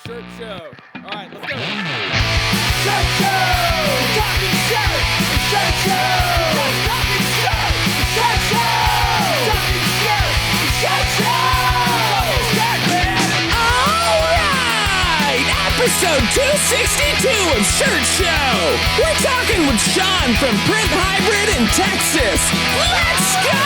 Shirt show. All right, let's go. Shirt show! Talking shirt! Shirt show! Talking shirt! Shirt show! Talking shirt! Shirt show! Shirt man! All right! Episode 262 of Shirt Show. We're talking with Sean from Print Hybrid in Texas. Let's go!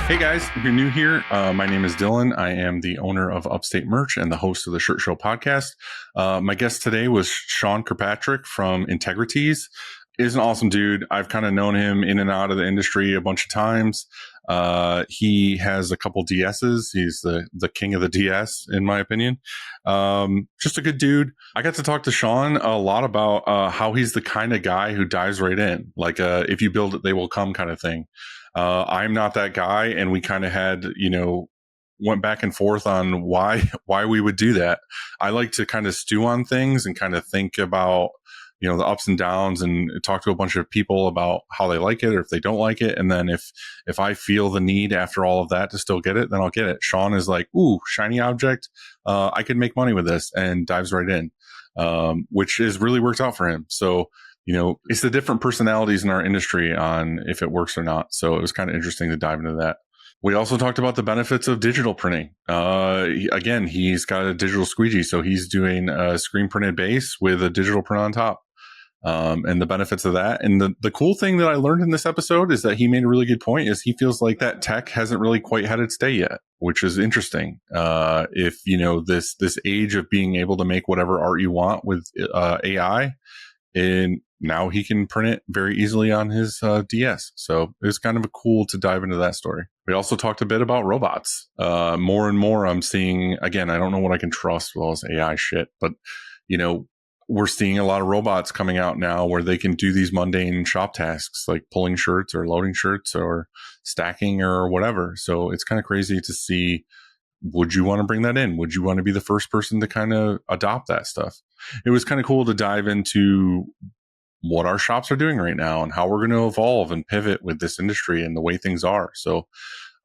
Hey guys, if you're new here, my name is Dylan. I am the owner of Upstate Merch and the host of the Shirt Show podcast. My guest today was Sean Kirkpatrick from Integrities. He's an awesome dude. I've kind of known him in and out of the industry a bunch of times. He has a couple DSs. He's the king of the DS, in my opinion. Just a good dude. I got to talk to Sean a lot about how he's the kind of guy who dives right in. Like, if you build it, they will come kind of thing. I'm not that guy, and we kind of had, went back and forth on why we would do that. I like to kind of stew on things and kind of think about, the ups and downs, and talk to a bunch of people about how they like it or if they don't like it. And then if I feel the need after all of that to still get it, then I'll get it. Sean is like, ooh, shiny object. I could make money with this, and dives right in, which is really worked out for him. So, it's the different personalities in our industry on if it works or not. So it was kind of interesting to dive into that. We also talked about the benefits of digital printing. Again, he's got a digital squeegee, so he's doing a screen printed base with a digital print on top. And the benefits of that. And the cool thing that I learned in this episode is that he made a really good point, is he feels like that tech hasn't really quite had its day yet, which is interesting. If, this age of being able to make whatever art you want with AI, and now he can print it very easily on his DS. So it was kind of cool to dive into that story. We also talked a bit about robots. More and more I'm seeing, again, I don't know what I can trust with all this AI shit, but, we're seeing a lot of robots coming out now where they can do these mundane shop tasks like pulling shirts or loading shirts or stacking or whatever. So it's kind of crazy to see. Would you want to bring that in? Would you want to be the first person to kind of adopt that stuff? It was kind of cool to dive into what our shops are doing right now and how we're going to evolve and pivot with this industry and the way things are. So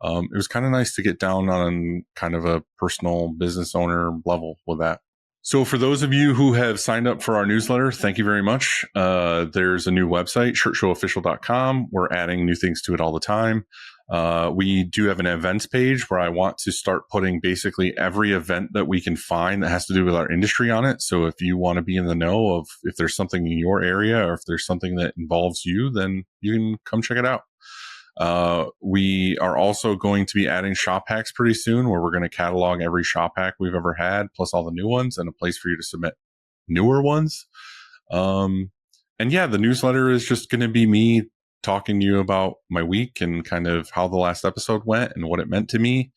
it was kind of nice to get down on kind of a personal business owner level with that. So for those of you who have signed up for our newsletter, thank you very much. There's a new website, shirtshowofficial.com. We're adding new things to it all the time. We do have an events page where I want to start putting basically every event that we can find that has to do with our industry on it. So if you want to be in the know of if there's something in your area or if there's something that involves you, then you can come check it out. We are also going to be adding shop hacks pretty soon, where we're going to catalog every shop hack we've ever had, plus all the new ones, and a place for you to submit newer ones. And yeah, the newsletter is just going to be me talking to you about my week and kind of how the last episode went and what it meant to me.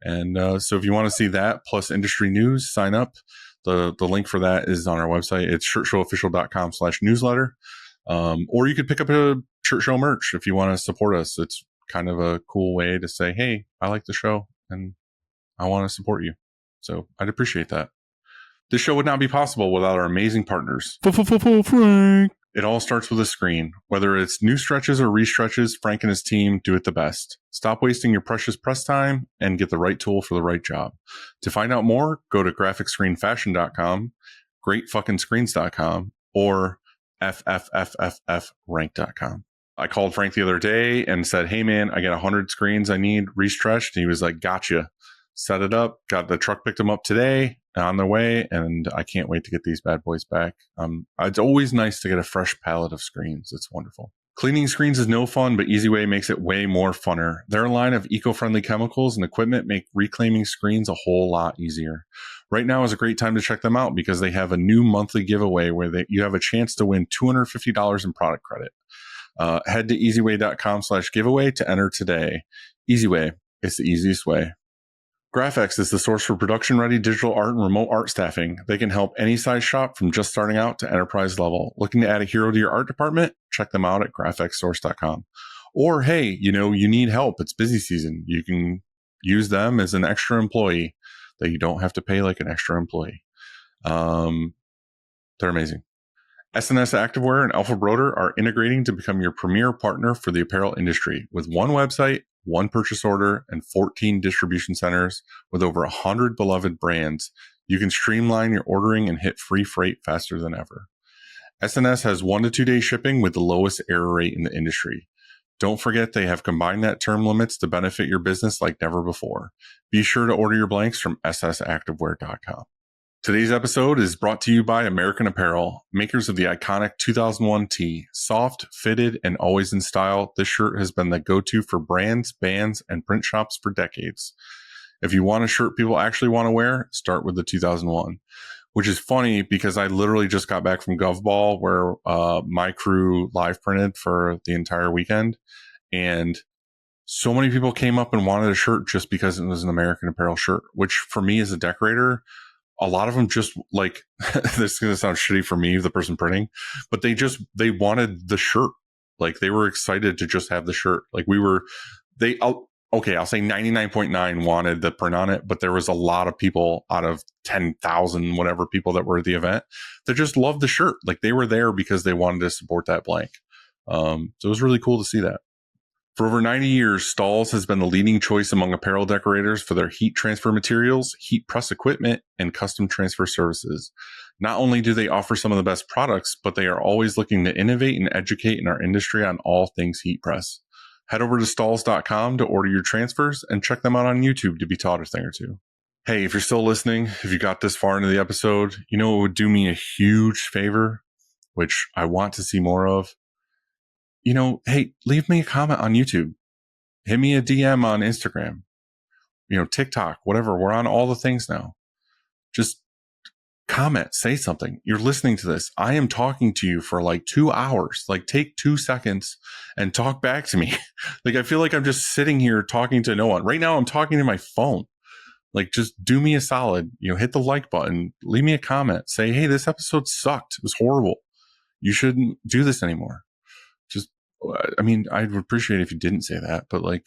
And so if you want to see that plus industry news, sign up. The link for that is on our website. It's shirtshowofficial.com/newsletter. Or you could pick up a Shirt Show merch if you want to support us. It's kind of a cool way to say, hey, I like the show and I want to support you. So I'd appreciate that. This show would not be possible without our amazing partners. Frank. It all starts with a screen. Whether it's new stretches or restretches, Frank and his team do it the best. Stop wasting your precious press time and get the right tool for the right job. To find out more, go to graphicscreenfashion.com, greatfuckingscreens.com, or ffffrank.com. I called Frank the other day and said, hey man, I got 100 screens I need restretched. And he was like, gotcha. Set it up. Got the truck, picked them up today on their way. And I can't wait to get these bad boys back. It's always nice to get a fresh palette of screens. It's wonderful. Cleaning screens is no fun, but EasyWay makes it way more funner. Their line of eco-friendly chemicals and equipment make reclaiming screens a whole lot easier. Right now is a great time to check them out because they have a new monthly giveaway where you have a chance to win $250 in product credit. Head to easyway.com/giveaway to enter today. EasyWay, it's the easiest way. Graphics is the source for production-ready digital art and remote art staffing. They can help any size shop from just starting out to enterprise level. Looking to add a hero to your art department? Check them out at graphicsource.com. Or, hey, you need help. It's busy season. You can use them as an extra employee that you don't have to pay like an extra employee. They're amazing. SNS Activewear and Alpha Broder are integrating to become your premier partner for the apparel industry with one website, one purchase order, and 14 distribution centers with over 100 beloved brands. You can streamline your ordering and hit free freight faster than ever. SNS has 1 to 2 day shipping with the lowest error rate in the industry. Don't forget they have combined that term limits to benefit your business like never before. Be sure to order your blanks from ssactivewear.com. Today's episode is brought to you by American Apparel, makers of the iconic 2001 tee. Soft, fitted, and always in style, this shirt has been the go-to for brands, bands, and print shops for decades. If you want a shirt people actually want to wear, start with the 2001, which is funny because I literally just got back from Gov Ball where my crew live printed for the entire weekend. And so many people came up and wanted a shirt just because it was an American Apparel shirt, which for me as a decorator, a lot of them just like, this is going to sound shitty for me, the person printing, but they wanted the shirt. Like they were excited to just have the shirt. Like I'll say 99.9 wanted the print on it, but there was a lot of people out of 10,000, whatever people that were at the event that just loved the shirt. Like they were there because they wanted to support that blank. So it was really cool to see that. For over 90 years, Stahls has been the leading choice among apparel decorators for their heat transfer materials, heat press equipment, and custom transfer services. Not only do they offer some of the best products, but they are always looking to innovate and educate in our industry on all things heat press. Head over to stahls.com to order your transfers and check them out on YouTube to be taught a thing or two. Hey, if you're still listening, if you got this far into the episode, you know it would do me a huge favor, which I want to see more of. You know, hey, leave me a comment on YouTube. Hit me a DM on Instagram, TikTok, whatever. We're on all the things now. Just comment, say something. You're listening to this. I am talking to you for like 2 hours. Like take 2 seconds and talk back to me. Like I feel like I'm just sitting here talking to no one. Right now I'm talking to my phone. Like just do me a solid, hit the like button, leave me a comment, say, hey, this episode sucked. It was horrible. You shouldn't do this anymore. I would appreciate it if you didn't say that, but like,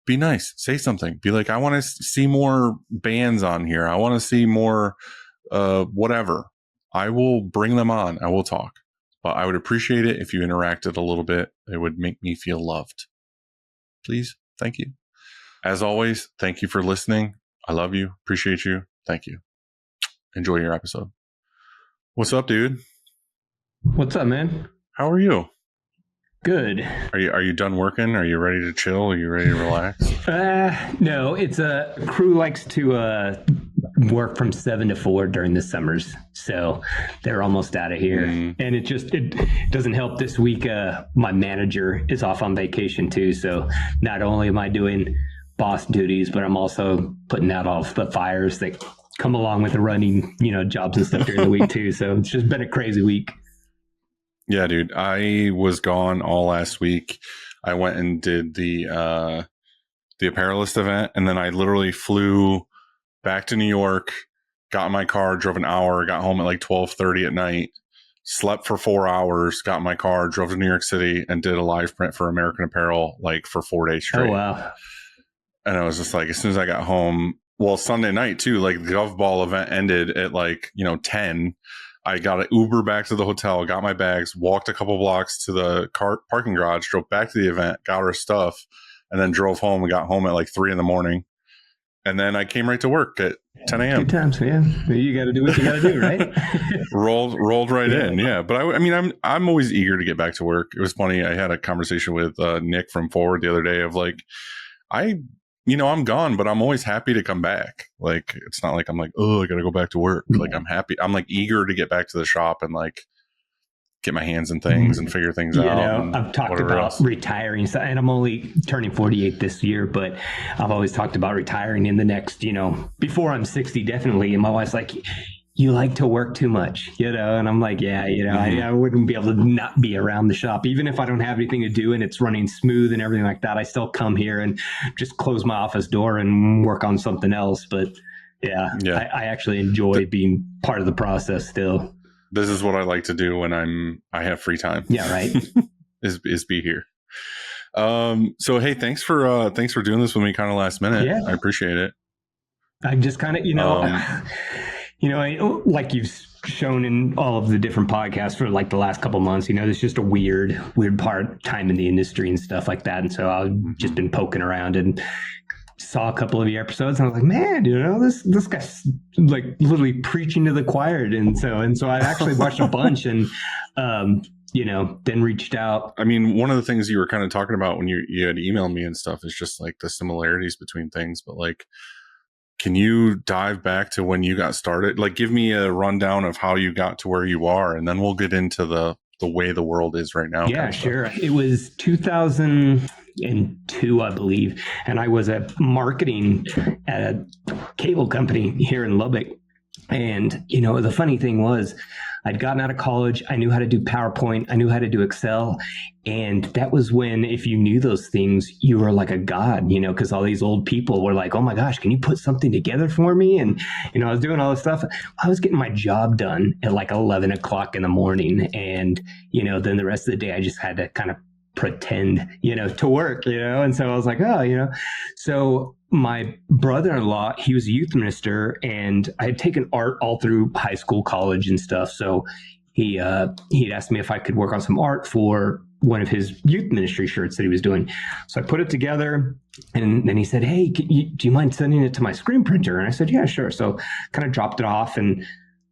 be nice, say something, be like, I want to see more bands on here. I want to see more, whatever. I will bring them on. I will talk, but I would appreciate it if you interacted a little bit. It would make me feel loved. Please. Thank you. As always, thank you for listening. I love you. Appreciate you. Thank you. Enjoy your episode. What's up, dude? What's up, man? How are you? Good. Are you done working? Are you ready to chill? Are you ready to relax? No, it's crew likes to work from 7 to 4 during the summers, so they're almost out of here. And it doesn't help this week. My manager is off on vacation too, so not only am I doing boss duties, but I'm also putting out all the fires that come along with the running, jobs and stuff during the week too. So it's just been a crazy week. Yeah, dude, I was gone all last week. I went and did the Apparelist event, and then I literally flew back to New York, got in my car, drove an hour, got home at like 12:30 at night, slept for 4 hours, got in my car, drove to New York City, and did a live print for American Apparel like for 4 days straight. Oh, wow. And I was just like, as soon as I got home, well, Sunday night too, like the Gov Ball event ended at like, 10. I got an Uber back to the hotel, got my bags, walked a couple blocks to the parking garage, drove back to the event, got our stuff, and then drove home and got home at like 3 a.m. And then I came right to work at 10 a.m. Good times, man. You got to do what you got to do, right? rolled right in. Yeah. But I'm always eager to get back to work. It was funny. I had a conversation with Nick from Forward the other day of like, I'm gone, but I'm always happy to come back. Like, it's not like I'm like, oh, I got to go back to work. Like, I'm happy. I'm like eager to get back to the shop and like get my hands in things and figure things out. I've talked about retiring, and I'm only turning 48 this year, but I've always talked about retiring in the next, before I'm 60, definitely. And my wife's like, you like to work too much, and I'm like, yeah, I wouldn't be able to not be around the shop. Even if I don't have anything to do and it's running smooth and everything like that, I still come here and just close my office door and work on something else. But I actually enjoy being part of the process still. This is what I like to do when I have free time. Yeah, right. is be here. So hey, thanks for doing this with me kind of last minute. Yeah. I appreciate it. I just kind of, Like you've shown in all of the different podcasts for like the last couple months, there's just a weird time in the industry and stuff like that. And so I've just been poking around and saw a couple of your episodes and I was like, man, this guy's like literally preaching to the choir. And so I actually watched a bunch and, then reached out. I mean, one of the things you were kind of talking about when you had emailed me and stuff is just like the similarities between things. But like, can you dive back to when you got started? Like, give me a rundown of how you got to where you are, and then we'll get into the way the world is right now. Yeah, sure. It was 2002, I believe. And I was at marketing at a cable company here in Lubbock. And, the funny thing was I'd gotten out of college. I knew how to do PowerPoint. I knew how to do Excel. And that was when, if you knew those things, you were like a god, because all these old people were like, oh my gosh, can you put something together for me? And, I was doing all this stuff. I was getting my job done at like 11 o'clock in the morning. And, then the rest of the day, I just had to kind of pretend, to work, and so I was like, so my brother-in-law, he was a youth minister, and I had taken art all through high school, college and stuff. So he'd asked me if I could work on some art for one of his youth ministry shirts that he was doing. So I put it together, and then he said, hey, do you mind sending it to my screen printer? And I said, yeah, sure. So kind of dropped it off, and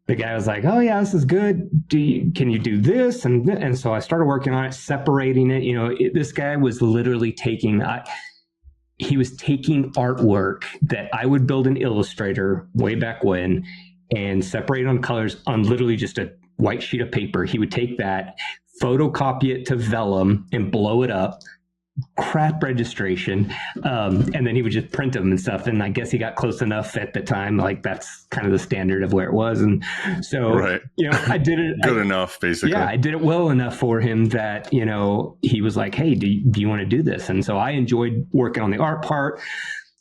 the guy was like, oh yeah, this is good. Can you do this? And so I started working on it, separating it. This guy was literally taking artwork that I would build in Illustrator way back when and separate on colors on literally just a white sheet of paper. He would take that, photocopy it to vellum and blow it up, crap registration, and then he would just print them and stuff. And I guess he got close enough at the time, like that's kind of the standard of where it was. And so, right. I did it good enough, basically. Yeah, I did it well enough for him that he was like, hey, do you want to do this? And so I enjoyed working on the art part.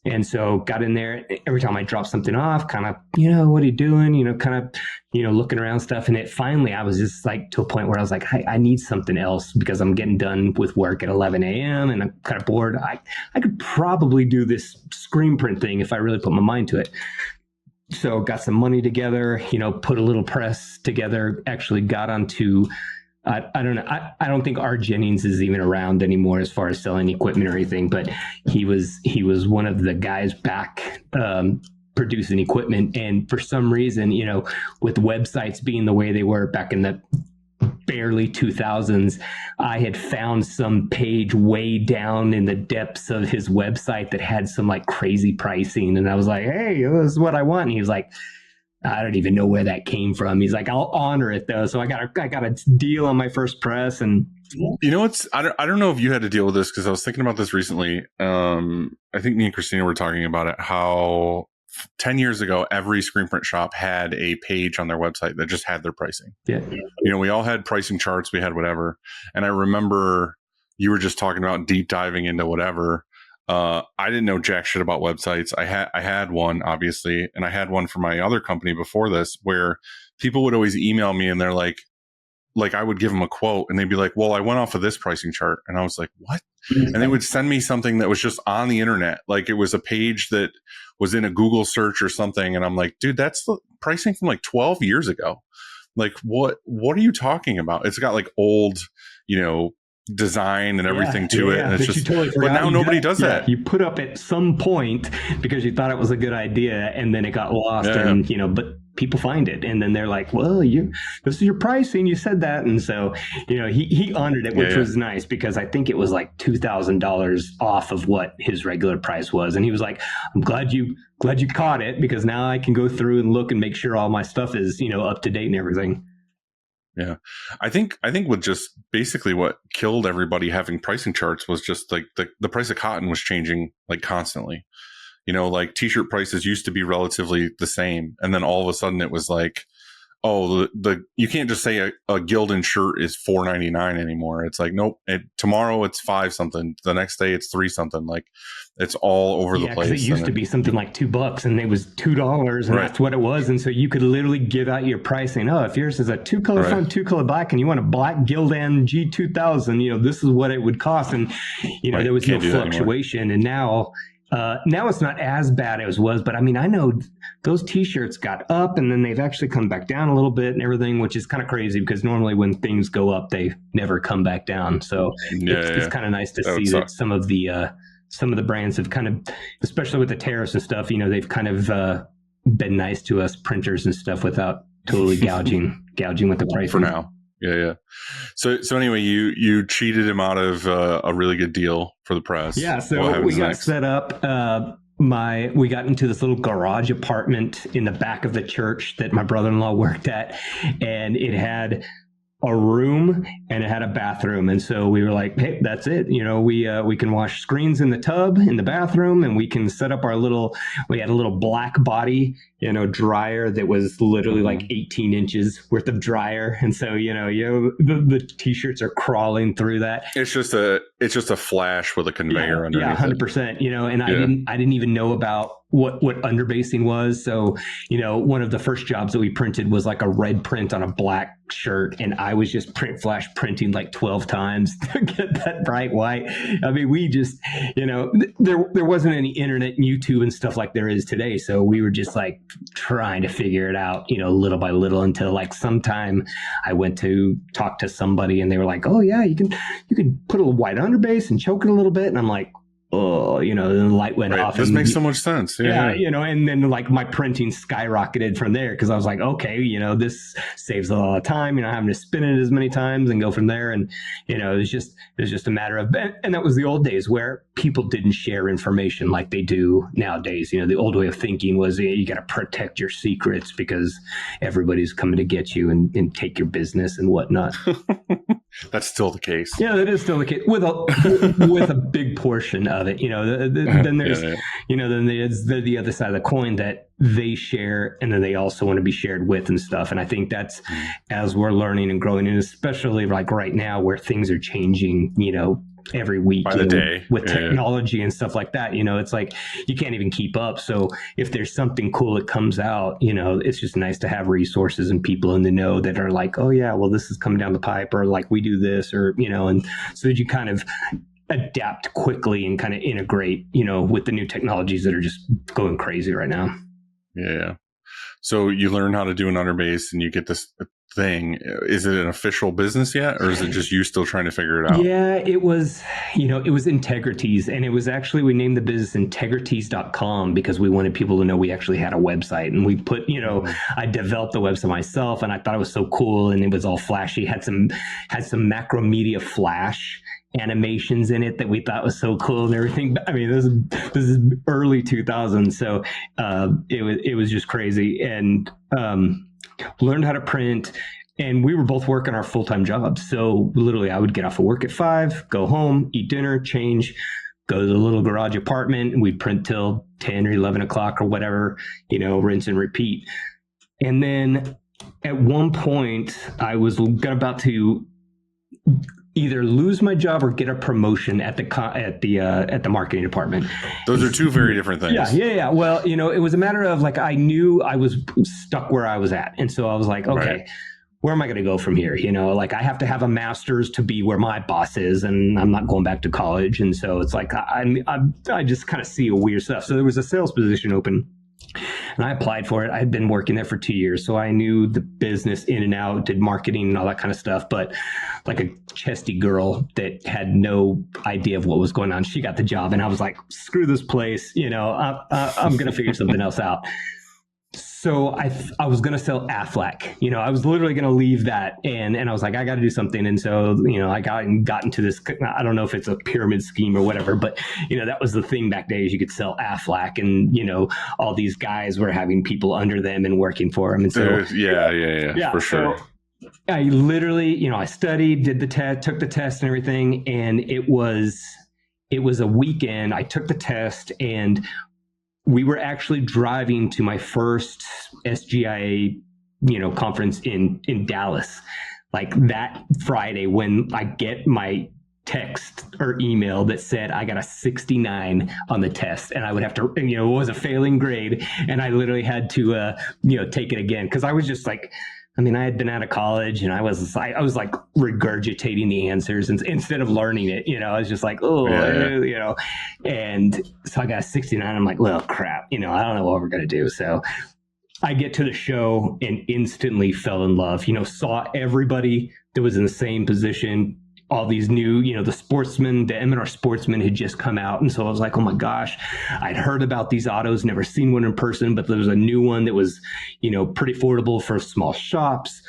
And so got in there. Every time I dropped something off, kind of, what are you doing? Looking around stuff. And finally, I was just like to a point where I was like, hey, I need something else because I'm getting done with work at 11 a.m. and I'm kind of bored. I could probably do this screen print thing if I really put my mind to it. So got some money together, put a little press together, actually got onto I don't know. I don't think Art Jennings is even around anymore as far as selling equipment or anything, but he was one of the guys back producing equipment. And for some reason, with websites being the way they were back in the barely 2000s, I had found some page way down in the depths of his website that had some like crazy pricing. And I was like, hey, this is what I want. And he was like, I don't even know where that came from. He's like, I'll honor it though. So I got a deal on my first press. And I don't know if you had to deal with this because I was thinking about this recently. I think me and Christina were talking about it, how 10 years ago, every screen print shop had a page on their website that just had their pricing. Yeah. We all had pricing charts, we had whatever. And I remember you were just talking about deep diving into whatever. I didn't know jack shit about websites. I had one, obviously, and I had one for my other company before this, where people would always email me and they're like I would give them a quote and they'd be like, well, I went off of this pricing chart. And I was like, what? Mm-hmm. And they would send me something that was just on the internet. Like it was a page that was in a Google search or something. And I'm like, dude, that's the pricing from like 12 years ago. Like, what are you talking about? It's got like old, design and everything to it. And it's just, totally but now nobody does that. You put up at some point because you thought it was a good idea and then it got lost and, but people find it. And then they're like, well, this is your pricing. You said that. And so, he honored it, which was nice because I think it was like $2,000 off of what his regular price was. And he was like, I'm glad you caught it because now I can go through and look and make sure all my stuff is, up to date and everything. Yeah. I think with just basically what killed everybody having pricing charts was just like the price of cotton was changing like constantly. Like t-shirt prices used to be relatively the same. And then all of a sudden it was like, oh, you can't just say a Gildan shirt is $4.99 anymore. It's like, nope. Tomorrow it's 5 something. The next day it's 3 something. Like it's all over the place. It used to be something like $2 and it was $2 and that's what it was. And so you could literally give out your pricing. Oh, if yours is a 2-color front, 2-color back, and you want a black Gildan G2000, this is what it would cost. And there was no fluctuation. And now, Now it's not as bad as it was, but I mean, I know those t-shirts got up and then they've actually come back down a little bit and everything, which is kind of crazy because normally when things go up, they never come back down. So it's kind of nice to see that some of the brands have kind of, especially with the tariffs and stuff, they've kind of been nice to us printers and stuff without totally gouging with the price for now. Yeah. So anyway, you cheated him out of a really good deal for the press. Yeah. So we got set up. We got into this little garage apartment in the back of the church that my brother-in-law worked at, and it had a room and it had a bathroom. And so we were like, hey, that's it. We can wash screens in the tub in the bathroom, and we can set up we had a little black body, dryer that was literally like 18 inches worth of dryer. And so, the t-shirts are crawling through that. It's just a flash with a conveyor underneath. Yeah, 100%. And I didn't even know about what underbasing was. So, one of the first jobs that we printed was like a red print on a black shirt, and I was just flash printing like 12 times to get that bright white. I mean, we just, there wasn't any internet and YouTube and stuff like there is today. So we were just like trying to figure it out, little by little, until like sometime I went to talk to somebody and they were like, oh yeah, you can put a white underbase and choke it a little bit. And I'm like, oh, then the light went off. This makes so much sense. Yeah. And then like my printing skyrocketed from there because I was like, okay, this saves a lot of time, having to spin it as many times and go from there. And, it was just a matter of, and that was the old days where people didn't share information like they do nowadays. The old way of thinking was you got to protect your secrets because everybody's coming to get you and take your business and whatnot. That's still the case. Yeah, that is still the case with a big portion of it. Then there's, then there's the other side of the coin that they share, and then they also want to be shared with and stuff. And I think that's as we're learning and growing, and especially like right now where things are changing, every week by the day with technology and stuff like that. It's like you can't even keep up. So if there's something cool that comes out, it's just nice to have resources and people in the know that are like, oh yeah, well, this is coming down the pipe, or like we do this, or and so that you kind of adapt quickly and kind of integrate with the new technologies that are just going crazy right now. Yeah. So you learn how to do an underbase and you get this thing. Is it an official business yet, or is it just you still trying to figure it out? Yeah, it was, it was Integrities, and it was actually, we named the business Integrities.com because we wanted people to know we actually had a website, and we put, I developed the website myself, and I thought it was so cool, and it was all flashy, had some Macromedia Flash animations in it that we thought was so cool and everything. I mean, this is early 2000s, so it was just crazy, and learned how to print. And we were both working our full-time jobs, so literally I would get off of work at 5, go home, eat dinner, change, go to the little garage apartment, and we'd print till 10 or 11 o'clock or whatever, rinse and repeat. And then at one point I was about to either lose my job or get a promotion at the marketing department. Those are two very different things. Yeah. Well, it was a matter of like, I knew I was stuck where I was at. And so I was like, okay, right, where am I going to go from here? Like I have to have a master's to be where my boss is, and I'm not going back to college. And so it's like, I just kind of see a weird stuff. So there was a sales position open, and I applied for it. I had been working there for 2 years, so I knew the business in and out, did marketing and all that kind of stuff. But like a chesty girl that had no idea of what was going on, she got the job, and I was like, screw this place. I'm going to figure something else out. So I was going to sell Aflac. I was literally going to leave that, and I was like, I got to do something. And so, I got into this, I don't know if it's a pyramid scheme or whatever, but, that was the thing back then, is you could sell Aflac, and, all these guys were having people under them and working for them. And so, for sure. So I literally, I studied, did the test, took the test and everything. And it was a weekend. I took the test, and we were actually driving to my first SGIA, conference in Dallas, like that Friday, when I get my text or email that said I got a 69 on the test, and I would have to, it was a failing grade, and I literally had to, take it again, because I was just like, I mean, I had been out of college and I was like regurgitating the answers instead of learning it, I was just like, and so I got 69. I'm like, well, crap, I don't know what we're going to do. So I get to the show and instantly fell in love, saw everybody that was in the same position, all these new, the M&R Sportsman had just come out. And so I was like, oh my gosh, I'd heard about these autos, never seen one in person, but there was a new one that was, pretty affordable for small shops.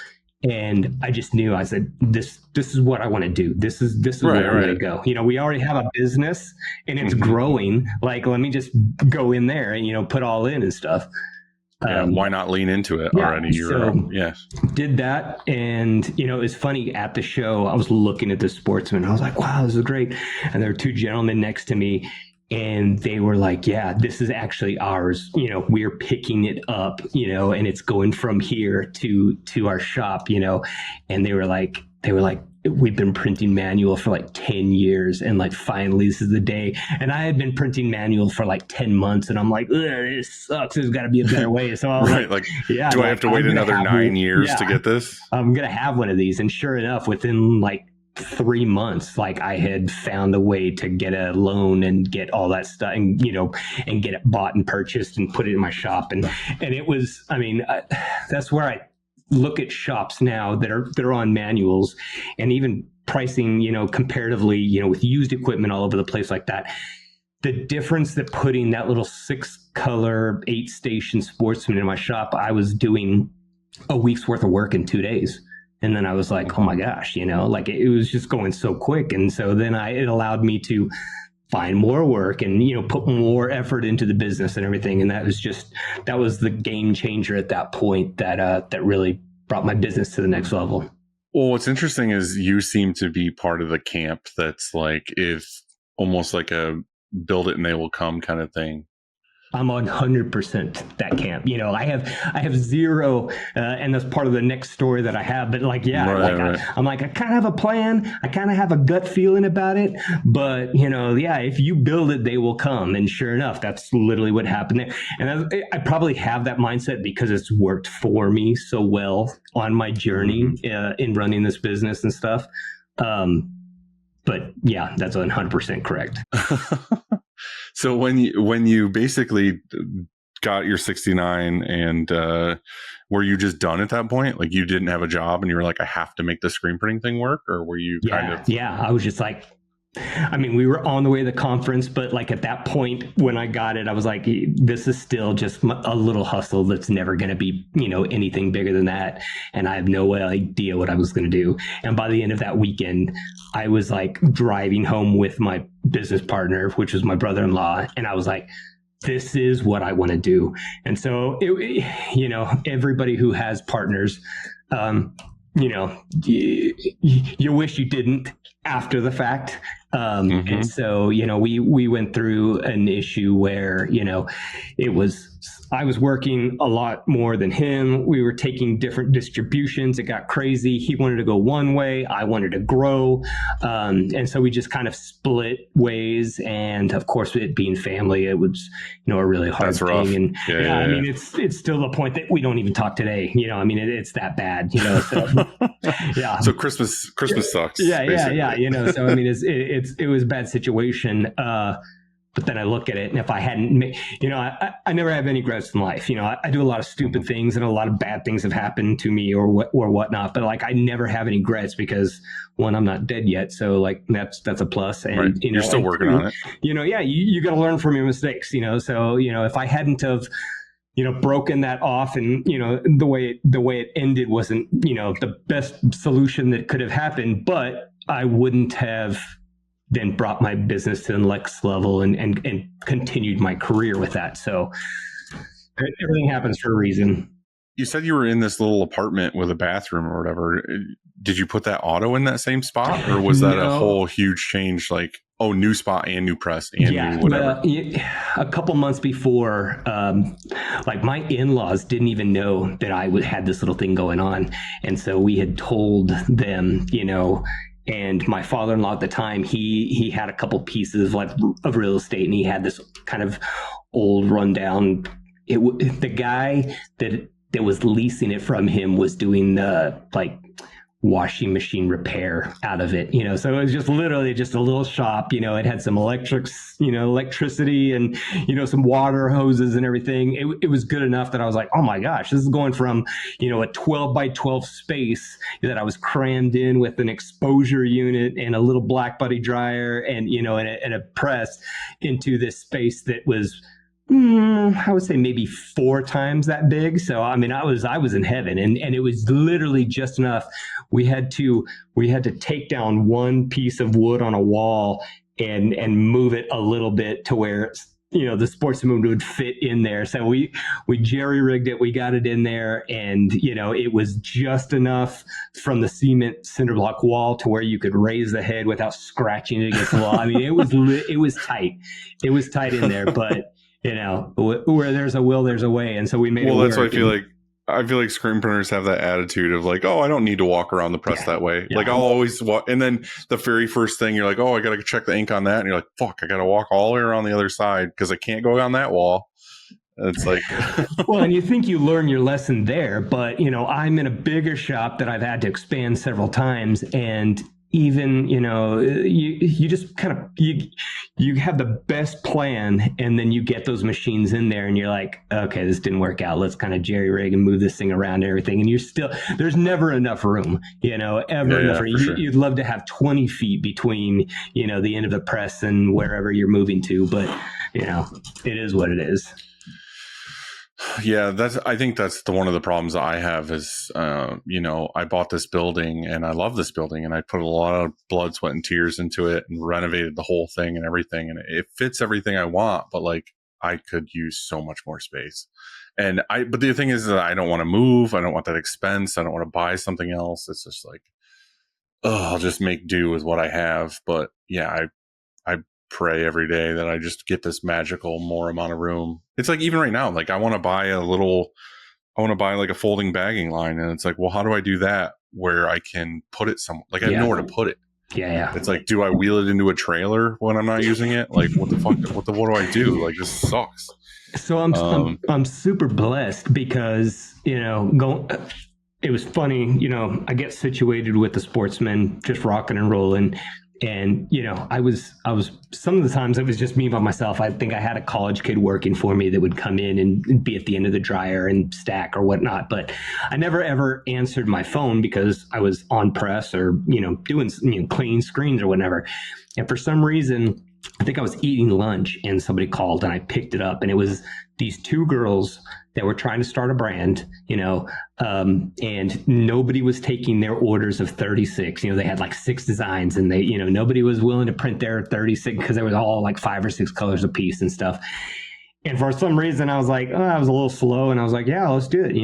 And I just knew, I said, this is what I want to do. This is where I'm going to go. We already have a business and it's growing. Like, let me just go in there and, put all in and stuff. Why not lean into it already? Did that. And, it's funny, at the show, I was looking at the Sportsman. I was like, wow, this is great. And there were two gentlemen next to me and they were like, yeah, this is actually ours. We're picking it up, and it's going from here to our shop, and they were like, we've been printing manual for like 10 years and like finally this is the day. And I had been printing manual for like 10 months and I'm like, this sucks. There's got to be a better way. So I was do I have to wait another 9 years to get this? I'm going to have one of these. And sure enough, within like 3 months, like I had found a way to get a loan and get all that stuff and, and get it bought and purchased and put it in my shop. And it was, that's where I look at shops now that are on manuals and even pricing, comparatively, with used equipment all over the place like that. The difference that putting that little 6-color 8-station Sportsman in my shop, I was doing a week's worth of work in 2 days. And then I was like, oh my gosh, like it was just going so quick. And so then it allowed me to find more work and, put more effort into the business and everything. And that was the game changer at that point that really brought my business to the next level. Well, what's interesting is you seem to be part of the camp that's like, if almost like a build it and they will come kind of thing. I'm 100% that camp. I have zero, and that's part of the next story that I have. But like, I'm like, I kind of have a plan. I kind of have a gut feeling about it. But if you build it, they will come. And sure enough, that's literally what happened there. And I probably have that mindset because it's worked for me so well on my journey in running this business and stuff. But yeah, that's 100% correct. So when you basically got your 69 and were you just done at that point? Like you didn't have a job and you were like, I have to make the screen printing thing work? Or were you kind of? Yeah, I was just like, we were on the way to the conference, but like at that point when I got it, I was like, this is still just a little hustle that's never going to be, anything bigger than that. And I have no idea what I was going to do. And by the end of that weekend, I was like driving home with my business partner, which was my brother-in-law. And I was like, this is what I want to do. And so, everybody who has partners, you wish you didn't after the fact. And so, we went through an issue where, I was working a lot more than him. We were taking different distributions. It got crazy. He wanted to go one way. I wanted to grow. And so we just kind of split ways. And of course, it being family, it was, a really hard thing. Rough. And it's still the point that we don't even talk today. It's that bad, so yeah. So Christmas sucks. Yeah. So, it was a bad situation. But then I look at it, and if I hadn't, I never have any regrets in life. I do a lot of stupid things, and a lot of bad things have happened to me or whatnot. But like, I never have any regrets because one, I'm not dead yet, so like that's a plus. And right. You're still working on it. You got to learn from your mistakes. So if I hadn't have broken that off, and the way it ended wasn't the best solution that could have happened, but I wouldn't have then brought my business to the next level and continued my career with that. So everything happens for a reason. You said you were in this little apartment with a bathroom or whatever. Did you put that auto in that same spot, or was that a whole huge change? Like, new spot and new press and new whatever. A couple months before, like my in-laws didn't even know that I had this little thing going on, and so we had told them, And my father-in-law at the time, he had a couple pieces of real estate, and he had this kind of old rundown. The guy that that was leasing it from him was doing the like washing machine repair out of it, so it was just literally just a little shop. It had some electricity and some water hoses and everything. It was good enough that I was like, oh my gosh, this is going from a 12 by 12 space that I was crammed in with an exposure unit and a little black buddy dryer and and a press, into this space that was I would say maybe 4 times that big. So I mean, I was in heaven, and it was literally just enough. We had to take down one piece of wood on a wall and move it a little bit to where the sportsman would fit in there. So we jerry rigged it. We got it in there, and it was just enough from the cement cinder block wall to where you could raise the head without scratching it against the wall. I mean, it was tight. It was tight in there, but. Where there's a will, there's a way, and so we made it work. Well, that's what I feel like screen printers have that attitude of like, oh, I don't need to walk around the press that way. Yeah. Like I'll always walk, and then the very first thing you're like, oh, I got to check the ink on that, and you're like, fuck, I got to walk all the way around the other side because I can't go on that wall. And it's like, well, and you think you learn your lesson there, but I'm in a bigger shop that I've had to expand several times, and even you just kind of you have the best plan, and then you get those machines in there and you're like, okay, this didn't work out, let's kind of jerry rig and move this thing around and everything, and there's never enough room, ever enough room. Sure. You'd love to have 20 feet between the end of the press and wherever you're moving to, but it is what it is. Yeah, I think that's one of the problems I have is, I bought this building and I love this building and I put a lot of blood, sweat, and tears into it and renovated the whole thing and everything. And it fits everything I want, but like I could use so much more space. But the thing is that I don't want to move. I don't want that expense. I don't want to buy something else. It's just like, I'll just make do with what I have. But yeah, I pray every day that I just get this magical more amount of room. It's like even right now, like I want to buy like a folding bagging line, and it's like, well, how do I do that where I can put it somewhere? Like I have nowhere to put it. Yeah. It's like, do I wheel it into a trailer when I'm not using it? Like what the fuck? What do I do? Like this sucks. So I'm super blessed because it was funny. I get situated with the sportsmen, just rocking and rolling. And, I was some of the times it was just me by myself. I think I had a college kid working for me that would come in and be at the end of the dryer and stack or whatnot. But I never, ever answered my phone because I was on press or, doing, cleaning screens or whatever. And for some reason, I think I was eating lunch and somebody called and I picked it up, and it was these 2 girls that were trying to start a brand, and nobody was taking their orders of 36. They had like 6 designs, and they, nobody was willing to print their 36 because they were all like 5 or 6 colors a piece and stuff. And for some reason, I was like, I was a little slow, and I was like, yeah, let's do it,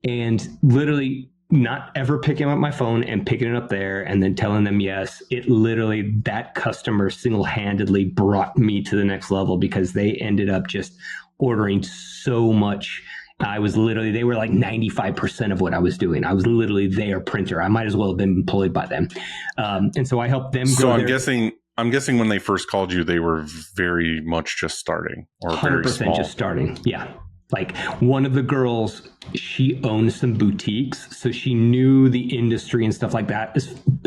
and literally not ever picking up my phone and picking it up there and then telling them yes. It literally, that customer single-handedly brought me to the next level because they ended up just ordering so much. They were like 95% of what I was doing. I was literally their printer. I might as well have been employed by them. And so I helped them grow. So I'm guessing when they first called you, they were very much just starting, or 100% very small. Just starting. Yeah. Like one of the girls, she owned some boutiques, so she knew the industry and stuff like that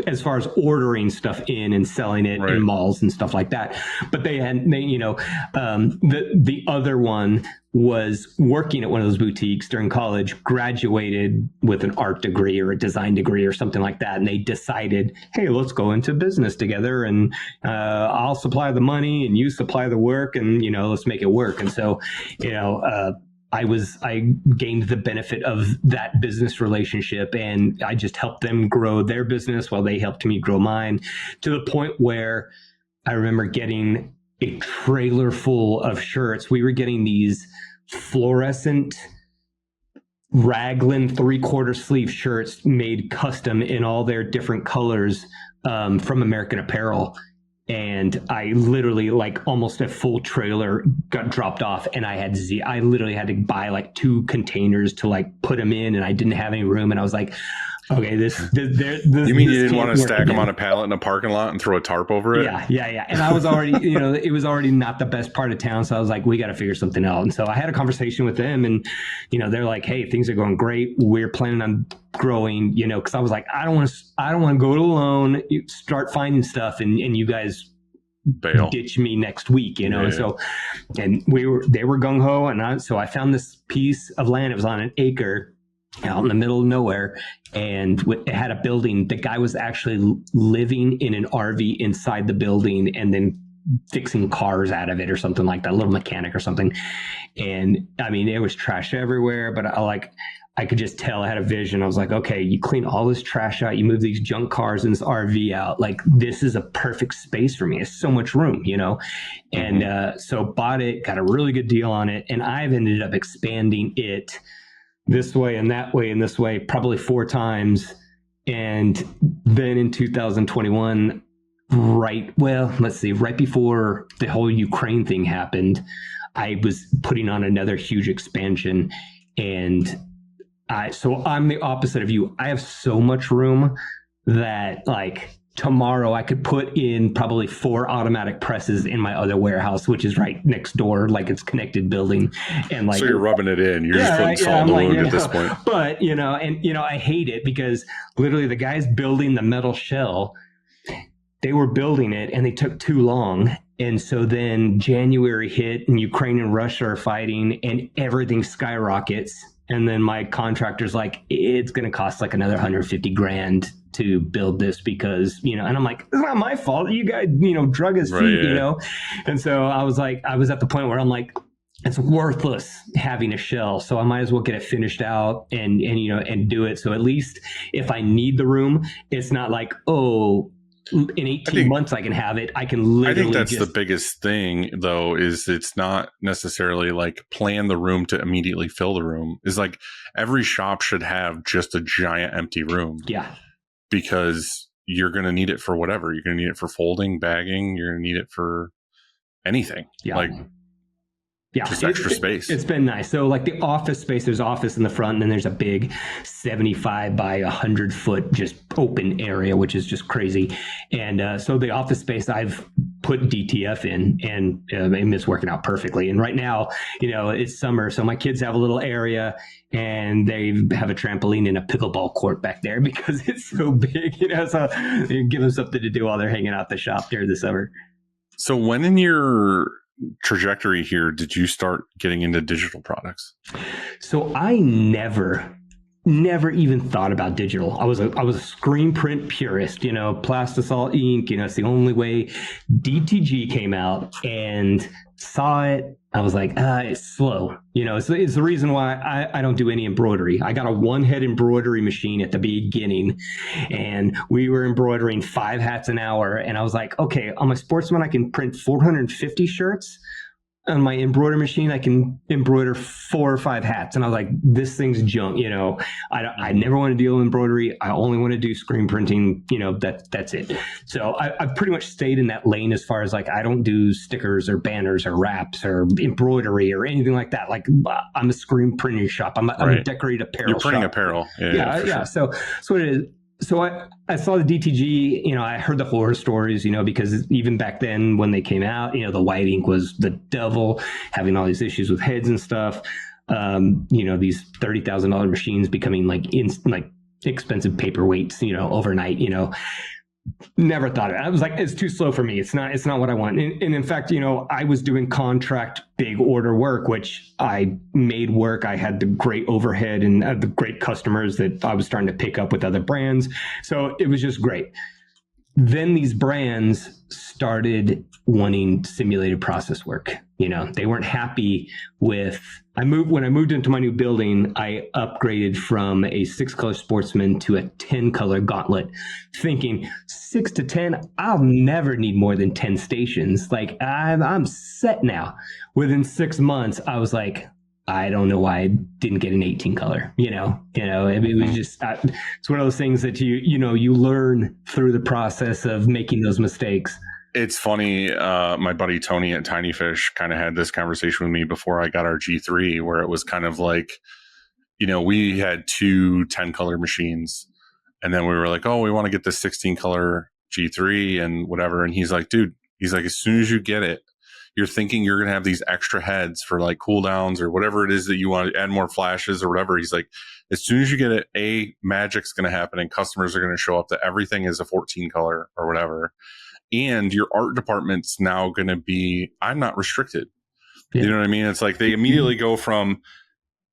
as far as ordering stuff in and selling it in malls and stuff like that. But the other one was working at one of those boutiques during college, graduated with an art degree or a design degree or something like that. And they decided, hey, let's go into business together, and I'll supply the money and you supply the work, and, let's make it work. And so, I gained the benefit of that business relationship, and I just helped them grow their business while they helped me grow mine, to the point where I remember getting a trailer full of shirts. We were getting these fluorescent raglan 3/4 sleeve shirts made custom in all their different colors from American Apparel. And I literally, like, almost a full trailer got dropped off, and I literally had to buy like 2 containers to like put them in, and I didn't have any room. And I was like, Okay, this You mean you didn't want to can't stack work them on again. a pallet in a parking lot and throw a tarp over it? Yeah. And I was already, it was already not the best part of town. So I was like, we got to figure something out. And so I had a conversation with them and, they're like, hey, things are going great. We're planning on growing, because I was like, I don't want to go it alone, start finding stuff and you guys Bail. ditch me next week, Yeah. So, and they were gung ho. And so I found this piece of land. It was on an acre out in the middle of nowhere, and it had a building. The guy was actually living in an RV inside the building and then fixing cars out of it or something like that, a little mechanic or something. And I mean, there was trash everywhere, but I could just tell I had a vision. I was like, okay, you clean all this trash out, you move these junk cars and this RV out. Like, this is a perfect space for me. It's so much room, And so bought it, got a really good deal on it. And I've ended up expanding it this way and that way and this way probably 4 times. And then in 2021, right before the whole Ukraine thing happened, I was putting on another huge expansion. And so I'm the opposite of you. I have so much room that like tomorrow I could put in probably 4 automatic presses in my other warehouse, which is right next door, like it's connected building. And like, so you're rubbing it in. You're just putting salt in the wound at this point. But, I hate it because literally the guys building the metal shell, they were building it and they took too long. And so then January hit and Ukraine and Russia are fighting and everything skyrockets. And then my contractor's like, it's going to cost like another 150 grand to build this because, and I'm like, it's not my fault. You guys, drug his feet, And so I was at the point where I'm like, it's worthless having a shell. So I might as well get it finished out and do it. So at least if I need the room, it's not like, in 18 months I can have it. I can literally I think that's the biggest thing though, is it's not necessarily like plan the room to immediately fill the room. Is like every shop should have just a giant empty room. Yeah. Because you're going to need it for whatever. You're going to need it for folding, bagging. You're going to need it for anything. Yeah. Just extra space. It's been nice. So like the office space, there's office in the front, and then there's a big 75 by 100 foot just open area, which is just crazy. And so the office space I've put DTF in, and it's working out perfectly. And right now, it's summer, so my kids have a little area, and they have a trampoline and a pickleball court back there because it's so big, so you give them something to do while they're hanging out the shop during the summer. So when in your trajectory here did you start getting into digital products? So I never even thought about digital. I was a screen print purist, plastisol ink, it's the only way. DTG came out and saw it. I was like, it's slow. It's the reason why I don't do any embroidery. I got a 1-head embroidery machine at the beginning, and we were embroidering 5 hats an hour. And I was like, okay, on my Sportsman, I can print 450 shirts. On my embroidery machine, I can embroider 4 or 5 hats. And I was like, this thing's junk. I never want to deal with embroidery. I only want to do screen printing. That's it. So I've pretty much stayed in that lane as far as like, I don't do stickers or banners or wraps or embroidery or anything like that. Like, I'm a screen printing shop. I'm a decorated apparel You're printing shop. apparel. Yeah. Sure. So it is. So I saw the DTG, I heard the horror stories, because even back then when they came out, the white ink was the devil, having all these issues with heads and stuff. These $30,000 machines becoming like expensive paperweights, overnight, Never thought of it. I was like, it's too slow for me. It's not what I want. And in fact, I was doing contract big order work, which I made work. I had the great overhead and the great customers that I was starting to pick up with other brands. So it was just great. Then these brands started wanting simulated process work. They weren't happy with, when I moved into my new building, I upgraded from a 6-color Sportsman to a 10-color Gauntlet, thinking 6 to 10, I'll never need more than 10 stations. Like I'm set now. Within 6 months, I was like, I don't know why I didn't get an 18 color, it was just, it's one of those things that you learn through the process of making those mistakes. It's funny. My buddy Tony at Tiny Fish kind of had this conversation with me before I got our G3, where it was kind of like, we had 2 10-color machines. And then we were like, oh, we want to get this 16 color G3 and whatever. And he's like, dude, as soon as you get it, you're thinking you're going to have these extra heads for like cooldowns or whatever it is that you want to add more flashes or whatever. He's like, as soon as you get it, magic's going to happen and customers are going to show up that everything is a 14 color or whatever. And your art department's now going to be, I'm not restricted. Yeah. You know what I mean? It's like they immediately go from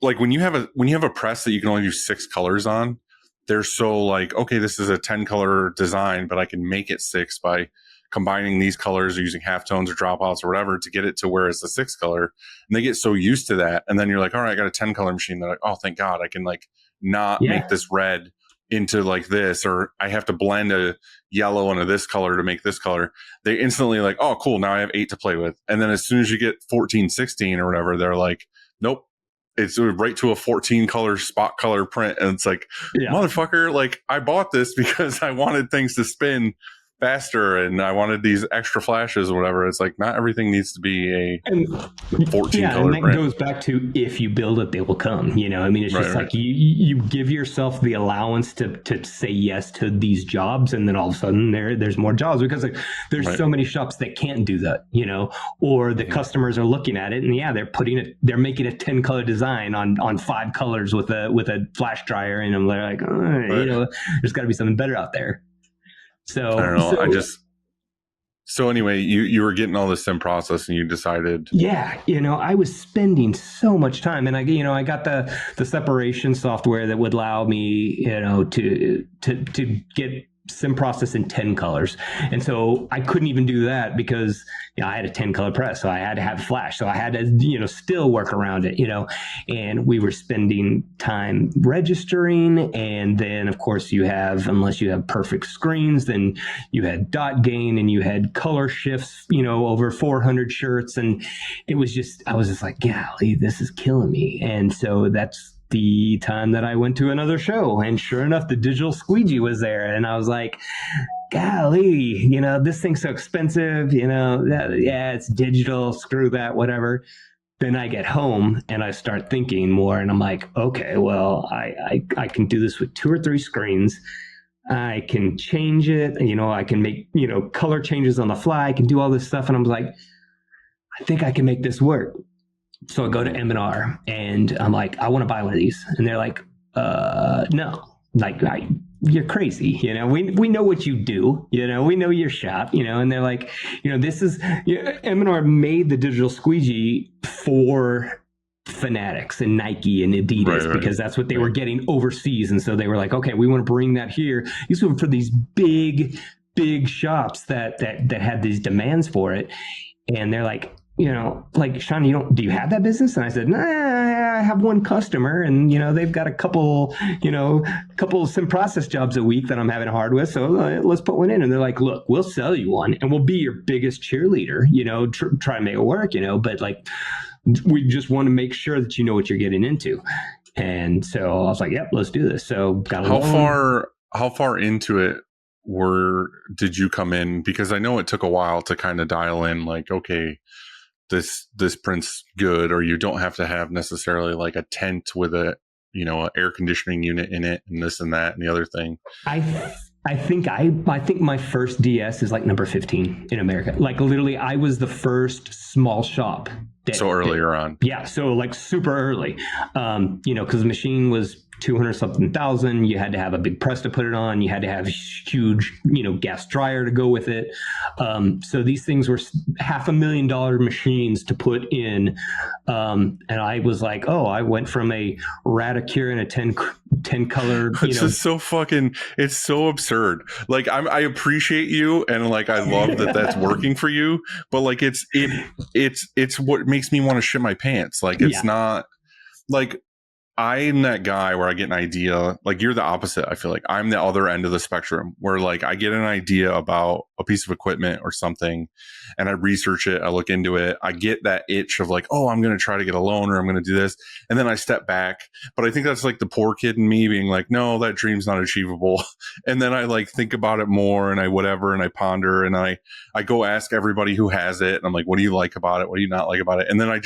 like when you have a press that you can only do 6 colors on, they're so like, okay, this is a 10 color design, but I can make it 6 by combining these colors or using halftones or dropouts or whatever to get it to where it's the 6 color. And they get so used to that. And then you're like, all right, I got a 10 color machine. They're like, oh, thank God, I can like not make this red into like this, or I have to blend a yellow into this color to make this color. They instantly like, oh, cool, now I have 8 to play with. And then as soon as you get 14, 16 or whatever, they're like, nope, it's right to a 14 color spot color print. And it's like, motherfucker, like I bought this because I wanted things to spin faster and I wanted these extra flashes or whatever. It's like not everything needs to be a 14 color and that print. goes back to if you build it, they will come. You know, I mean, it's just like you give yourself the allowance to say yes to these jobs, and then all of a sudden there's more jobs because like, there's so many shops that can't do that, you know, or the customers are looking at it and they're making a 10 color design on 5 colors with a flash dryer, and they're like, you know, there's got to be something better out there. So I don't know. So anyway, you were getting all this sim process and you decided. Yeah. You know, I was spending so much time, and I got the separation software that would allow me, you know, to get sim process in 10 colors. And so I couldn't even do that because, you know, I had a 10 color press. So I had to have flash. So I had to, you know, still work around it, you know, and we were spending time registering. And then of course unless you have perfect screens, then you had dot gain and you had color shifts, you know, over 400 shirts. And I was just like, golly, this is killing me. And so that's the time that I went to another show, and sure enough, the digital squeegee was there, and I was like, golly, you know, this thing's so expensive, you know, it's digital, screw that, whatever. Then I get home and I start thinking more, and I'm like, okay, well, I can do this with 2 or 3 screens. I can change it, you know, I can make, you know, color changes on the fly, I can do all this stuff, and I'm like, I think I can make this work. So I go to M&R and I'm like, I want to buy one of these. And they're like, no, like, you're crazy. You know, we know what you do, you know, we know your shop, you know, and they're like, you know, this is, you know, M&R made the digital squeegee for Fanatics and Nike and Adidas because that's what they were getting overseas. And so they were like, okay, we want to bring that here. These were for these big shops that had these demands for it. And they're like, you know, like, Sean, do you have that business? And I said, nah, I have one customer, and, you know, they've got a couple sim process jobs a week that I'm having hard with. So let's put one in. And they're like, look, we'll sell you one and we'll be your biggest cheerleader, you know, try to make it work, you know, but like, we just want to make sure that you know what you're getting into. And so I was like, yep, let's do this. So got how far into it did you come in? Because I know it took a while to kind of dial in, like, okay, this print's good, or you don't have to have necessarily like a tent with a, you know, an air conditioning unit in it and this and that and the other thing. I think my first DS is like number 15 in America. Like literally I was the first small shop. So earlier on. Yeah. So like super early, you know, cause the machine was 200 something thousand. You had to have a big press to put it on. You had to have a huge, you know, gas dryer to go with it. So these things were $500,000 machines to put in. And I was like, oh, I went from a Radicure and a 10 color. It's just so fucking, it's so absurd. Like I appreciate you. And like, I love that that's working for you, but like, it's what makes me want to shit my pants. Like, it's not like, I'm that guy where I get an idea, like you're the opposite. I feel like I'm the other end of the spectrum where like I get an idea about a piece of equipment or something and I research it. I look into it. I get that itch of like, oh, I'm going to try to get a loan or I'm going to do this. And then I step back. But I think that's like the poor kid in me being like, no, that dream's not achievable. And then I like think about it more and I ponder and I go ask everybody who has it. And I'm like, what do you like about it? What do you not like about it? And then I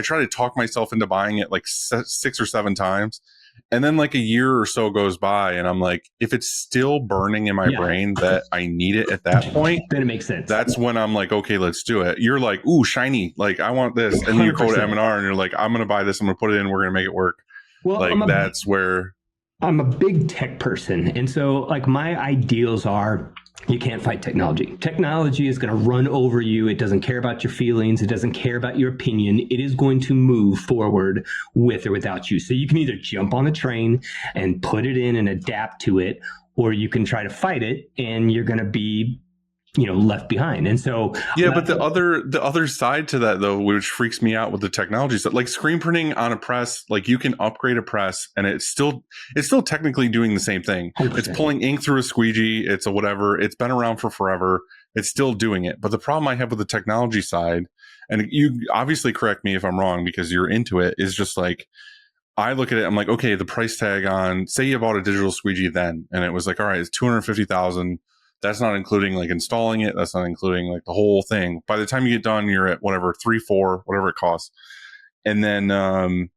try to talk myself into buying it like 6 or 7 7 times. And then like a year or so goes by and I'm like, if it's still burning in my brain that I need it at that point, then it makes sense. That's when I'm like, okay, let's do it. You're like, ooh, shiny. Like, I want this. And then you go to 100%. M&R and you're like, I'm going to buy this. I'm going to put it in. We're going to make it work. Well, like, that's where I'm a big tech person. And so like my ideals are, you can't fight technology. Technology is going to run over you. It doesn't care about your feelings. It doesn't care about your opinion. It is going to move forward with or without you. So you can either jump on the train and put it in and adapt to it, or you can try to fight it and you're going to be, left behind. And so but the other side to that though, which freaks me out with the technology stuff, like screen printing on a press, like you can upgrade a press and it's still technically doing the same thing. 100%. It's pulling ink through a squeegee. It's a whatever. It's been around for forever. It's still doing it. But the problem I have with the technology side, and you obviously correct me if I'm wrong because you're into it, is just like, I look at it, I'm like, okay, the price tag on, say you bought a digital squeegee then, and it was like, all right, it's $250,000. That's not including like installing it. That's not including like the whole thing. By the time you get done, you're at whatever, 3, 4, whatever it costs. And then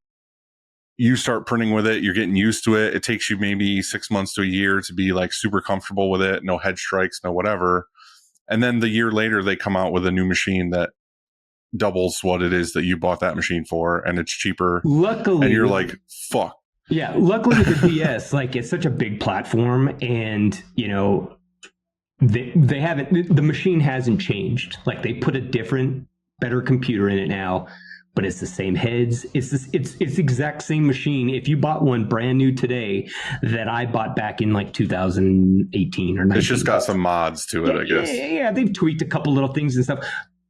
you start printing with it. You're getting used to it. It takes you maybe 6 months to a year to be like super comfortable with it. No head strikes, no whatever. And then the year later, they come out with a new machine that doubles what it is that you bought that machine for, and it's cheaper. Luckily, and you're like, fuck. Yeah, luckily with the DS, like it's such a big platform, and they haven't. The machine hasn't changed. Like they put a different, better computer in it now, but it's the same heads. It's the exact same machine. If you bought one brand new today that I bought back in like 2018 or 19, it's just got some mods to it, I guess. Yeah, they've tweaked a couple little things and stuff.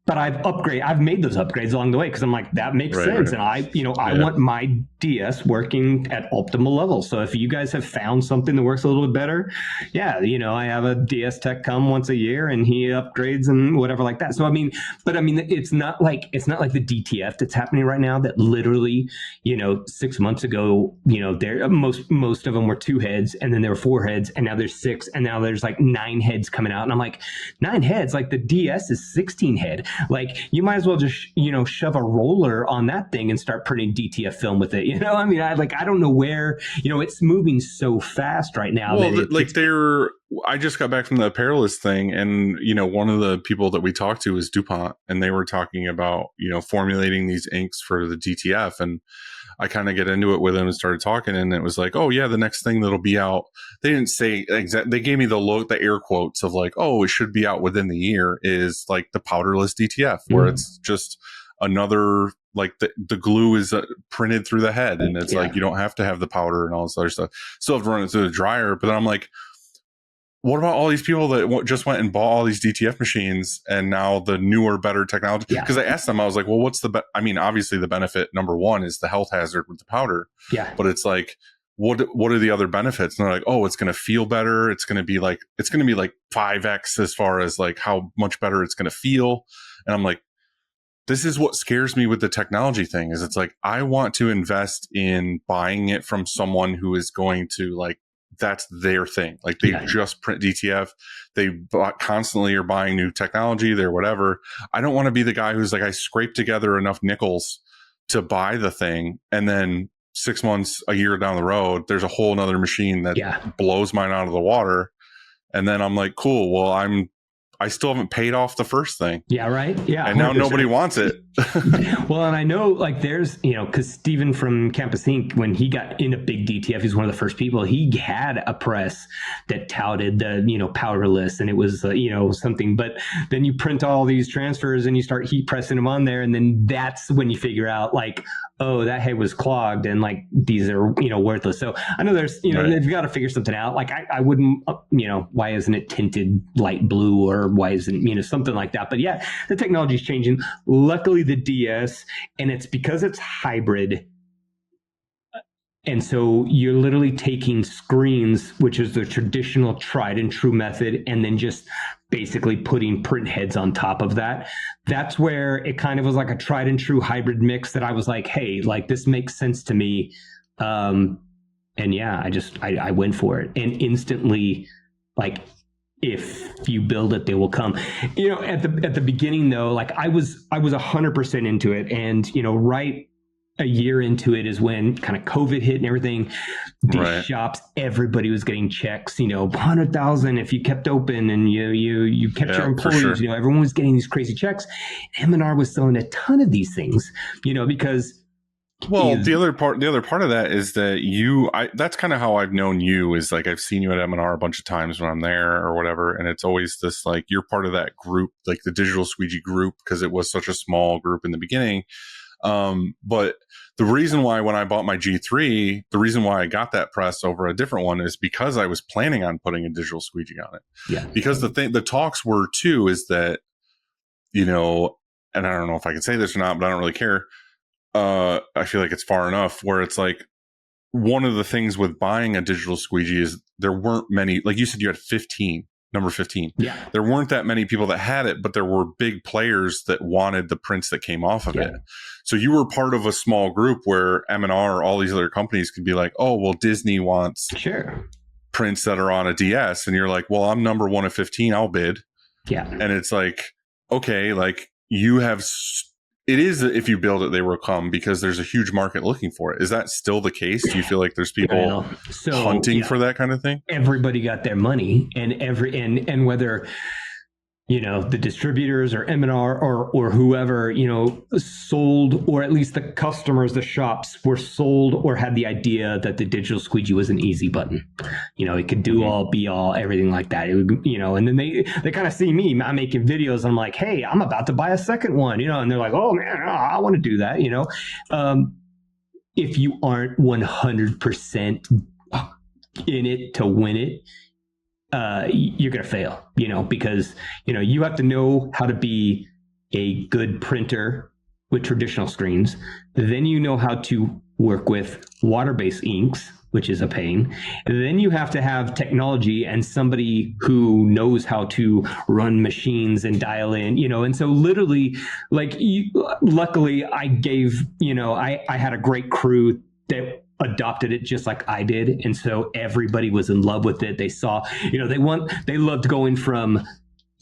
But I've made those upgrades along the way because I'm like, that makes sense. Right. And I want my DS working at optimal levels. So if you guys have found something that works a little bit better, I have a DS tech come once a year and he upgrades and whatever like that. So it's not like the DTF that's happening right now that literally, 6 months ago, there most of them were 2 heads and then there were 4 heads and now there's 6 and now there's like 9 heads coming out. And I'm like, 9 heads, like the DS is 16 head. Like you might as well just, shove a roller on that thing and start printing DTF film with it. I don't know where, it's moving so fast right now. Well, I just got back from the Apparelist thing and, one of the people that we talked to was DuPont and they were talking about, formulating these inks for the DTF. And I kind of get into it with him and started talking and it was like, oh yeah, the next thing that'll be out. They didn't say exactly, they gave me the air quotes of like, oh, it should be out within the year is like the powderless DTF where it's just another, like the glue is printed through the head and it's like, you don't have to have the powder and all this other stuff. Still have to run it through the dryer. But then I'm like, what about all these people that just went and bought all these DTF machines and now the newer, better technology? Because I asked them, I was like, well, what's obviously the benefit number one is the health hazard with the powder. Yeah. But it's like, what are the other benefits? And they're like, oh, it's going to feel better. It's going to be like 5x as far as like how much better it's going to feel. And I'm like, this is what scares me with the technology thing is it's like, I want to invest in buying it from someone who is going to like, that's their thing. Like they just print DTF. They constantly are buying new technology. They're whatever. I don't want to be the guy who's like, I scraped together enough nickels to buy the thing. And then 6 months, a year down the road, there's a whole nother machine that blows mine out of the water. And then I'm like, cool. Well, I still haven't paid off the first thing. Yeah, right. Yeah. And 100%. Now nobody wants it. Well, and I know like there's, because Steven from Campus Inc., when he got into big DTF, he's one of the first people. He had a press that touted the, powderless and it was, something. But then you print all these transfers and you start heat pressing them on there. And then that's when you figure out like, oh, that head was clogged and like these are, worthless. So I know there's, they've got to figure something out. Like I wouldn't, why isn't it tinted light blue or why isn't, something like that. But yeah, the technology is changing. Luckily the DS, and it's because it's hybrid. And so you're literally taking screens, which is the traditional tried and true method, and then just basically putting print heads on top of that. That's where it kind of was like a tried and true hybrid mix that I was like, hey, like this makes sense to me. And yeah, I went for it. And instantly, like, if you build it, they will come. At the beginning though, like I was 100% into it. And, right a year into it is when kind of COVID hit and everything. These shops, everybody was getting checks, 100,000 if you kept open and you kept your employees, everyone was getting these crazy checks. M&R was selling a ton of these things, because the other part of that is that that's kind of how I've known you, is like I've seen you at M&R a bunch of times when I'm there or whatever, and it's always this like you're part of that group, like the digital squeegee group, because it was such a small group in the beginning. But the reason why when I bought my G3, the reason why I got that press over a different one is because I was planning on putting a digital squeegee on it. Yeah. Because the talks were too is that, and I don't know if I can say this or not, but I don't really care. I feel like it's far enough where it's like one of the things with buying a digital squeegee is there weren't many, like you said, you had number 15. Yeah. There weren't that many people that had it, but there were big players that wanted the prints that came off of it. So you were part of a small group where M&R or all these other companies could be like, oh, well, Disney wants prints that are on a DS. And you're like, well, I'm number 1 of 15. I'll bid. Yeah. And it's like, okay, like you have... It is, if you build it, they will come, because there's a huge market looking for it. Is that still the case? Do you feel like there's people hunting for that kind of thing? Everybody got their money, and whether the distributors or M&R or whoever sold, or at least the customers, the shops were sold or had the idea that the digital squeegee was an easy button. It could do all, be all, everything like that. It would, and then they kind of see me. I'm making videos. I'm like, hey, I'm about to buy a second one. And they're like, oh man, I want to do that. If you aren't 100% in it to win it, you're going to fail, because, you have to know how to be a good printer with traditional screens. Then you know how to work with water-based inks, which is a pain. And then you have to have technology and somebody who knows how to run machines and dial in, and so literally luckily I gave, I had a great crew that adopted it just like I did. And so everybody was in love with it. They saw, they loved going from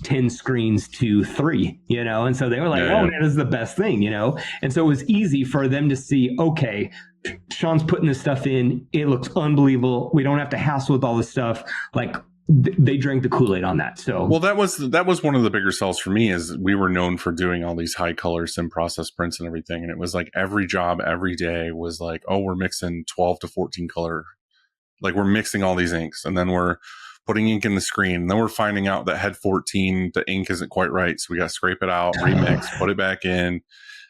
10 screens to 3, and so they were like, oh man, this is the best thing, and so it was easy for them to see, okay, Sean's putting this stuff in. It looks unbelievable. We don't have to hassle with all this stuff. Like, they drank the Kool-Aid on that. So, well, that was one of the bigger sells for me, is we were known for doing all these high color sim process prints and everything. And it was like every job, every day was like, oh, we're mixing 12 to 14 color. Like, we're mixing all these inks, and then we're putting ink in the screen. And then we're finding out that head 14, the ink isn't quite right. So we got to scrape it out, remix, put it back in.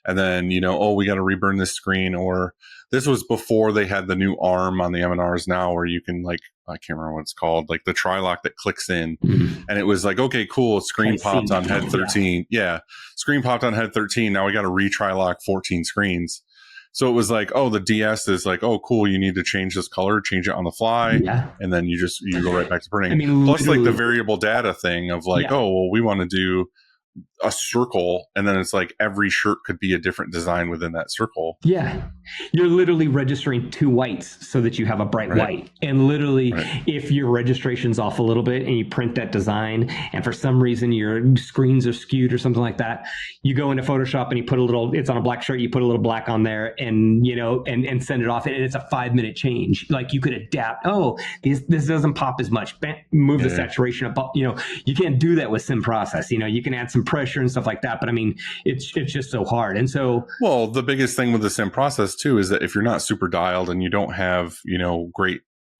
And then, oh, we got to reburn this screen. Or this was before they had the new arm on the M&Rs now, where you can, like, I can't remember what it's called, like the tri-lock that clicks in. And it was like, okay, cool. Screen popped on head 13. Yeah. Screen popped on head 13. Now we got to re-tri-lock 14 screens. So it was like, oh, the DS is like, oh, cool. You need to change this color, change it on the fly. Yeah. And then you go right back to printing. Plus, like the variable data thing of like, oh, well, we want to do a circle, and then it's like every shirt could be a different design within that circle. Yeah, you're literally registering 2 whites so that you have a bright white. And literally, if your registration's off a little bit and you print that design, and for some reason your screens are skewed or something like that, you go into Photoshop and you put it's on a black shirt, you put a little black on there, and and send it off, and it's a 5-minute change. Like, you could adapt. Oh, this doesn't pop as much. Move the saturation up. You can't do that with sim process. You can add some pressure and stuff like that, but it's just so hard. And so, well, the biggest thing with the sim process too is that if you're not super dialed and you don't have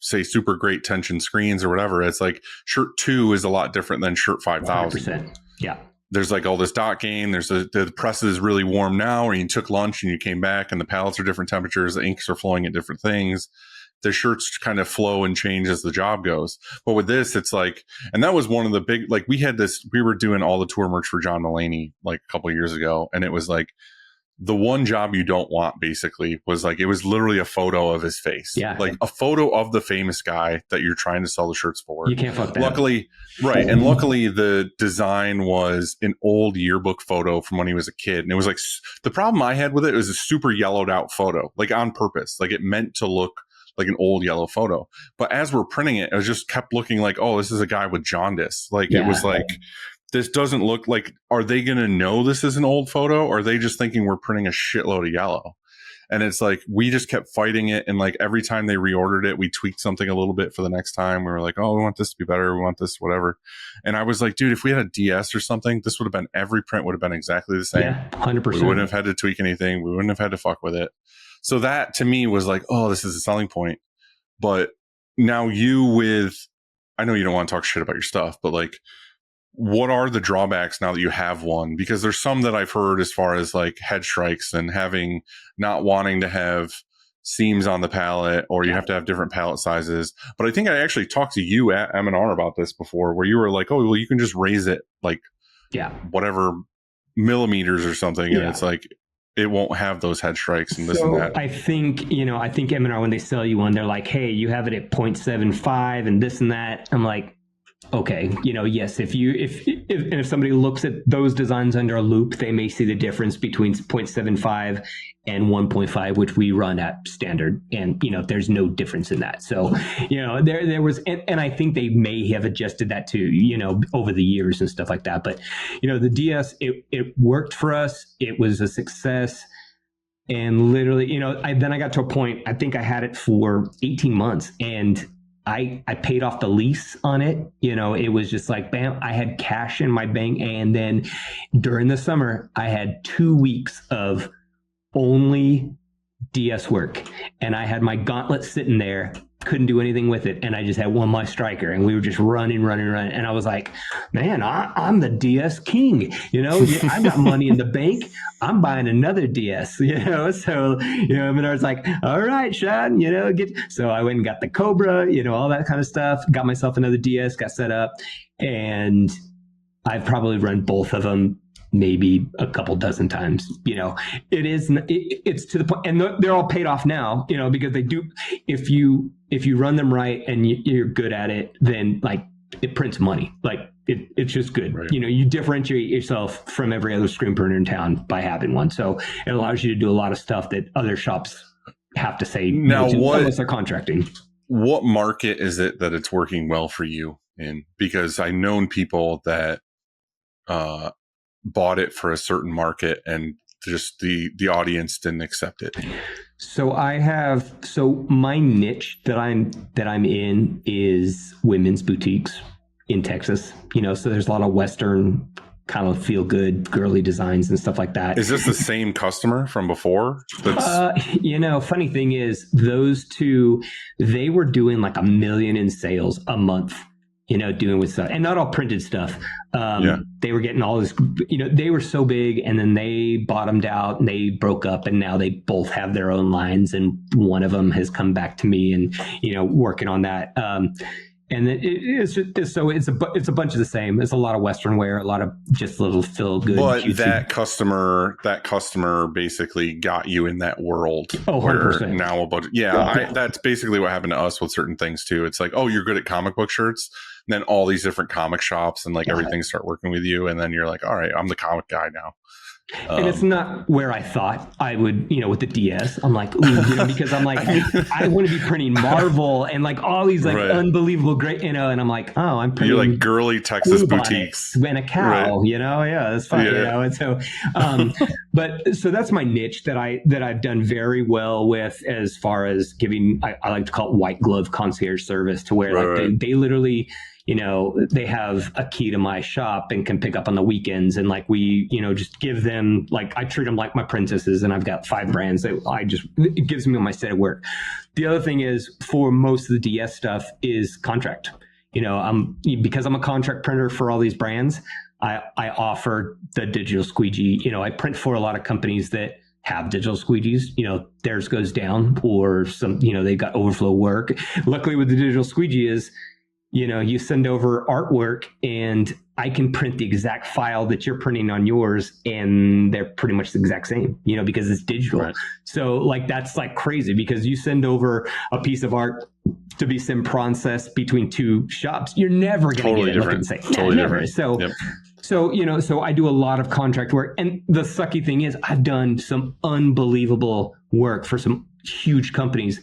super great tension screens or whatever, it's like shirt 2 is a lot different than shirt 5,000. 100%. Yeah, there's like all this dot gain. There's the press is really warm now, or you took lunch and you came back and the palettes are different temperatures, the inks are flowing at different things. The shirts kind of flow and change as the job goes. But with this, it's like, and that was one of the big, like, we were doing all the tour merch for John Mulaney like a couple of years ago. And it was like, the one job you don't want basically was like, it was literally a photo of his face. Yeah. Like a photo of the famous guy that you're trying to sell the shirts for. You can't fuck that. Luckily, right. And luckily the design was an old yearbook photo from when he was a kid. And it was like, the problem I had with it was a super yellowed out photo, like on purpose. Like, it meant to look like an old yellow photo. But as we're printing it, it just kept looking like, oh, this is a guy with jaundice. Like, it was like, this doesn't look like, are they going to know this is an old photo? Or are they just thinking we're printing a shitload of yellow? And it's like, we just kept fighting it. And like every time they reordered it, we tweaked something a little bit for the next time. We were like, oh, we want this to be better. We want this, whatever. And I was like, dude, if we had a DS or something, this would have been, every print would have been exactly the same. Yeah, 100%. We wouldn't have had to tweak anything. We wouldn't have had to fuck with it. So that to me was like, oh, this is a selling point. But now I know you don't want to talk shit about your stuff, but like, what are the drawbacks now that you have one? Because there's some that I've heard as far as like head strikes and not wanting to have seams on the pallet, or you have to have different pallet sizes. But I think I actually talked to you at M&R about this before, where you were like, oh, well, you can just raise it like whatever millimeters or something. And it's like, it won't have those head strikes and this and that. I think M&R, when they sell you one, they're like, hey, you have it at 0.75 and this and that. I'm like, okay, yes, if somebody looks at those designs under a loop, they may see the difference between 0.75 and 1.5, which we run at standard. And, there's no difference in that. So, there was, and I think they may have adjusted that too, over the years and stuff like that. But, the DS, it worked for us. It was a success. And literally, then I got to a point, I think I had it for 18 months, and I paid off the lease on it. It was just like, bam, I had cash in my bank. And then during the summer, I had 2 weeks of only DS work. And I had my gauntlet sitting there, couldn't do anything with it. And I just had one my striker, and we were just running. And I was like, man, I'm the DS king. I got money in the bank. I'm buying another DS, So, and I was like, all right, Sean, so I went and got the Cobra, all that kind of stuff, got myself another DS, got set up, and I've probably run both of them maybe a couple dozen times. It's to the point, and they're all paid off now, because they do, if you run them right and you're good at it, then like it prints money. Like it's just good. Right. You differentiate yourself from every other screen printer in town by having one. So it allows you to do a lot of stuff that other shops have to say now, unless they're contracting. What market is it that it's working well for you in? Because I've known people that bought it for a certain market, and just the audience didn't accept it. So my niche that I'm in is women's boutiques in Texas. So there's a lot of Western kind of feel good girly designs and stuff like that. Is this the same customer from before? Funny thing is, those two, they were doing like $1 million in sales a month. Doing with stuff, and not all printed stuff. They were getting all this, they were so big, and then they bottomed out and they broke up, and now they both have their own lines, and one of them has come back to me and, working on that. And it's a bunch of the same. It's a lot of Western wear, a lot of just little feel good. But that customer basically got you in that world. Oh, 100%. Now that's basically what happened to us with certain things too. It's like, oh, you're good at comic book shirts. And then all these different comic shops and like everything start working with you. And then you're like, all right, I'm the comic guy now. And it's not where I thought I would, with the DS. I'm like, ooh, because I'm like, I want to be printing Marvel and like all these like unbelievable great, and I'm like, oh, I'm printing. You're like girly Texas boutiques and a cow, that's fine, And so, but so that's my niche that I've done very well with, as far as giving, I like to call it white glove concierge service, to where they literally, they have a key to my shop and can pick up on the weekends. And like we, just give them, like I treat them like my princesses, and I've got 5 brands that it gives me on my set of work. The other thing is, for most of the DS stuff is contract. Because I'm a contract printer for all these brands, I offer the digital squeegee. I print for a lot of companies that have digital squeegees. Theirs goes down, or some, they've got overflow work. Luckily with the digital squeegee is, you send over artwork and I can print the exact file that you're printing on yours, and they're pretty much the exact same, because it's digital. Right. So like, that's like crazy, because you send over a piece of art to be sim processed between 2 shops, you're never going to get it looking the same. Totally never. Different. So I do a lot of contract work. And the sucky thing is, I've done some unbelievable work for some huge companies,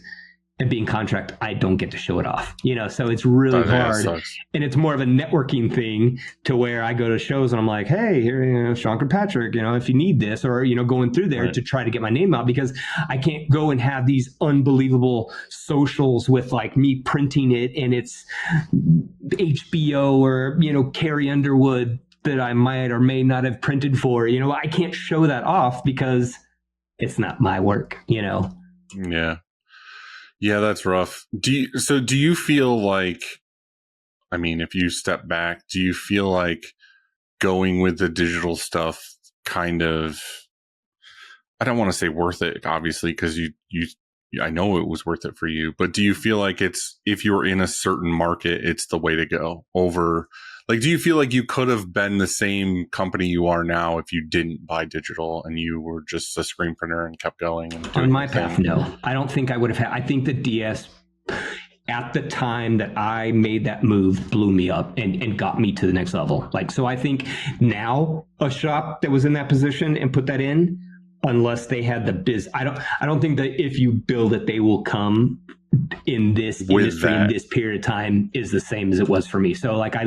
and being contract, I don't get to show it off, so it's really hard. And it's more of a networking thing to where I go to shows and I'm like, hey, here, Sean Kirkpatrick, if you need this, or, going through there to try to get my name out, because I can't go and have these unbelievable socials with like me printing it and it's HBO or, Carrie Underwood that I might or may not have printed for, I can't show that off because it's not my work, Yeah. Yeah, that's rough. Do you feel like, I mean, if you step back, do you feel like going with the digital stuff kind of, I don't want to say worth it, obviously, because I know it was worth it for you, but do you feel like if you're in a certain market, it's the way to go over, like, do you feel like you could have been the same company you are now if you didn't buy digital and you were just a screen printer and kept going? And on my path, no, I don't think I would have had, I think the DS at the time that I made that move blew me up and got me to the next level. Like, so I think now a shop that was in that position and put that in, unless they had the I don't think that if you build it, they will come in this industry in this period of time is the same as it was for me. So like I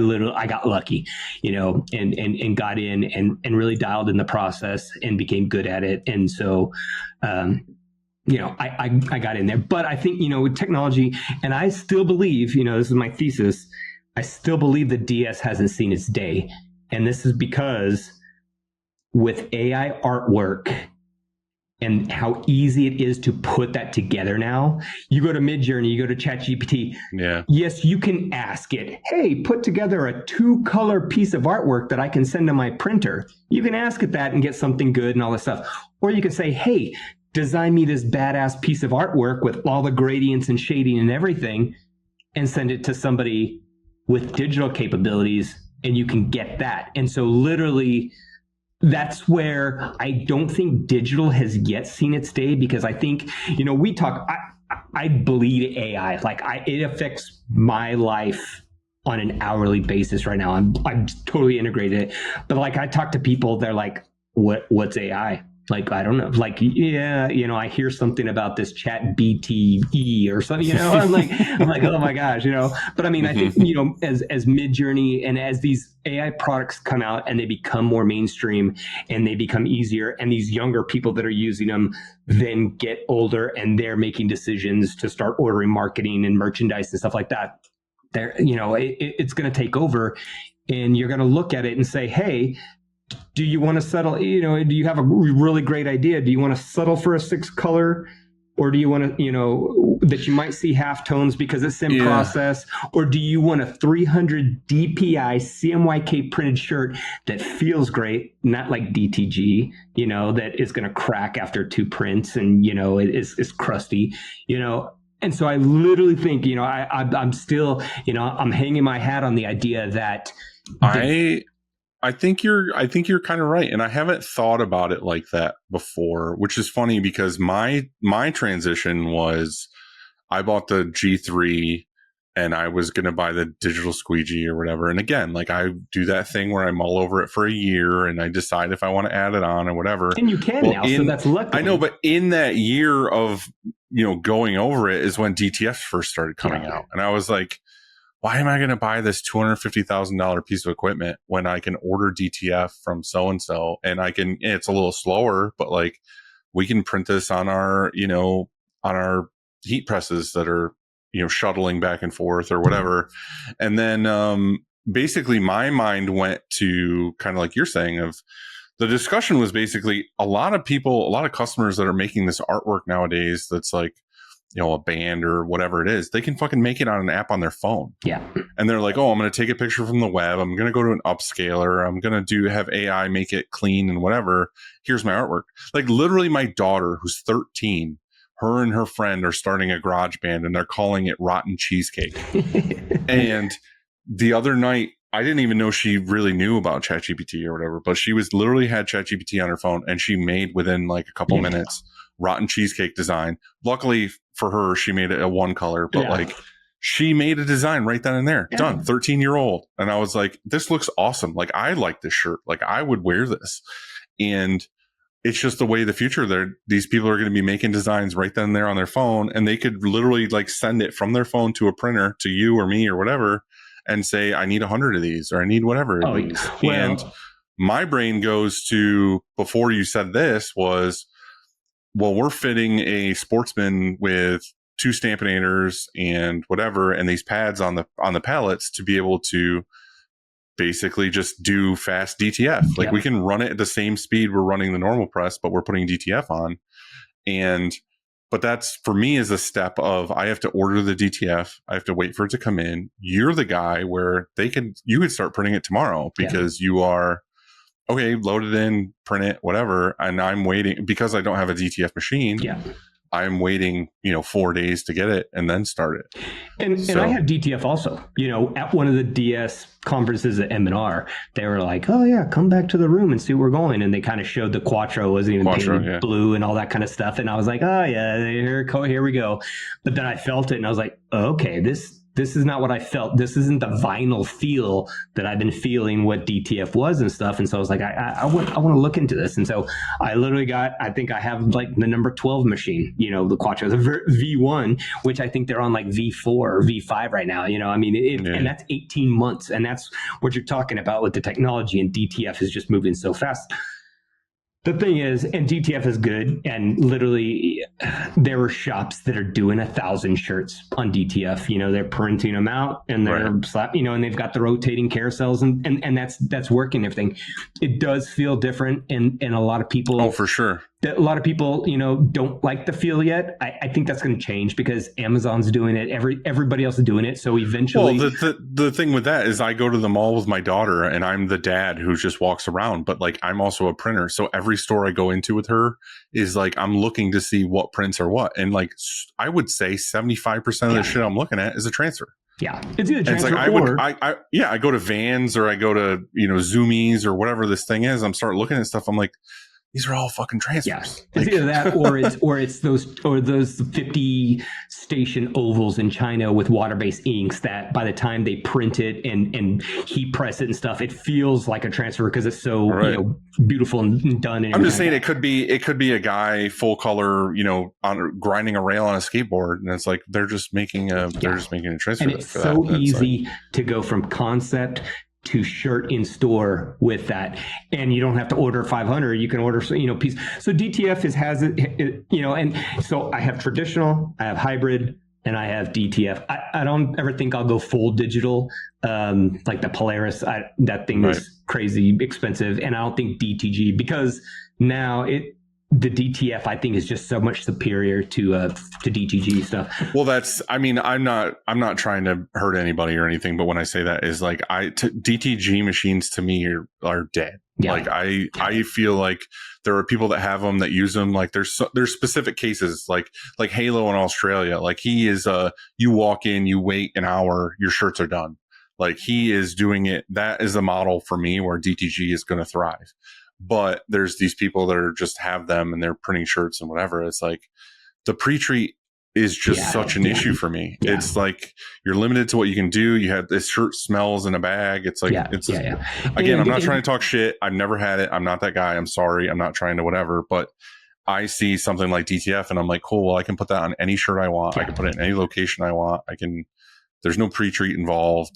got lucky, and got in and really dialed in the process and became good at it. And so, I got in there, but I think, with technology, and I still believe, this is my thesis, I still believe the DS hasn't seen its day. And this is because with AI artwork and how easy it is to put that together now, you go to Midjourney, you go to ChatGPT. Yeah. Yes, you can ask it, hey, put together a 2-color piece of artwork that I can send to my printer. You can ask it that and get something good and all this stuff. Or you can say, hey, design me this badass piece of artwork with all the gradients and shading and everything, and send it to somebody with digital capabilities, and you can get that. And so literally, that's where I don't think digital has yet seen its day, because I think, we talk, I bleed AI. Like it affects my life on an hourly basis right now. I'm totally integrated. But like I talk to people, they're like, what's AI? Like, I don't know, like, yeah, I hear something about this chat BTE or something, I'm like, oh my gosh, but I mean, I think, as Midjourney and as these AI products come out and they become more mainstream and they become easier, and these younger people that are using them then get older and they're making decisions to start ordering marketing and merchandise and stuff like that, it's going to take over, and you're going to look at it and say, hey, do you want to settle, do you have a really great idea? Do you want to settle for a 6-color, or do you want to, that you might see halftones because it's in process, or do you want a 300 DPI CMYK printed shirt that feels great, not like DTG, that is going to crack after 2 prints and, it is crusty, And so I literally think, I'm still, I'm hanging my hat on the idea that I think you're kind of right. And I haven't thought about it like that before, which is funny because my transition was I bought the G3 and I was going to buy the digital squeegee or whatever. And again, like I do that thing where I mull over it for a year and I decide if I want to add it on or whatever. And you can now, so that's lucky. I know, but in that year of, going over it is when DTF first started coming out. And I was like, why am I going to buy this $250,000 piece of equipment when I can order DTF from so-and-so and it's a little slower, but like we can print this on our, on our heat presses that are, shuttling back and forth or whatever. And then, basically my mind went to kind of like you're saying of the discussion was basically a lot of customers that are making this artwork nowadays. That's like, a band or whatever it is, they can fucking make it on an app on their phone. Yeah. And they're like, oh, I'm going to take a picture from the web. I'm going to go to an upscaler. I'm going to have AI make it clean and whatever. Here's my artwork. Like literally my daughter, who's 13, her and her friend are starting a garage band and they're calling it Rotten Cheesecake. And the other night, I didn't even know she really knew about ChatGPT or whatever, but she literally had ChatGPT on her phone and she made within like a couple minutes Rotten Cheesecake design. Luckily for her, she made it a 1-color, but like she made a design right then and there. Done. 13-year-old. And I was like, this looks awesome. Like I like this shirt. Like I would wear this. And it's just the way of the future. These people are going to be making designs right then and there on their phone, and they could literally like send it from their phone to a printer to you or me or whatever, and say, I need 100 of these, or I need whatever of these. And my brain goes to, before you said this, was, well, we're fitting a Sportsman with 2 Stampinators and whatever, and these pads on the pallets to be able to basically just do fast DTF. Like we can run it at the same speed we're running the normal press, but we're putting DTF on. But that's, for me, is a step of, I have to order the DTF. I have to wait for it to come in. You're the guy where you could start printing it tomorrow, because you are, okay, load it in, print it, whatever. And I'm waiting, because I don't have a DTF machine. I'm waiting, 4 days to get it and then start it. And I have DTF also. At one of the DS conferences at M&R, they were like, oh yeah, come back to the room and see where we're going. And they kind of showed the Quattro wasn't even painted blue and all that kind of stuff. And I was like, oh yeah, here we go. But then I felt it and I was like, oh, okay, this is not what I felt. This isn't the vinyl feel that I've been feeling what DTF was and stuff. And so I was like, I want to look into this. And so I literally I think I have like the number 12 machine, the Quattro, the V1, which I think they're on like V4 or V5 right now. And that's 18 months. And that's what you're talking about with the technology, and DTF is just moving so fast. The thing is, and DTF is good, and literally there are shops that are doing 1,000 shirts on DTF. They're printing them out and they're and they've got the rotating carousels and that's working and everything. It does feel different, and a lot of people. Oh, for sure. A lot of people, don't like the feel yet. I think that's going to change because Amazon's doing it. Everybody else is doing it. So eventually, well, the thing with that is, I go to the mall with my daughter, and I'm the dad who just walks around. But like, I'm also a printer, so every store I go into with her is like, I'm looking to see what prints are what, and like, I would say 75% of the shit I'm looking at is a transfer. Yeah, it's either transfer I go to Vans, or I go to Zoomies, or whatever this thing is. I'm start looking at stuff. I'm like, these are all fucking transfers. Yeah. It's either that or it's those 50 station ovals in China with water-based inks that by the time they print it and heat press it and stuff, it feels like a transfer because it's so beautiful and done. And I'm just saying it could be a guy full color, on grinding a rail on a skateboard, and it's like they're just making a transfer. And it's so easy to go from concept to shirt in store with that, and you don't have to order 500. You can order piece. So DTF has it, and so I have traditional, I have hybrid, and I have DTF. I don't ever think I'll go full digital, like the Polaris. That thing is crazy expensive, and I don't think DTG, because now the DTF I think is just so much superior to DTG stuff. Well, I'm not trying to hurt anybody or anything, but when I say that is like, DTG machines to me are dead. Yeah. Like I feel like there are people that have them, that use them. Like there's specific cases, like Halo in Australia. Like he is you walk in, you wait an hour, your shirts are done. Like he is doing it. That is a model for me where DTG is going to thrive. But there's these people that are just have them and they're printing shirts and whatever. It's like the pre-treat is just such an issue for me. Yeah. It's like you're limited to what you can do. You have this shirt smells in a bag. It's like, again, I'm not trying to talk shit. I've never had it. I'm not that guy. I'm sorry. I'm not trying to whatever, but I see something like DTF and I'm like, cool, well, I can put that on any shirt I want. I can put it in any location I want. There's no pre-treat involved.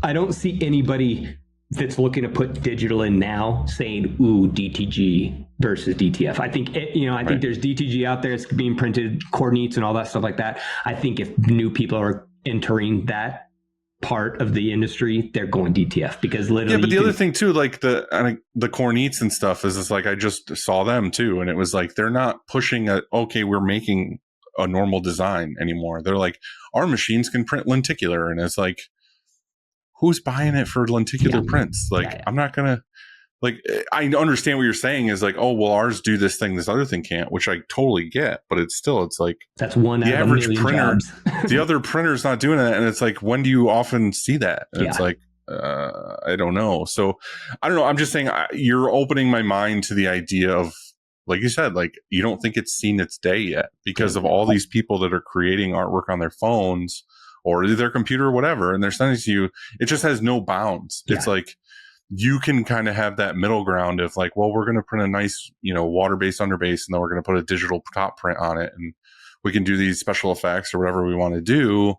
I don't see anybody that's looking to put digital in now saying, ooh, DTG versus DTF. I think, I think there's DTG out there. It's being printed, coordinates and all that stuff like that. I think if new people are entering that part of the industry, they're going DTF because literally. Yeah, but the other thing too, like the cornettes and stuff is like, I just saw them too. And it was like, they're not pushing we're making a normal design anymore. They're like, our machines can print lenticular. And it's like, who's buying it for lenticular prints? Like, I'm not going to, like, I understand what you're saying is like, oh, well, ours do this thing, this other thing can't, which I totally get, but it's like, that's one the average printer, jobs. The other printer's not doing that. And it's like, when do you often see that? And it's like, I don't know. So I don't know. I'm just saying you're opening my mind to the idea of, like you said, like, you don't think it's seen its day yet because of all these people that are creating artwork on their phones or their computer or whatever, and they're sending it to you. It just has no bounds. Yeah. It's like, you can kind of have that middle ground of like, well, we're going to print a nice, water-based underbase, and then we're going to put a digital top print on it, and we can do these special effects or whatever we want to do.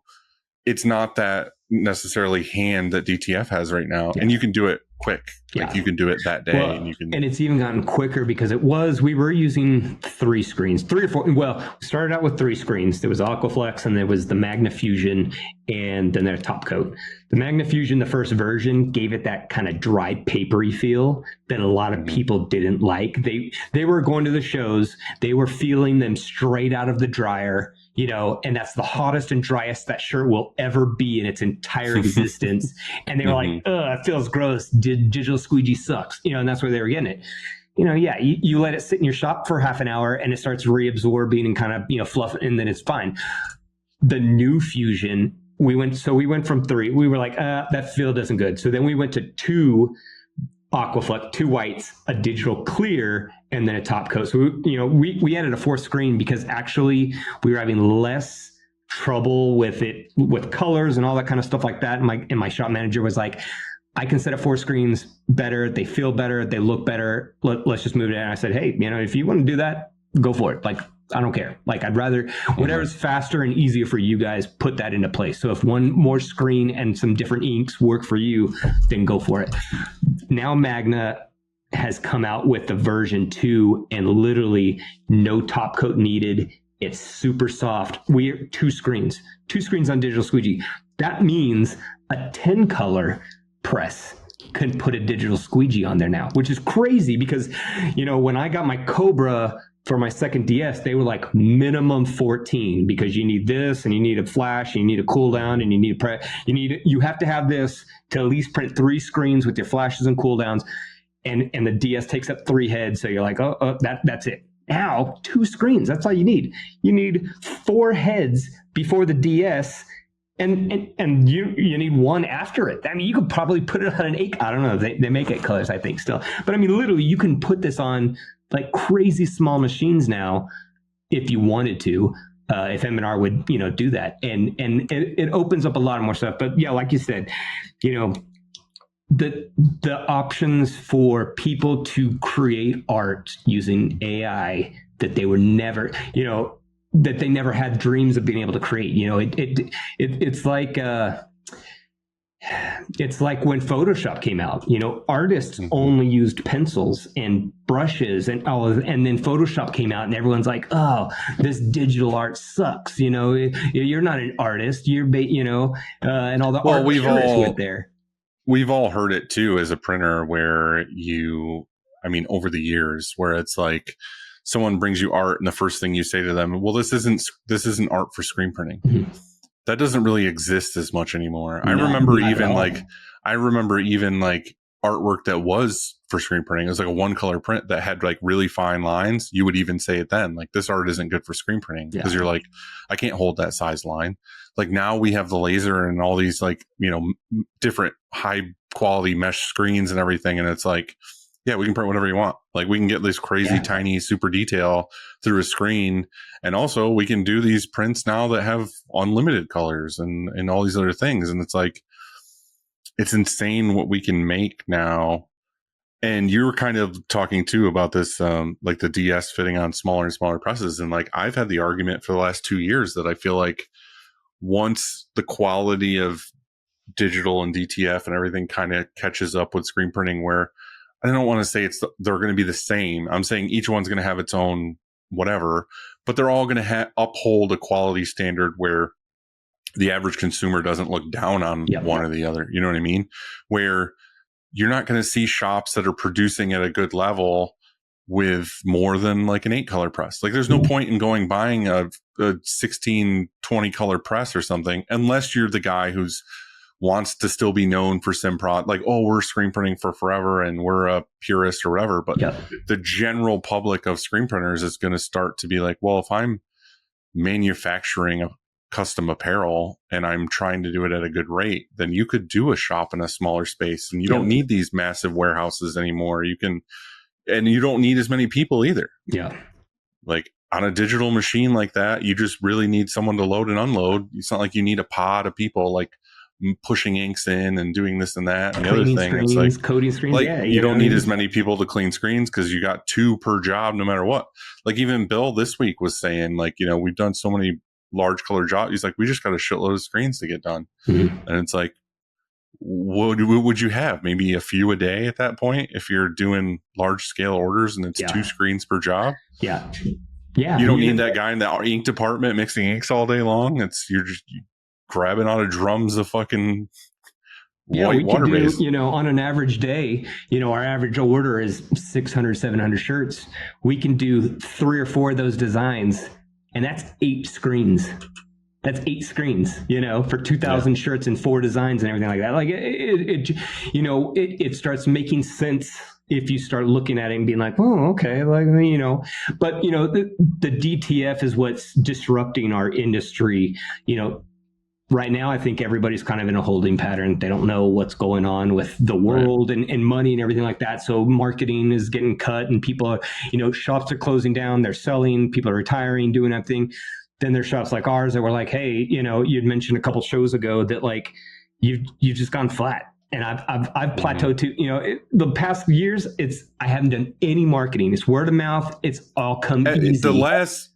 It's not that necessarily hand that DTF has right now, and you can do it quick. Like you can do it that day, and it's even gotten quicker because we were using 3 screens, 3 or 4. Well, we started out with 3 screens. There was Aquaflex, and there was the Magna Fusion, and then their top coat. The Magna Fusion, the first version, gave it that kind of dry, papery feel that a lot of people didn't like. They were going to the shows, they were feeling them straight out of the dryer. And that's the hottest and driest that shirt will ever be in its entire existence. And they were like, ugh, it feels gross. Digital squeegee sucks. And that's where they were getting it. You let it sit in your shop for half an hour and it starts reabsorbing and kind of, fluff, and then it's fine. The new Fusion, we went from 3. We were like, that feel doesn't good. So then we went to 2 Aquaflex, 2 whites, a digital clear, and then a top coat. So we added a 4th screen because actually we were having less trouble with it, with colors and all that kind of stuff like that. And my shop manager was like, I can set up 4 screens better. They feel better. They look better. Let's just move it in. And I said, hey, if you want to do that, go for it. Like, I don't care. Like, I'd rather whatever's faster and easier for you guys, put that into place. So if one more screen and some different inks work for you, then go for it. Now Magna has come out with the version 2 and literally no top coat needed. It's super soft. We're 2 screens on digital squeegee. That means a 10 color press can put a digital squeegee on there now, which is crazy because, when I got my Cobra for my second DS, they were like minimum 14 because you need this and you need a flash, and you need a cooldown, and you have to have this to at least print 3 screens with your flashes and cooldowns. And the DS takes up 3 heads. So you're like, that's it. Now 2 screens, that's all you need. You need 4 heads before the DS. And you need 1 after it. I mean, you could probably put it on an 8. I don't know. They make 8 colors, I think, still. But I mean, literally, you can put this on like crazy small machines now, if you wanted to. If M&R would, do that, and it opens up a lot more stuff. But yeah, like you said, the options for people to create art using AI that they were never, that they never had dreams of being able to create. It's like when Photoshop came out. Artists only used pencils and brushes and then Photoshop came out and everyone's like, oh, this digital art sucks. You're not an artist. You're and all the art went there. We've all heard it too as a printer where over the years where it's like someone brings you art and the first thing you say to them, well, this isn't art for screen printing. Mm-hmm. That doesn't really exist as much anymore. I remember even artwork that was for screen printing. It was like a 1-color print that had like really fine lines. You would even say it then, like, this art isn't good for screen printing because you're like, I can't hold that size line. Like now we have the laser and all these like, different high quality mesh screens and everything. And it's like, yeah, we can print whatever you want. Like we can get this crazy tiny super detail through a screen. And also we can do these prints now that have unlimited colors and all these other things. And it's like, it's insane what we can make now. And you were kind of talking too about this, like the DS fitting on smaller and smaller presses. And like, I've had the argument for the last 2 years that I feel like once the quality of digital and DTF and everything kind of catches up with screen printing, where I don't want to say they're going to be the same. I'm saying each one's going to have its own whatever, but they're all going to uphold a quality standard where the average consumer doesn't look down on one or the other. You know what I mean? Where you're not going to see shops that are producing at a good level with more than like an 8-color press. Like there's no point in buying a 16, 20-color press or something unless you're the guy who's wants to still be known for Simprod, like, oh, we're screen printing for forever and we're a purist or whatever. But the general public of screen printers is going to start to be like, well, if I'm manufacturing a custom apparel and I'm trying to do it at a good rate, then you could do a shop in a smaller space and you don't need these massive warehouses anymore. And you don't need as many people either. Yeah. Like on a digital machine like that, you just really need someone to load and unload. It's not like you need a pod of people. Like pushing inks in and doing this and that. And the Cleaning other thing, screens, it's like coding screens. like Yeah, you don't know, need as many people to clean screens because you got 2 per job no matter what. Like even Bill this week was saying, like, you know, we've done so many large color jobs. He's like, we just got a shitload of screens to get done. Mm-hmm. And it's like, what would you have? Maybe a few a day at that point if you're doing large scale orders and it's 2 screens per job. Yeah. Yeah. You don't need that guy in the ink department mixing inks all day long. You're just grabbing out of drums of fucking white water base. You know, on an average day, you know, our average order is 600, 700 shirts. We can do 3 or 4 of those designs, and that's 8 screens. That's 8 screens, you know, for 2,000 shirts and 4 designs and everything like that. Like it starts making sense if you start looking at it and being like, oh, okay, like, you know, but you know, the DTF is what's disrupting our industry. You know, right now, I think everybody's kind of in a holding pattern. They don't know what's going on with the world and money and everything like that. So marketing is getting cut and people are, you know, shops are closing down, they're selling, people are retiring, doing everything. Then there's shops like ours that were like, hey, you know, you'd mentioned a couple shows ago that like you've just gone flat. And I've plateaued to, you know, the past years, I haven't done any marketing. It's word of mouth. It's all come easy. The last,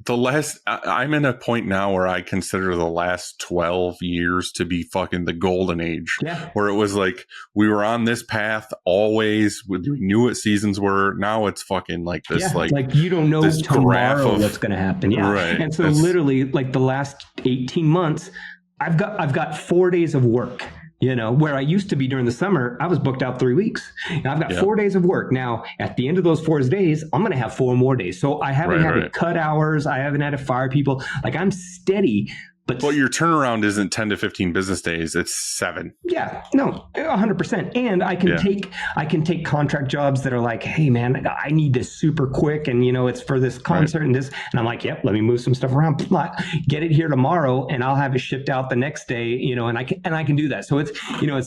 I'm in a point now where I consider the last 12 years to be fucking the golden age. Yeah. Where it was like, we were on this path always. We knew what seasons were. Now it's fucking like this, like you don't know tomorrow what's going to happen. Yeah. Right. And so literally like the last 18 months, I've got 4 days of work. You know, where I used to be during the summer, I was booked out 3 weeks. Now I've got 4 days of work. Now, at the end of those 4 days, I'm going to have 4 more days. So I haven't had to cut hours. I haven't had to fire people. Like I'm steady. But your turnaround isn't 10 to 15 business days. It's 7. Yeah, no, 100%. And I can take contract jobs that are like, hey man, I need this super quick. And you know, it's for this concert and this, and I'm like, yep, let me move some stuff around, get it here tomorrow and I'll have it shipped out the next day, you know, and I can do that. So it's, you know,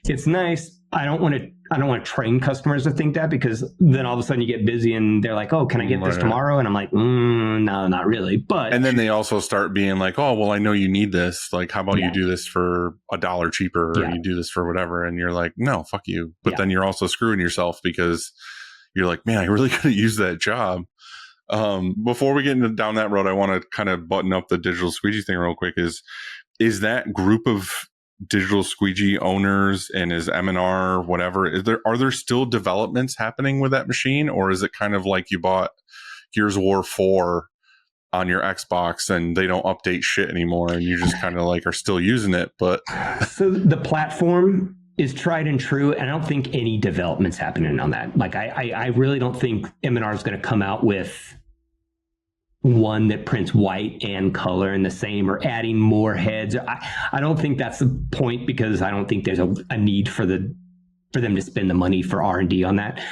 it's nice. I don't want to train customers to think that because then all of a sudden you get busy and they're like, oh, can I get this tomorrow? And I'm like, no, not really. But and then they also start being like, oh, well, I know you need this. Like, how about you do this for $1 cheaper or you do this for whatever? And you're like, no, fuck you. But then you're also screwing yourself because you're like, man, I really got to use that job. Before we get down that road, I want to kind of button up the digital squeegee thing real quick. Is that group of digital squeegee owners and is M&R whatever, are there still developments happening with that machine, or is it kind of like you bought Gears of War 4 on your Xbox and they don't update shit anymore and you just kind of like are still using it? But so the platform is tried and true, and I don't think any developments happening on that. Like I really don't think M&R is going to come out with one that prints white and color in the same or adding more heads. I don't think that's the point because I don't think there's a need for them to spend the money for R&D on that.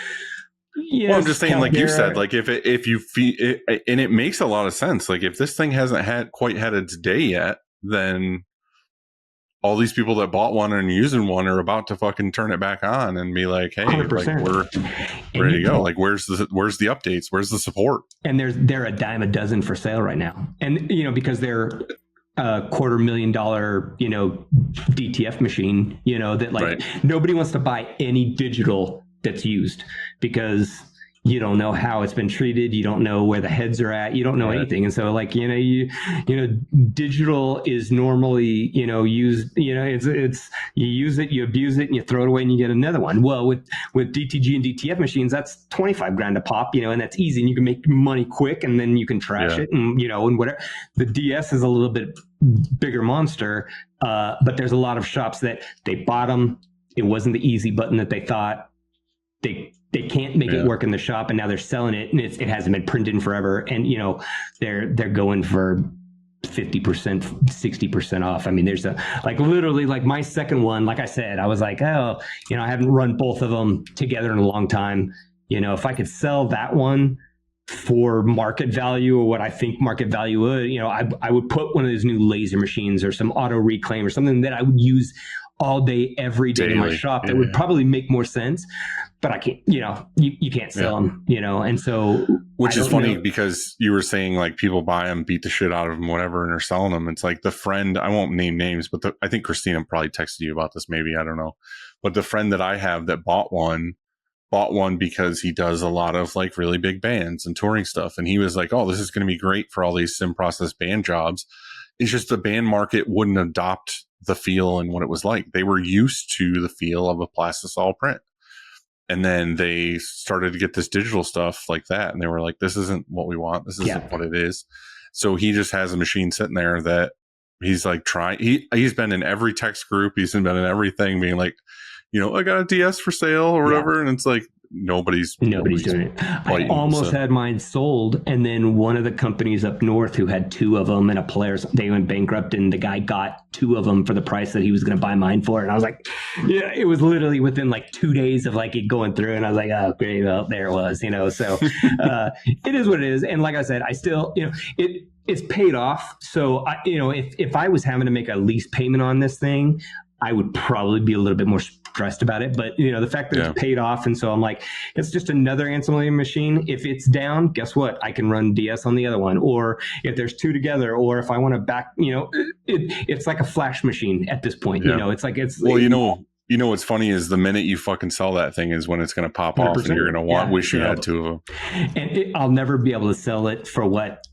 Yes, well, I'm just saying, like you said, like if you feel it, and it makes a lot of sense. Like if this thing hasn't quite had its day yet, then all these people that bought one and using one are about to fucking turn it back on and be like, hey, 100%. like we're ready to go. Like where's the updates? Where's the support? And they're a dime a dozen for sale right now. And you know, because they're a $250,000, you know, DTF machine, you know, that like nobody wants to buy any digital that's used because you don't know how it's been treated. You don't know where the heads are at. You don't know anything. And so like, you know, digital is normally, you know, used, you know, it's, you use it, you abuse it and you throw it away and you get another one. Well, with DTG and DTF machines, that's 25 grand a pop, you know, and that's easy and you can make money quick and then you can trash it and, you know, and whatever. The DS is a little bit bigger monster. But there's a lot of shops that they bought them. It wasn't the easy button that they thought. They can't make it work in the shop, and now they're selling it, and it hasn't been printed in forever. And you know, they're going for 50%, 60% off. I mean, there's literally like my second one. Like I said, I was like, oh, you know, I haven't run both of them together in a long time. You know, if I could sell that one for market value or what I think market value would, you know, I would put one of those new laser machines or some auto reclaim or something that I would use all day, every day in my Daily. shop that Yeah. would probably make more sense, but I can't, you can't sell them, and so. Which I is don't funny know. because you were saying like people buy them, beat the shit out of them, whatever, and are selling them. It's like the friend, I won't name names, but I think Christina probably texted you about this, maybe, I don't know. But the friend that I have that bought one because he does a lot of like really big bands and touring stuff. And he was like, oh, this is going to be great for all these sim process band jobs. It's just the band market wouldn't adopt the feel and what it was like. They were used to the feel of a plastisol print. And then they started to get this digital stuff like that. And they were like, this isn't what we want. This isn't what it is. So he just has a machine sitting there that he's like trying. He's been in every text group. He's been in everything being like, I got a DS for sale or whatever. And it's like, nobody's doing it. I almost had mine sold, and then one of the companies up north who had two of them and a Polaris, they went bankrupt, and the guy got two of them for the price that he was going to buy mine for. And I was like, it was literally within like 2 days of like it going through, and I was like, oh great, well there it was, so it is what it is. And like I said, I still, it's paid off. So if I was having to make a lease payment on this thing, I would probably be a little bit more stressed about it. But, the fact that it's paid off. And so I'm like, it's just another ancillary machine. If it's down, guess what? I can run DS on the other one. Or if there's two together, or if I want to back, it's like a flash machine at this point. It's like it's. Well, what's funny is the minute you fucking sell that thing is when it's going to pop off and you're going to wish you had two of them. And I'll never be able to sell it for what.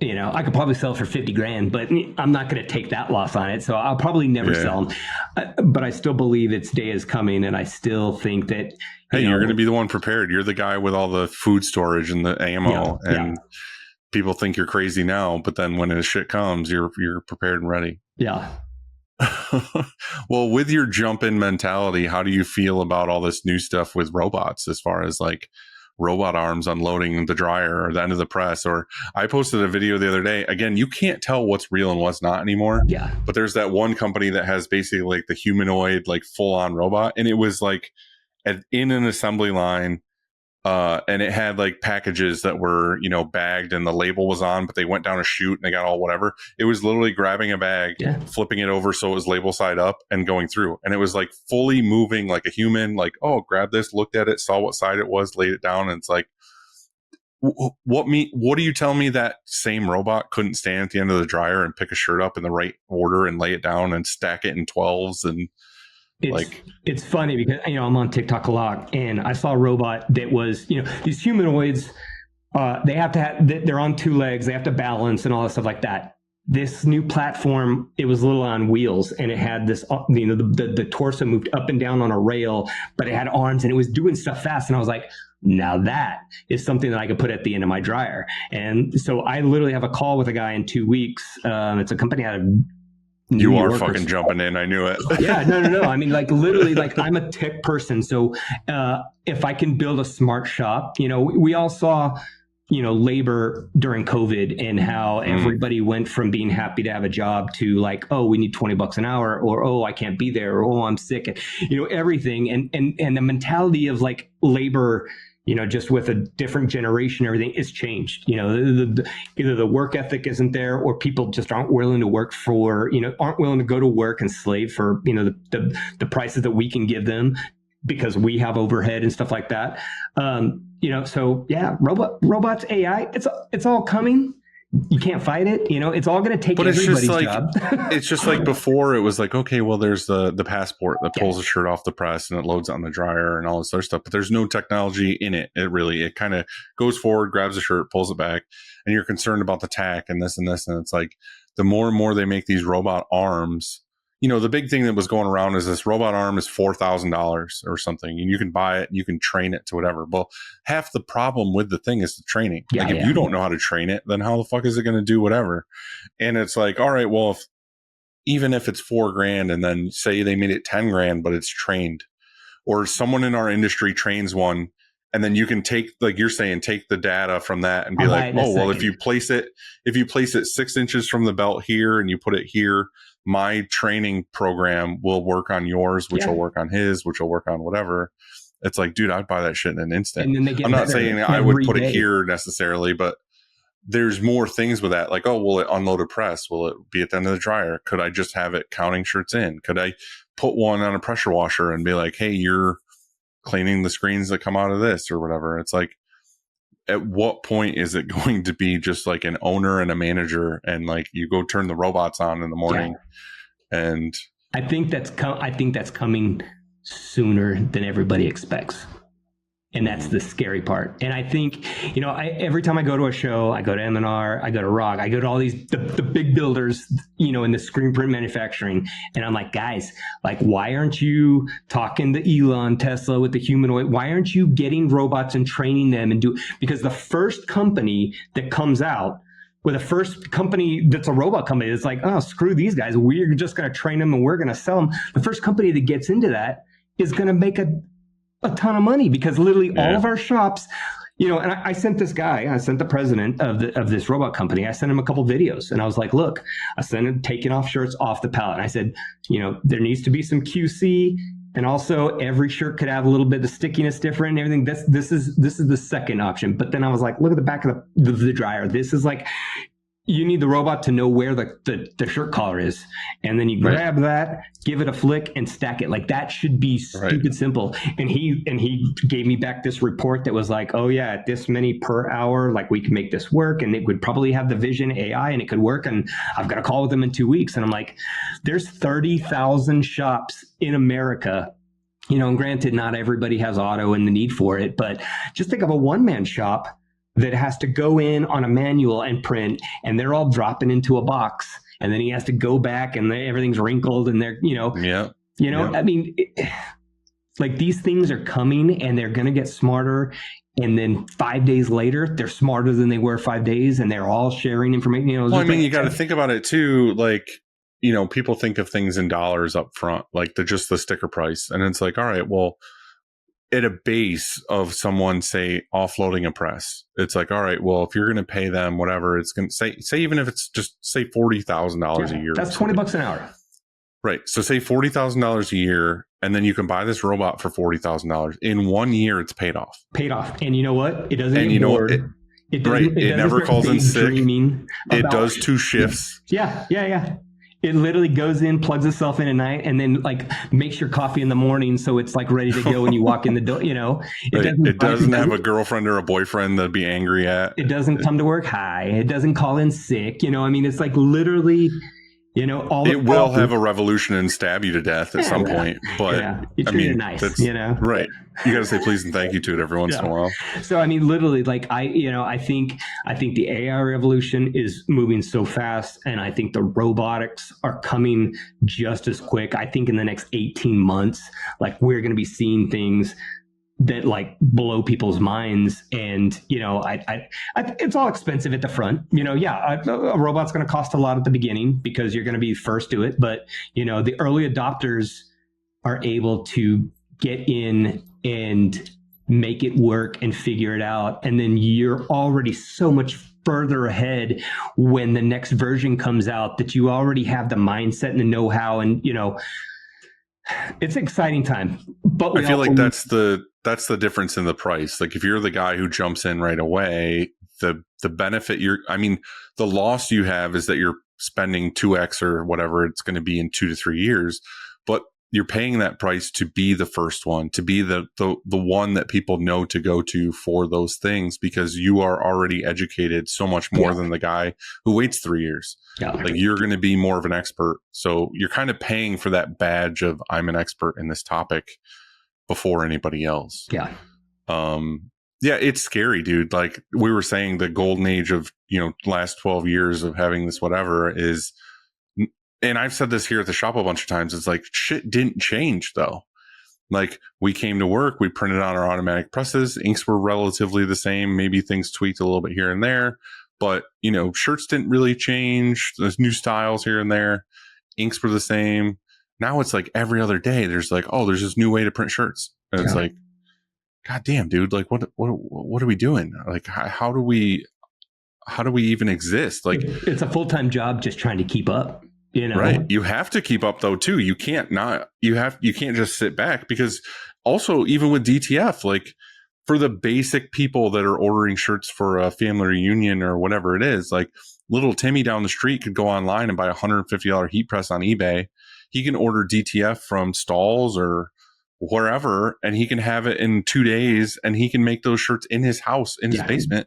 I could probably sell it for 50 grand, but I'm not going to take that loss on it. So I'll probably never sell them. But I still believe its day is coming. And I still think that, hey, you're going to be the one prepared. You're the guy with all the food storage and the ammo and people think you're crazy now, but then when the shit comes, you're prepared and ready. Yeah. Well, with your jump in mentality, how do you feel about all this new stuff with robots as far as like robot arms unloading the dryer or the end of the press? Or I posted a video the other day. Again, you can't tell what's real and what's not anymore. Yeah. But there's that one company that has basically like the humanoid, like full on robot. And it was like in an assembly line. And it had like packages that were, bagged and the label was on, but they went down a chute and they got all whatever. It was literally grabbing a bag, flipping it over so it was label side up and going through. And it was like fully moving like a human, like, oh, grab this, looked at it, saw what side it was, laid it down. And it's like, what do you tell me that same robot couldn't stand at the end of the dryer and pick a shirt up in the right order and lay it down and stack it in 12s and it's funny because I'm on TikTok a lot, and I saw a robot that was these humanoids. They have to have, they're on two legs, they have to balance and all that stuff like that. This new platform, it was little on wheels, and it had this the torso moved up and down on a rail, but it had arms and it was doing stuff fast. And I was like, now that is something that I could put at the end of my dryer. And so I literally have a call with a guy in 2 weeks. It's a company out of You are fucking jumping in. I knew it. Yeah, no. I mean, like literally, like I'm a tech person. So if I can build a smart shop, we all saw, labor during COVID and how everybody went from being happy to have a job to like, oh, we need $20 an hour, or, oh, I can't be there, or, oh, I'm sick. And, everything. And the mentality of like labor, just with a different generation, everything is changed. Either the work ethic isn't there, or people just aren't willing to work for, aren't willing to go to work and slave for, the prices that we can give them because we have overhead and stuff like that. So yeah, robots, AI, it's all coming. You can't fight it. It's all going to take everybody's job. It's just like before it was like, okay, well, there's the passport that pulls the shirt off the press and it loads on the dryer and all this other stuff, but there's no technology in it. It kind of goes forward, grabs the shirt, pulls it back, and you're concerned about the tack and this and this. And it's like, the more and more they make these robot arms, the big thing that was going around is this robot arm is $4,000 or something, and you can buy it and you can train it to whatever. Well, half the problem with the thing is the training. If you don't know how to train it, then how the fuck is it going to do whatever? And it's like, all right, well, even if it's $4,000 and then say they made it $10,000, but it's trained, or someone in our industry trains one, and then you can take, like you're saying, take the data from that and be like, oh, well, if you place it 6 inches from the belt here and you put it here, my training program will work on yours, which will work on his, which will work on whatever. It's like, dude, I'd buy that shit in an instant. I'm not saying I would put it here necessarily, but there's more things with that. Like, oh, will it unload a press? Will it be at the end of the dryer? Could I just have it counting shirts in? Could I put one on a pressure washer and be like, hey, you're cleaning the screens that come out of this or whatever. It's like, at what point is it going to be just like an owner and a manager and like you go turn the robots on in the morning? And I think that's coming sooner than everybody expects. And that's the scary part. And I think, every time I go to a show, I go to M&R, I go to ROG, I go to all these, the big builders, in the screen print manufacturing. And I'm like, guys, like, why aren't you talking to Elon, Tesla with the humanoid? Why aren't you getting robots and training them because the first company that comes out, the first company that's a robot company, it's like, oh, screw these guys. We're just going to train them and we're going to sell them. The first company that gets into that is going to make a ton of money, because literally all of our shops, and I sent the president of this robot company, I sent him a couple videos and I was like, look, I sent him taking off shirts off the pallet. And I said, there needs to be some QC, and also every shirt could have a little bit of stickiness different and everything. This is the second option. But then I was like, look at the back of the dryer. This is like, you need the robot to know where the shirt collar is. And then you grab that, give it a flick, and stack it. Like, that should be stupid simple. And he gave me back this report that was like, oh yeah, at this many per hour, like, we can make this work, and it would probably have the vision AI and it could work. And I've got a call with them in 2 weeks. And I'm like, there's 30,000 shops in America. And granted, not everybody has auto and the need for it, but just think of a one-man shop that has to go in on a manual and print, and they're all dropping into a box, and then he has to go back and everything's wrinkled, and they're, I mean, like, these things are coming and they're going to get smarter. And then 5 days later, they're smarter than they were 5 days, and they're all sharing information. Well, I mean, you got to think about it too. Like, people think of things in dollars up front, like just the sticker price. And it's like, all right, well, at a base of someone, say, offloading a press, it's like, all right, well, if you're going to pay them whatever, it's going to say even if it's just say $40,000 a year, that's $20 an hour, right? So say $40,000 a year, and then you can buy this robot for $40,000 in 1 year. It's paid off. And you know what? It doesn't. And you know, it never calls in sick. It does 2 shifts. Yeah. It literally goes in, plugs itself in at night, and then like makes your coffee in the morning, so it's like ready to go when you walk in the door. It doesn't have a girlfriend or a boyfriend that'd be angry at. It doesn't come to work high. It doesn't call in sick. I mean, it's like literally, it will have a revolution and stab you to death at some point. But I mean, nice, right. You got to say please and thank you to it every once in a while. So, I mean, literally, like, I think the AI revolution is moving so fast, and I think the robotics are coming just as quick. I think in the next 18 months, like, we're going to be seeing things that like blow people's minds. And, it's all expensive at the front, a robot's going to cost a lot at the beginning because you're going to be first to it. But, the early adopters are able to get in and make it work and figure it out. And then you're already so much further ahead when the next version comes out that you already have the mindset and the know-how. And, it's an exciting time. But I feel like that's the difference in the price. Like, if you're the guy who jumps in right away, the benefit the loss you have is that you're spending 2x or whatever it's going to be in 2 to 3 years, but you're paying that price to be the first one, to be the one that people know to go to for those things, because you are already educated so much more than the guy who waits 3 years. Like, you're going to be more of an expert. So you're kind of paying for that badge of I'm an expert in this topic before anybody else. It's scary, dude. Like we were saying, the golden age of, last 12 years of having this whatever is, and I've said this here at the shop a bunch of times, it's like, shit didn't change though. Like, we came to work, we printed on our automatic presses, inks were relatively the same, maybe things tweaked a little bit here and there, but shirts didn't really change. There's new styles here and there, inks were the same. Now it's like every other day there's like, oh, there's this new way to print shirts, and it's like, God damn, dude, like what are we doing? Like, how do we even exist? Like, it's a full-time job just trying to keep up. Right. You have to keep up though too. You can't just sit back, because also even with DTF, like, for the basic people that are ordering shirts for a family reunion or whatever it is, like little Timmy down the street could go online and buy $150 heat press on eBay. he can order DTF from Stalls or wherever, and he can have it in 2 days, and he can make those shirts in his house, in his basement,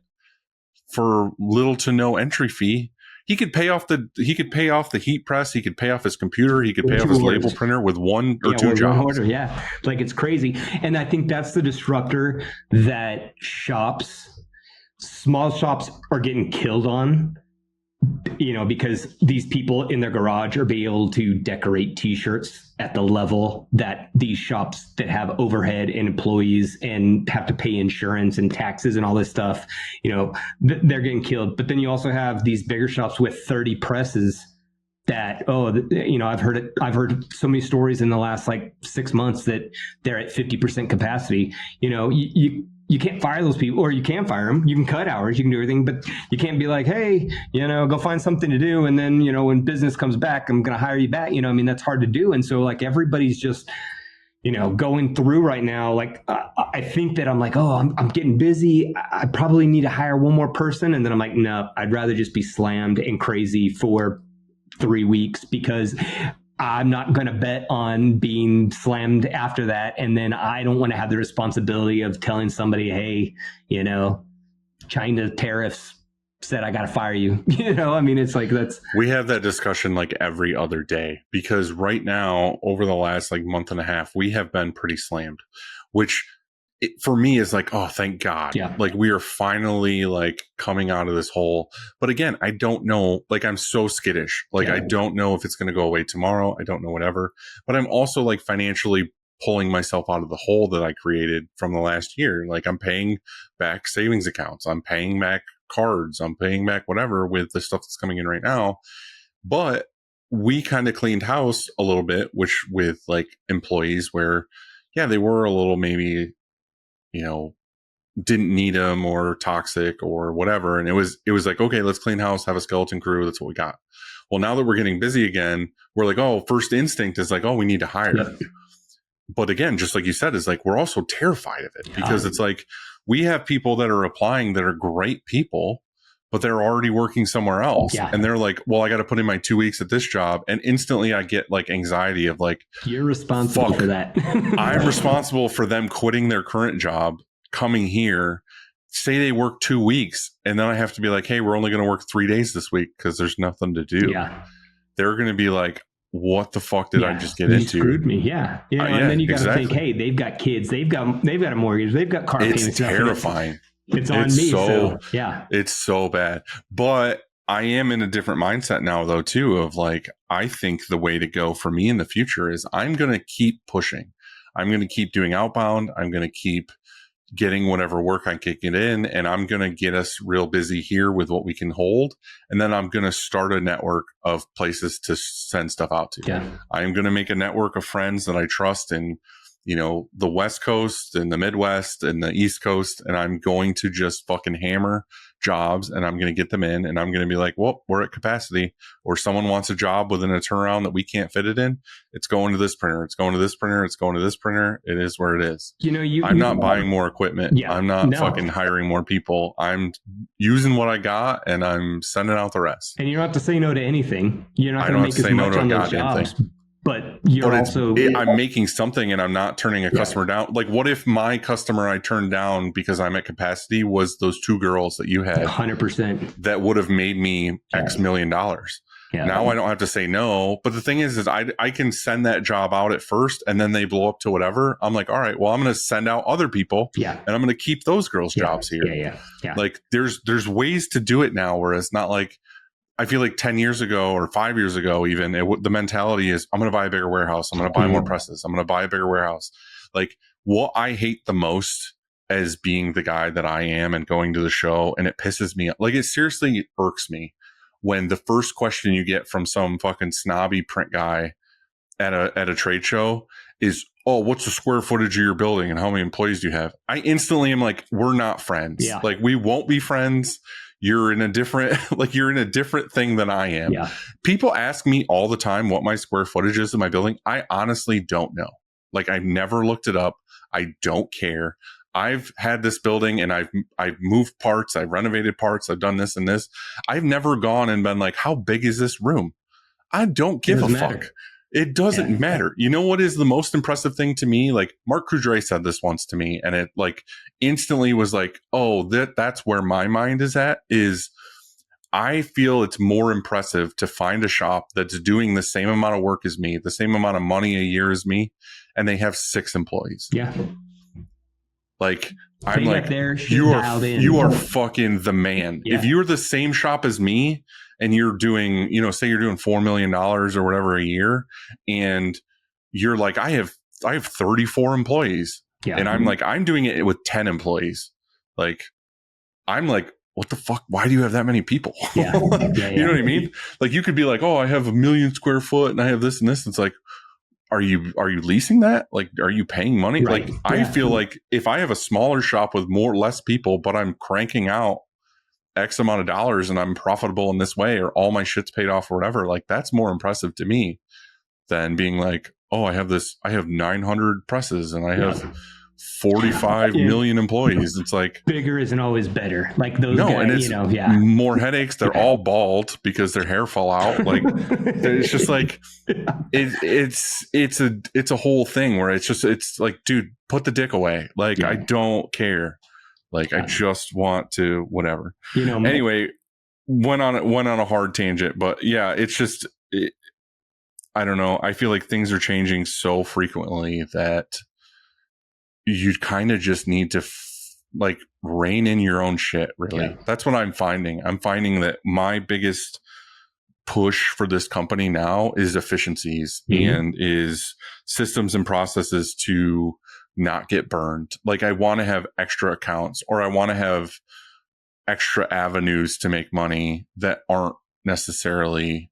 for little to no entry fee. He could pay off the heat press. He could pay off his computer. He could pay off his label printer with one or two jobs. One order, like it's crazy. And I think that's the disruptor that small shops are getting killed on, because these people in their garage are being able to decorate T-shirts at the level that these shops that have overhead and employees and have to pay insurance and taxes and all this stuff, they're getting killed. But then you also have these bigger shops with 30 presses that, I've heard so many stories in the last like 6 months that they're at 50% capacity. You can't fire those people, or you can fire them. You can cut hours, you can do everything, but you can't be like, hey, go find something to do. And then, when business comes back, I'm going to hire you back. That's hard to do. And so like everybody's just, going through right now. Like, I think that I'm like, I'm getting busy. I probably need to hire one more person. And then I'm like, no, I'd rather just be slammed and crazy for 3 weeks, because I'm not going to bet on being slammed after that. And then I don't want to have the responsibility of telling somebody, hey, China tariffs said I got to fire you. It's like we have that discussion like every other day, because right now, over the last like month and a half, we have been pretty slammed, which for me is like, oh, thank God. Yeah. Like we are finally like coming out of this hole. But again, I don't know, like I'm so skittish. Like I don't know if it's going to go away tomorrow. I don't know, whatever. But I'm also like financially pulling myself out of the hole that I created from the last year. Like I'm paying back savings accounts. I'm paying back cards. I'm paying back whatever with the stuff that's coming in right now. But we kind of cleaned house a little bit, which with like employees where, they were a little maybe, didn't need them or toxic or whatever. And it was like, okay, let's clean house, have a skeleton crew. That's what we got. Well, now that we're getting busy again, we're like, oh, first instinct is like, oh, we need to hire. Yeah. But again, just like you said, is like, we're also terrified of it because it's like, we have people that are applying that are great people, but they're already working somewhere else. Yeah. And they're like, well, I got to put in my 2 weeks at this job. And instantly I get like anxiety of like, you're responsible for that. I'm responsible for them quitting their current job, coming here, say they work 2 weeks. And then I have to be like, hey, we're only going to work 3 days this week because there's nothing to do. Yeah. They're going to be like, what the fuck did I just get into? Screwed me. Yeah. And then you got to think, hey, they've got kids, they've got a mortgage, they've got car payments. It's terrifying. It's on me. So it's so bad. But I am in a different mindset now, though, too, of like, I think the way to go for me in the future is I'm going to keep pushing. I'm going to keep doing outbound. I'm going to keep getting whatever work I can get in, and I'm going to get us real busy here with what we can hold. And then I'm going to start a network of places to send stuff out to. Yeah. I'm going to make a network of friends that I trust in, the West Coast and the Midwest and the East Coast. And I'm going to just fucking hammer jobs, and I'm going to get them in, and I'm going to be like, well, we're at capacity, or someone wants a job within a turnaround that we can't fit it in. It's going to this printer. It's going to this printer. It's going to this printer. It is where it is. I'm not buying more equipment. Yeah, I'm not fucking hiring more people. I'm using what I got, and I'm sending out the rest. And you don't have to say no to anything. You're not going to make as much on those jobs. But I'm making something, and I'm not turning a customer down. Like, what if my customer I turned down because I'm at capacity was those 2 girls that you had? 100%. That would have made me X million dollars. Yeah. Now I don't have to say no. But the thing is I can send that job out at first, and then they blow up to whatever. I'm like, all right, well, I'm going to send out other people, and I'm going to keep those girls' jobs here. Yeah. Like, there's ways to do it now where it's not like, I feel like 10 years ago or 5 years ago, even the mentality is, I'm going to buy a bigger warehouse. I'm going to buy more presses. I'm going to buy a bigger warehouse. Like, what I hate the most as being the guy that I am and going to the show, and it pisses me off. Like, it seriously irks me when the first question you get from some fucking snobby print guy at a trade show is, oh, what's the square footage of your building and how many employees do you have? I instantly am like, we're not friends. Yeah. Like, we won't be friends. You're in a different thing than I am. Yeah. People ask me all the time what my square footage is in my building. I honestly don't know. Like, I've never looked it up. I don't care. I've had this building, and I've moved parts. I've renovated parts. I've done this and this. I've never gone and been like, how big is this room? I don't give a fuck. It doesn't matter. You know what is the most impressive thing to me? Like Mark Coudray said this once to me, and it like instantly was like, oh, that's where my mind is at. Is I feel it's more impressive to find a shop that's doing the same amount of work as me, the same amount of money a year as me, and they have 6 employees. Yeah. Like So I'm like, you are fucking the man. Yeah. If you're the same shop as me and you're doing, say you're doing $4 million or whatever a year, and you're like, I have 34 employees, and I'm like, I'm doing it with 10 employees. Like, I'm like, what the fuck? Why do you have that many people? Yeah. You know what I mean? Like, you could be like, oh, I have 1 million square foot and I have this and this. It's like, are you leasing that? Like, are you paying money? Right. Like, I feel like if I have a smaller shop with less people, but I'm cranking out X amount of dollars and I'm profitable in this way, or all my shit's paid off or whatever, like that's more impressive to me than being like, oh, I have 900 presses and I have 45 million employees. It's like bigger isn't always better. Like those guys, and it's more headaches. They're all bald because their hair fell out. Like it's just like it's a whole thing where it's like, dude, put the dick away. Like I don't care. Like I just want to whatever. Anyway, went on a hard tangent, but yeah, it's just I don't know. I feel like things are changing so frequently that you kind of just need to like rein in your own shit. Really. Yeah. That's what I'm finding. I'm finding that my biggest push for this company now is efficiencies and is systems and processes to not get burned. Like I want to have extra accounts, or I want to have extra avenues to make money that aren't necessarily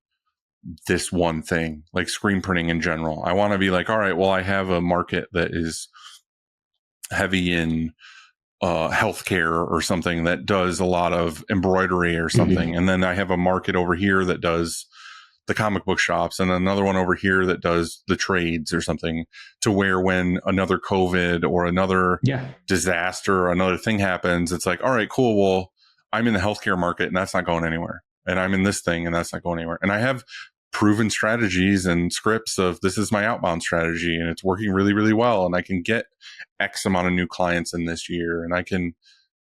this one thing, like screen printing in general. I want to be like, all right, well, I have a market that is heavy in healthcare or something that does a lot of embroidery or something. And then I have a market over here that does the comic book shops, and another one over here that does the trades or something, to where when another COVID or another disaster or another thing happens, it's like, all right, cool. Well, I'm in the healthcare market and that's not going anywhere. And I'm in this thing and that's not going anywhere. And I have proven strategies and scripts of this is my outbound strategy and it's working really, really well. And I can get X amount of new clients in this year and I can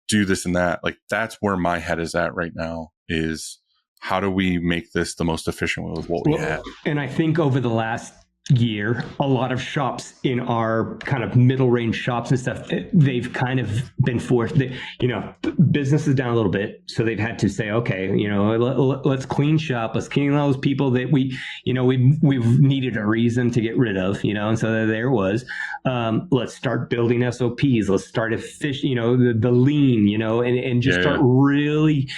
do this and that. Like that's where my head is at right now, is how do we make this the most efficient with what we have? And I think over the last year, a lot of shops in our kind of middle range shops and stuff, they've kind of been forced, business is down a little bit. So they've had to say, okay, let's clean shop. Let's clean those people that we've needed a reason to get rid of, and so there was, let's start building SOPs. Let's start the lean, and just start really,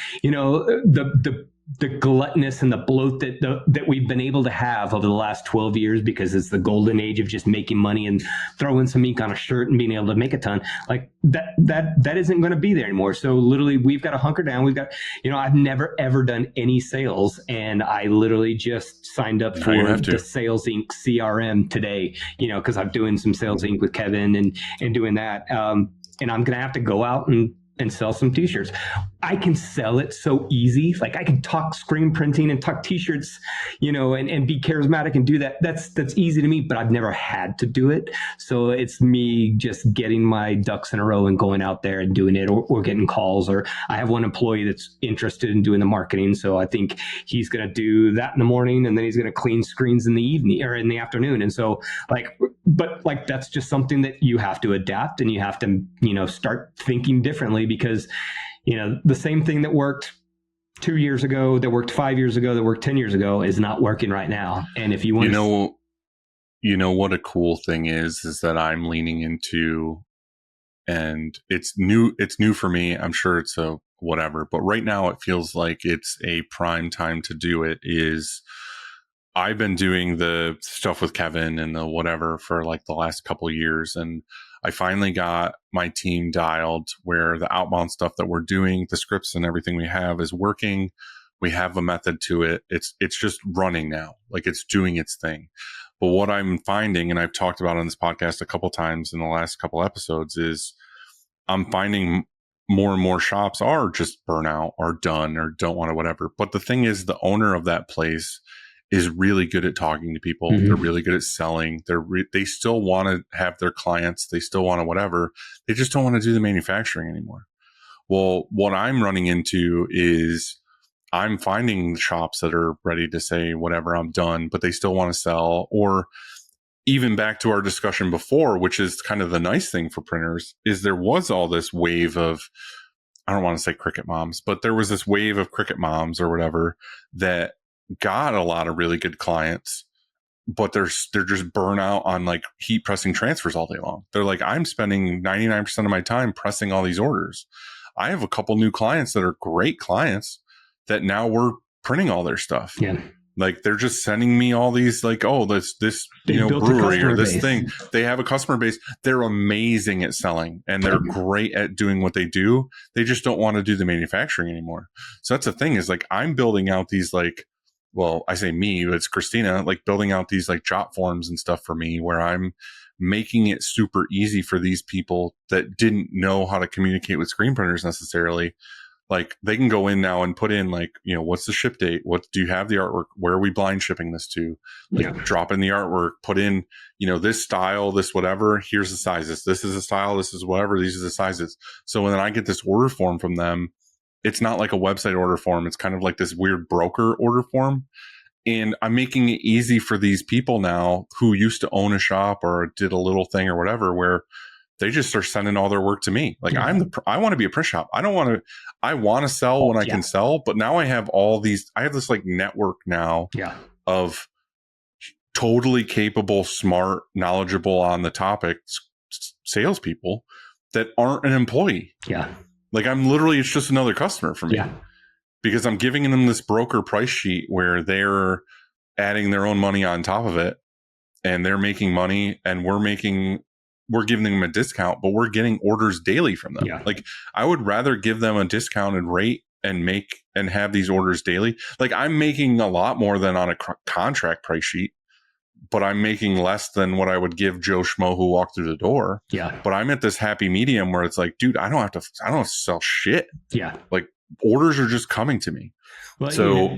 the gluttonous and the bloat that we've been able to have over the last 12 years, because it's the golden age of just making money and throwing some ink on a shirt and being able to make a ton, like that isn't going to be there anymore. So literally we've got to hunker down. We've got, I've never ever done any sales, and I literally just signed up for the Sales Inc. CRM today, because I'm doing some Sales Inc. with Kevin and doing that. And I'm going to have to go out and sell some t-shirts. I can sell it so easy. Like I can talk screen printing and talk t-shirts, and be charismatic and do that. That's easy to me, but I've never had to do it. So it's me just getting my ducks in a row and going out there and doing it, or getting calls. Or I have one employee that's interested in doing the marketing. So I think he's going to do that in the morning, and then he's going to clean screens in the evening or in the afternoon. And so but that's just something that you have to adapt, and you have to, start thinking differently, because the same thing that worked 2 years ago, that worked 5 years ago, that worked 10 years ago is not working right now. And if you want what a cool thing is that I'm leaning into, and it's new for me. I'm sure it's a whatever, but right now it feels like it's a prime time to do it. Is I've been doing the stuff with Kevin and the whatever for like the last couple of years, and I finally got my team dialed where the outbound stuff that we're doing, the scripts and everything we have is working. We have a method to it. It's just running now. Like it's doing its thing. But what I'm finding, and I've talked about on this podcast a couple times in the last couple episodes, is I'm finding more and more shops are just burnout or done or don't want to whatever. But the thing is, the owner of that place is really good at talking to people. Mhm. They're really good at selling. They still want to have their clients. They still want to whatever. They just don't want to do the manufacturing anymore. Well, what I'm running into is I'm finding shops that are ready to say, whatever, I'm done, but they still want to sell. Or even back to our discussion before, which is kind of the nice thing for printers, is there was all this wave of, I don't want to say cricket moms, but there was this wave of cricket moms or whatever that got a lot of really good clients, but they're just burnt out on like heat pressing transfers all day long. They're like, I'm spending 99% of my time pressing all these orders. I have a couple new clients that are great clients that now we're printing all their stuff. Yeah. Like they're just sending me all these like, oh, this They you know, built a brewery or customer this base. thing. They have a customer base. They're amazing at selling and they're great at doing what they do. They just don't want to do the manufacturing anymore. So that's the thing is like I'm building out these like, well, I say me, but it's Christina, like building out these like jot forms and stuff for me where I'm making it super easy for these people that didn't know how to communicate with screen printers necessarily. Like they can go in now and put in like, you know, what's the ship date? What do you have the artwork? Where are we blind shipping this to? Like Yeah. drop in the artwork, put in, you know, this style, this whatever, here's the sizes. This is a style. This is whatever. These are the sizes. So when I get this order form from them, it's not like a website order form. It's kind of like this weird broker order form. And I'm making it easy for these people now who used to own a shop or did a little thing or whatever, where they just are sending all their work to me. Like Yeah. I want to be a print shop. I want to sell when I can sell, but now I have this like network now Yeah. of totally capable, smart, knowledgeable on the topic salespeople that aren't an employee. Yeah. Like it's just another customer for me. Yeah. Because I'm giving them this broker price sheet where they're adding their own money on top of it and they're making money and we're giving them a discount, but we're getting orders daily from them. Yeah. Like I would rather give them a discounted rate and have these orders daily. Like I'm making a lot more than on a contract price sheet, but I'm making less than what I would give Joe Schmo who walked through the door. Yeah. But I'm at this happy medium where it's like, dude, I don't have to sell shit. Yeah. Like orders are just coming to me. Well, So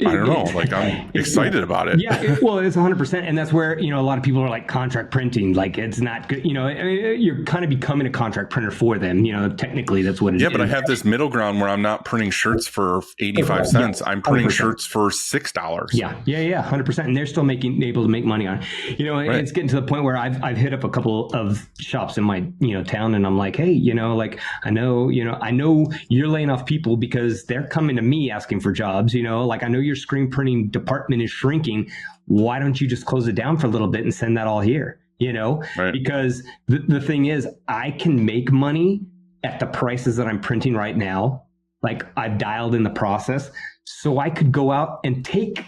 I don't know. Like I'm excited about it. Yeah, it's 100%, and that's where a lot of people are like contract printing. Like it's not good. I mean, you're kind of becoming a contract printer for them. Technically that's what it is. Yeah, but I have this middle ground where I'm not printing shirts for 85 cents. I'm printing 100%. shirts for $6. Yeah, 100%, and they're still able to make money on it. Right. It's getting to the point where I've hit up a couple of shops in my town, and I'm like, hey, like I know you're laying off people because they're coming to me asking for jobs. Like I know your screen printing department is shrinking. Why don't you just close it down for a little bit and send that all here? Right. Because the thing is, I can make money at the prices that I'm printing right now. Like I've dialed in the process, so I could go out and take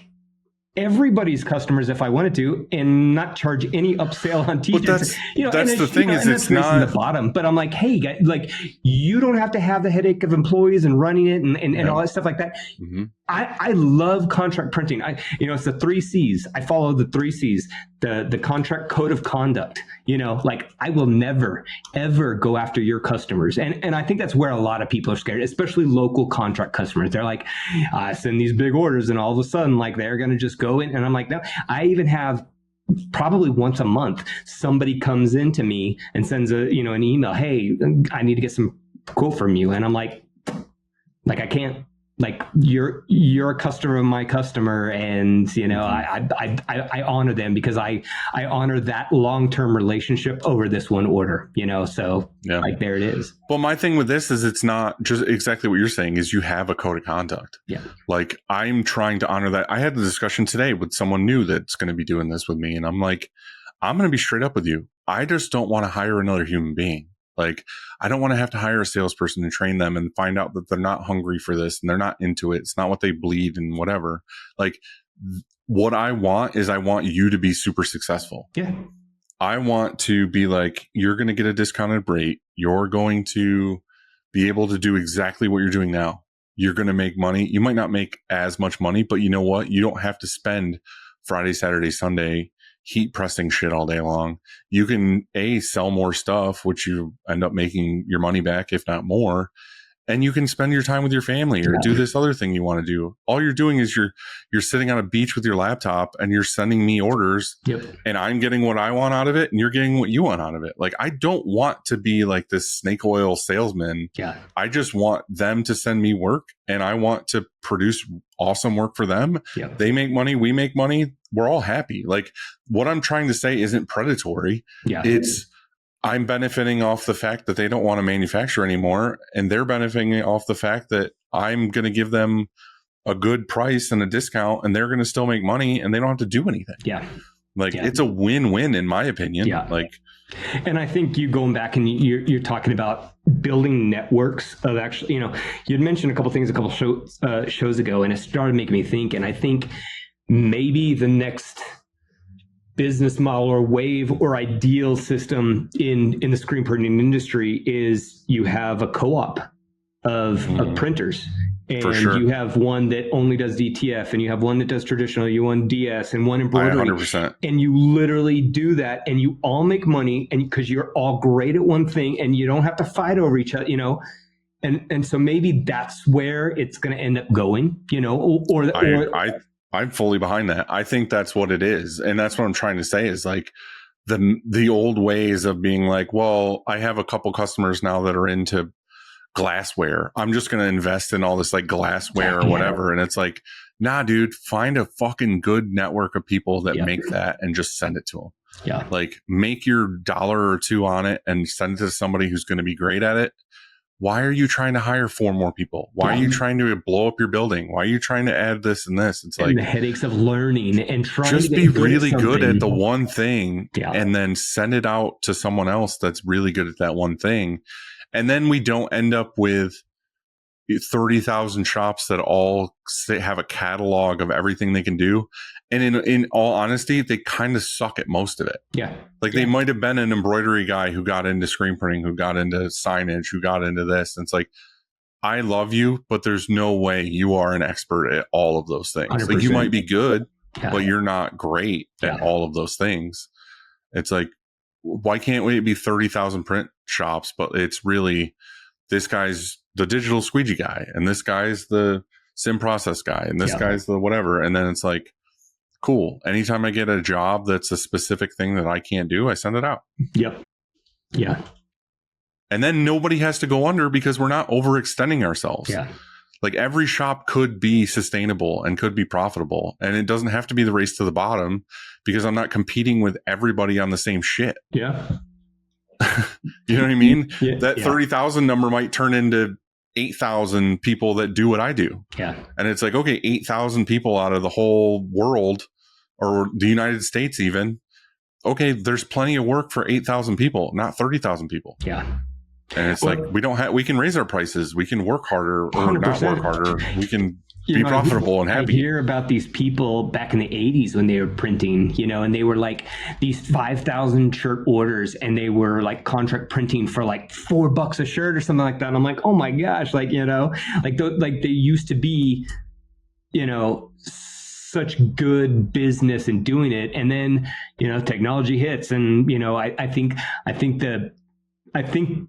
everybody's customers if I wanted to and not charge any upsell on t-shirts. That's the thing is it's not the bottom, but I'm like, hey guys, like you don't have to have the headache of employees and running it and all that stuff like that. Mm-hmm. I love contract printing. It's the 3 C's. I follow the 3 C's, the contract code of conduct. Like I will never, ever go after your customers. And I think that's where a lot of people are scared, especially local contract customers. They're like, I send these big orders and all of a sudden, like they're going to just go in. And I'm like, no, I even have probably once a month, somebody comes into me and sends an email. Hey, I need to get some quote from you. And I'm like I can't. Like you're a customer of my customer, and I honor them because I honor that long-term relationship over this one order. So like there it is. Well, my thing with this is it's not just exactly what you're saying. Is you have a code of conduct. Yeah. Like I'm trying to honor that. I had the discussion today with someone new that's going to be doing this with me, and I'm like, I'm going to be straight up with you. I just don't want to hire another human being. Like, I don't want to have to hire a salesperson and train them and find out that they're not hungry for this and they're not into it. It's not what they bleed and whatever. Like, what I want is I want you to be super successful. Yeah. I want to be like, you're going to get a discounted rate. You're going to be able to do exactly what you're doing now. You're going to make money. You might not make as much money, but you know what? You don't have to spend Friday, Saturday, Sunday heat pressing shit all day long. You can sell more stuff, which you end up making your money back, if not more. and you can spend your time with your family or do this other thing you want to do. All you're doing is you're sitting on a beach with your laptop and you're sending me orders, and I'm getting what I want out of it and you're getting what you want out of it. Like, I don't want to be like this snake oil salesman. I just want them to send me work, and I want to produce awesome work for them. They make money, we make money, we're all happy. Like, what I'm trying to say isn't predatory. It's, I'm benefiting off the fact that they don't want to manufacture anymore, and they're benefiting off the fact that I'm going to give them a good price and a discount, and they're going to still make money, and they don't have to do anything. It's a win-win in my opinion. And I think you going back and you're talking about building networks of actually, you'd mentioned a couple things a couple shows ago, and it started making me think. And I think maybe the next business model or wave or ideal system in the screen printing industry is you have a co-op of printers, and you have one that only does DTF, and you have one that does traditional, you one DS, and one embroidery. 100%. And you literally do that, and you all make money, and because you're all great at one thing, and you don't have to fight over each other, and so maybe that's where it's going to end up going, I'm fully behind that. I think that's what it is. And that's what I'm trying to say is like the old ways of being like, well, I have a couple customers now that are into glassware. I'm just going to invest in all this like glassware or whatever. And it's like, nah, dude, find a fucking good network of people that make that and just send it to them. Like, make your $1 or $2 on it and send it to somebody who's going to be great at it. Why are you trying to hire 4 more people? Why are you trying to blow up your building? Why are you trying to add this and this? It's like the headaches of learning and trying just to be really good at the one thing, and then send it out to someone else that's really good at that one thing. And then we don't end up with 30,000 shops that all have a catalog of everything they can do. And in all honesty, they kind of suck at most of it. They might have been an embroidery guy who got into screen printing, who got into signage, who got into this. And it's like, I love you, but there's no way you are an expert at all of those things. Like, you might be good, but you're not great at all of those things. It's like, why can't we be 30,000 print shops? But it's really, this guy's the digital squeegee guy, and this guy's the sim process guy, and this guy's the whatever. And then it's like, cool. Anytime I get a job that's a specific thing that I can't do, I send it out. And then nobody has to go under because we're not overextending ourselves. Like, every shop could be sustainable and could be profitable. And it doesn't have to be the race to the bottom, because I'm not competing with everybody on the same shit. You know what I mean? That 30,000 number might turn into 8,000 people that do what I do. And it's like, okay, 8,000 people out of the whole world, or the United States even. Okay, there's plenty of work for 8,000 people, not 30,000 people. And it's like, we can raise our prices. We can work harder or 100%. Not work harder. We can be profitable and happy. I hear about these people back in the 80s when they were printing, and they were like these 5,000 shirt orders, and they were like contract printing for like $4 a shirt or something like that. And I'm like, oh my gosh, like, like they used to be, such good business in doing it. And then, technology hits, and, I think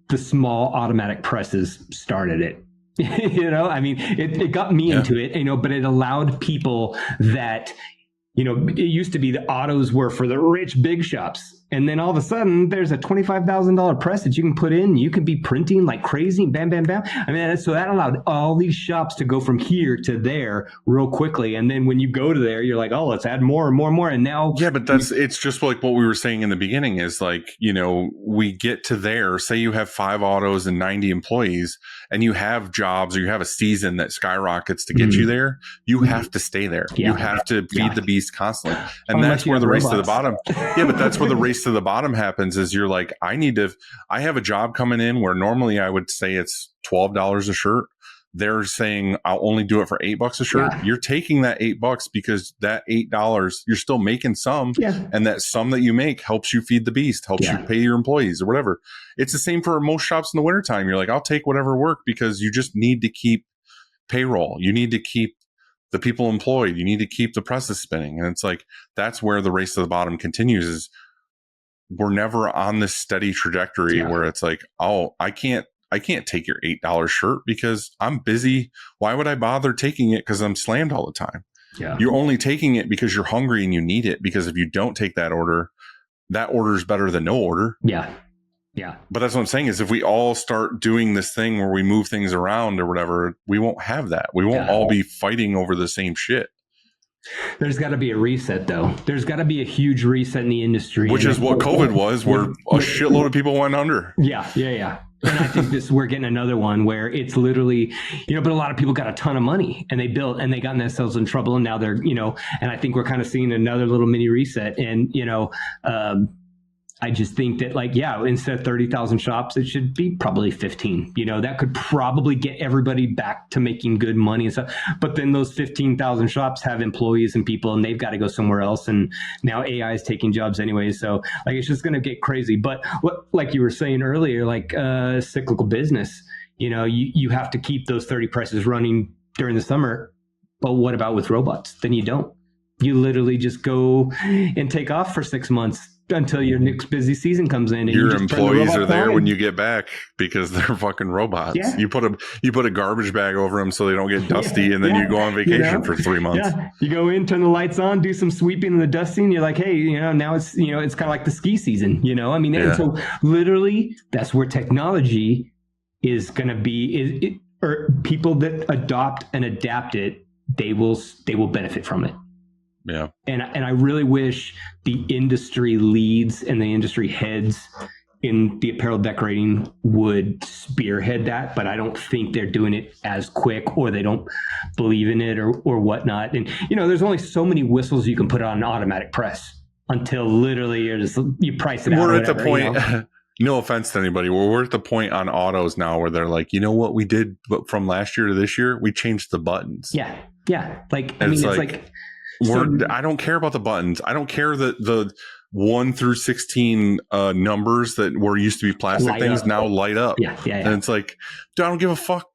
the small automatic presses started it. I mean, it got me into it, but it allowed people that, it used to be the autos were for the rich big shops. And then all of a sudden there's a $25,000 press that you can put in. You can be printing like crazy. Bam, bam, bam. I mean, so that allowed all these shops to go from here to there real quickly. And then when you go to there, you're like, oh, let's add more and more and more. And now. Yeah, but it's just like what we were saying in the beginning is like, we get to there, say you have 5 autos and 90 employees, and you have jobs, or you have a season that skyrockets to get you there. You have to stay there. You have to feed the beast constantly. And that's where the race to the bottom. Yeah, but that's where the race to the bottom happens is you're like, I have a job coming in where normally I would say it's $12 a shirt. They're saying I'll only do it for $8 a shirt. You're taking that $8 because that $8, you're still making some. And that some that you make helps you feed the beast, helps you pay your employees or whatever. It's the same for most shops in the wintertime. You're like, I'll take whatever work because you just need to keep payroll. You need to keep the people employed. You need to keep the presses spinning. And it's like, that's where the race to the bottom continues is we're never on this steady trajectory where it's like, oh, I can't I can't take your $8 shirt because I'm busy. Why would I bother taking it? Because I'm slammed all the time. Yeah. You're only taking it because you're hungry and you need it. Because if you don't take that order is better than no order. Yeah. Yeah. But that's what I'm saying is if we all start doing this thing where we move things around or whatever, we won't have that. We won't all be fighting over the same shit. There's got to be a reset, though. There's got to be a huge reset in the industry. Which is what COVID was, where a shitload of people went under. Yeah. And I think we're getting another one where it's literally, but a lot of people got a ton of money and they built and they got themselves in trouble and now they're, and I think we're kind of seeing another little mini reset. And, I just think that instead of 30,000 shops, it should be probably 15. That could probably get everybody back to making good money and stuff. But then those 15,000 shops have employees and people, and they've got to go somewhere else. And now AI is taking jobs anyway. So it's just going to get crazy. But like you were saying earlier, cyclical business, you have to keep those 30 presses running during the summer. But what about with robots? Then you don't. You literally just go and take off for 6 months until your next busy season comes in. And your employees are there when you get back because they're fucking robots. Yeah. You put a garbage bag over them so they don't get dusty, and then you go on vacation for 3 months. Yeah. You go in, turn the lights on, do some sweeping and the dusting. You're like, hey, now it's it's kind of like the ski season. And so literally that's where technology is going to be. Or people that adopt and adapt it, they will benefit from it. Yeah. And I really wish the industry leads and the industry heads in the apparel decorating would spearhead that, but I don't think they're doing it as quick, or they don't believe in it or whatnot. And, there's only so many whistles you can put on an automatic press until literally you price it out. We're at the point, no offense to anybody, we're at the point on autos now where they're like, what we did from last year to this year? We changed the buttons. Yeah. Yeah. It's like I don't care about the buttons. I don't care that the 1 through 16 numbers that were used to be plastic things now light up. Yeah. And it's like, dude, I don't give a fuck.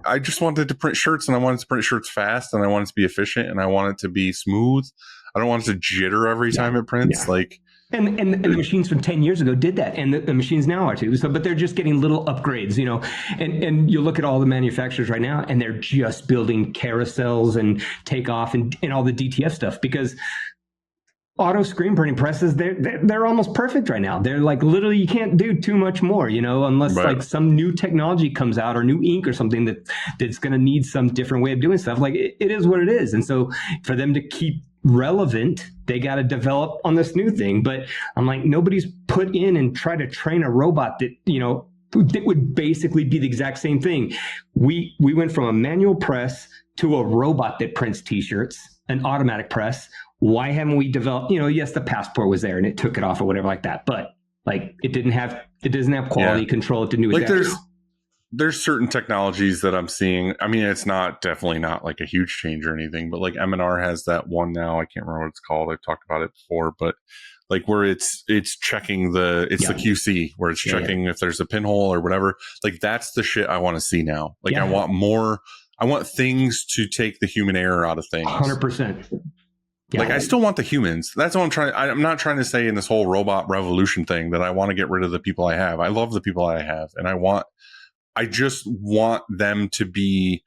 I just wanted to print shirts, and I wanted to print shirts fast, and I want it to be efficient, and I want it to be smooth. I don't want it to jitter every time it prints. Yeah. And the machines from 10 years ago did that, and the machines now are too. So, but they're just getting little upgrades, and you look at all the manufacturers right now, and they're just building carousels and takeoff and all the DTF stuff, because auto screen printing presses, they're almost perfect right now. They're literally, you can't do too much more, unless some new technology comes out or new ink or something that's going to need some different way of doing stuff. It is what it is. And so for them to keep relevant, they got to develop on this new thing. But I'm like, nobody's put in and try to train a robot that that would basically be the exact same thing. We went from a manual press to a robot that prints t-shirts, an automatic press. Why haven't we developed, yes, the passport was there and it took it off or whatever like that, but it doesn't have quality control. It didn't do it. There's certain technologies that I'm seeing. I mean, it's definitely not a huge change or anything, but M&R has that one now. I can't remember what it's called. I've talked about it before, but where it's checking the QC, where it's checking if there's a pinhole or whatever. That's the shit I want to see now. I want more. I want things to take the human error out of things. 100%. Yeah. I still want the humans. That's what I'm trying. I'm not trying to say in this whole robot revolution thing that I want to get rid of the people I have. I love the people I have, and I just want them to be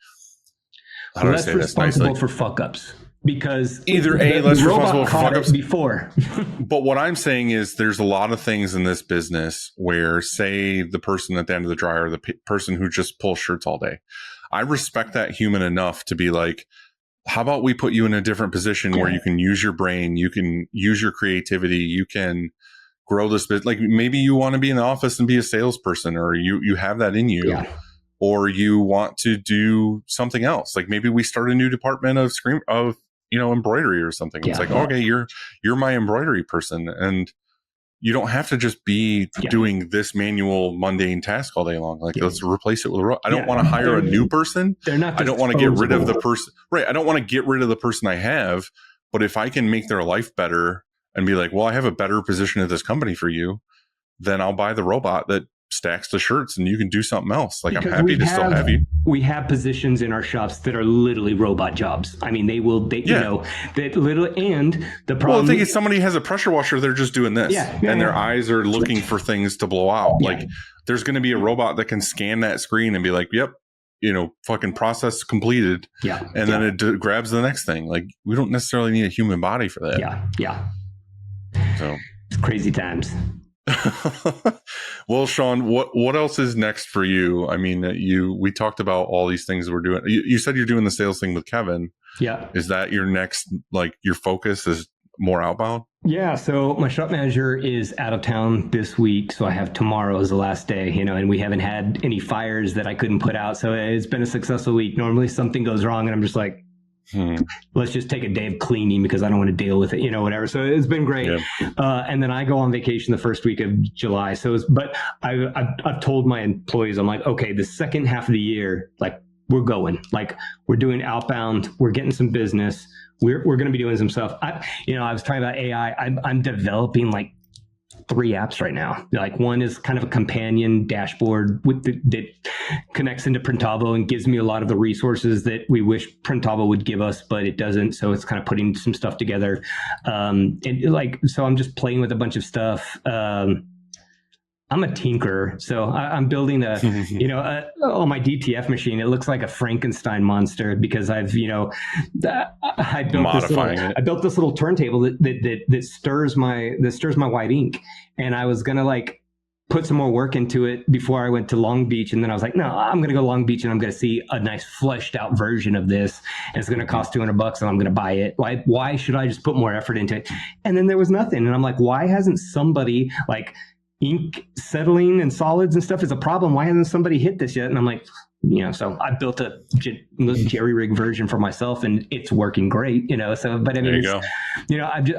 less responsible for fuck ups, because either less responsible for fuck ups before. But what I'm saying is there's a lot of things in this business where, say, the person at the end of the dryer, the person who just pulls shirts all day, I respect that human enough to be like, how about we put you in a different position where you can use your brain, you can use your creativity, you can grow this bit. Maybe you want to be in the office and be a salesperson, or you have that in you, or you want to do something else. Maybe we start a new department of embroidery or something. It's okay, you're my embroidery person, and you don't have to just be doing this manual mundane task all day long. Let's replace it with a robot. I don't want to hire a new person. I don't want to get rid of the person. Right. I don't want to get rid of the person I have, but if I can make their life better and be like, well, I have a better position at this company for you, then I'll buy the robot that stacks the shirts and you can do something else. Like, Because I'm happy to still have you. We have positions in our shops that are literally robot jobs. I mean, you know, that literally, and the problem. Well, the thing is, somebody has a pressure washer, they're just doing this, and their eyes are looking for things to blow out. Yeah. Like, there's going to be a robot that can scan that screen and be like, yep, you know, fucking process completed. Yeah. And then it grabs the next thing. Like, we don't necessarily need a human body for that. Yeah. So it's crazy times. Well, Sean, what else is next for you? I mean, we talked about all these things we're doing. You said you're doing the sales thing with Kevin. Yeah. Is that your next, like, your focus is more outbound? Yeah. So my shop manager is out of town this week. So I have tomorrow as the last day, you know, and we haven't had any fires that I couldn't put out. So it's been a successful week. Normally something goes wrong and I'm just like, let's just take a day of cleaning because I don't want to deal with it, you know, whatever. So it's been great. Yeah. And then I go on vacation the first week of July. But I've told my employees, I'm like, okay, the second half of the year, like, we're going, like, we're doing outbound, we're getting some business. We're going to be doing some stuff. I was talking about AI. I'm developing like 3 apps right now. Like, one is kind of a companion dashboard that connects into Printavo and gives me a lot of the resources that we wish Printavo would give us, but it doesn't. So it's kind of putting some stuff together. So I'm just playing with a bunch of stuff. I'm a tinkerer, so I'm building on my DTF machine. It looks like a Frankenstein monster because I built this little turntable that stirs my white ink, and I was gonna like put some more work into it before I went to Long Beach, and then I was like, no, I'm gonna go to Long Beach and I'm gonna see a nice fleshed out version of this, and it's gonna cost $200, and I'm gonna buy it. Why should I just put more effort into it? And then there was nothing, and I'm like, why hasn't somebody, like, ink settling and solids and stuff is a problem. Why hasn't somebody hit this yet? And I'm like, so I built a jerry rig version for myself and it's working great, so, but I mean,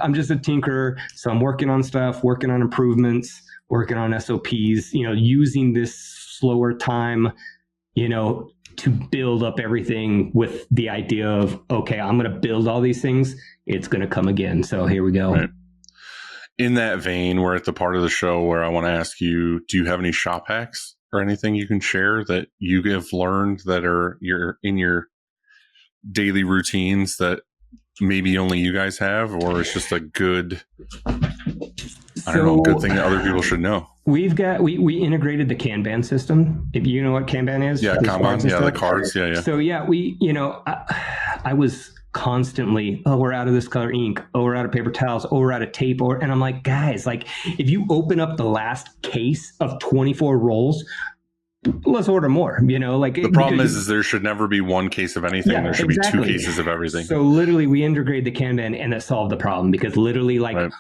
I'm just a tinkerer. So I'm working on stuff, working on improvements, working on SOPs, using this slower time, to build up everything with the idea of, okay, I'm going to build all these things. It's going to come again. So here we go. Right. In that vein, we're at the part of the show where I want to ask you, do you have any shop hacks or anything you can share that you have learned that are in your daily routines that maybe only you guys have, or it's just a good, good thing that other people should know? We've got, we integrated the Kanban system. If you know what Kanban is? Yeah, Kanban, the cards. Yeah. So yeah, I was constantly, we're out of this color ink, we're out of paper towels, we're out of tape, and I'm like, guys, like, if you open up the last case of 24 rolls, let's order more, the problem is there should never be one case of anything. There should be 2 cases of everything. So literally we integrate the Kanban and that solved the problem, because literally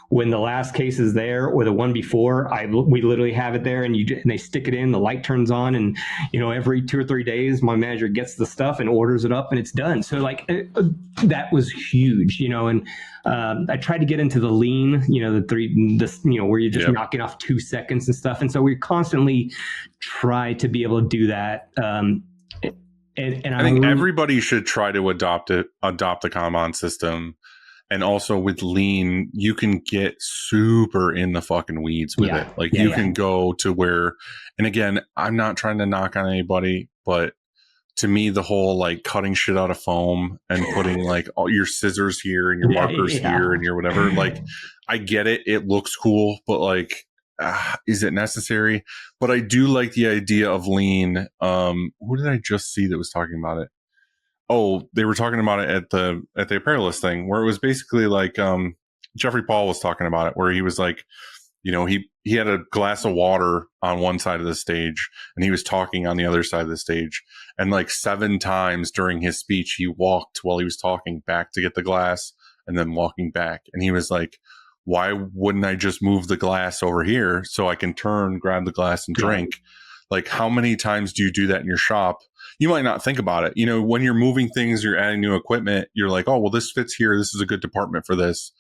when the last case is there or the one before, we literally have it there and they stick it in, the light turns on, and every 2 or 3 days my manager gets the stuff and orders it up and it's done. So that was huge, and I tried to get into the lean, where you're just knocking off 2 seconds and stuff. And so we constantly try to be able to do that. And I think everybody should try to adopt the Kanban system. And also with lean, you can get super in the fucking weeds with it. Like you can go to where, and again, I'm not trying to knock on anybody, but to me, the whole like cutting shit out of foam and putting like all your scissors here and your markers here and your whatever, like I get it. It looks cool, but like, is it necessary? But I do like the idea of lean. Who did I just see that was talking about it? Oh, they were talking about it at the Apparelist thing, where it was basically like Jeffrey Paul was talking about it, where he was like, he had a glass of water on one side of the stage and he was talking on the other side of the stage, and like 7 times during his speech he walked while he was talking back to get the glass and then walking back, and he was like, why wouldn't I just move the glass over here so I can turn, grab the glass and drink? Like, how many times do you do that in your shop? You might not think about it. When you're moving things, you're adding new equipment, you're like, oh, well, this fits here. This is a good department for this.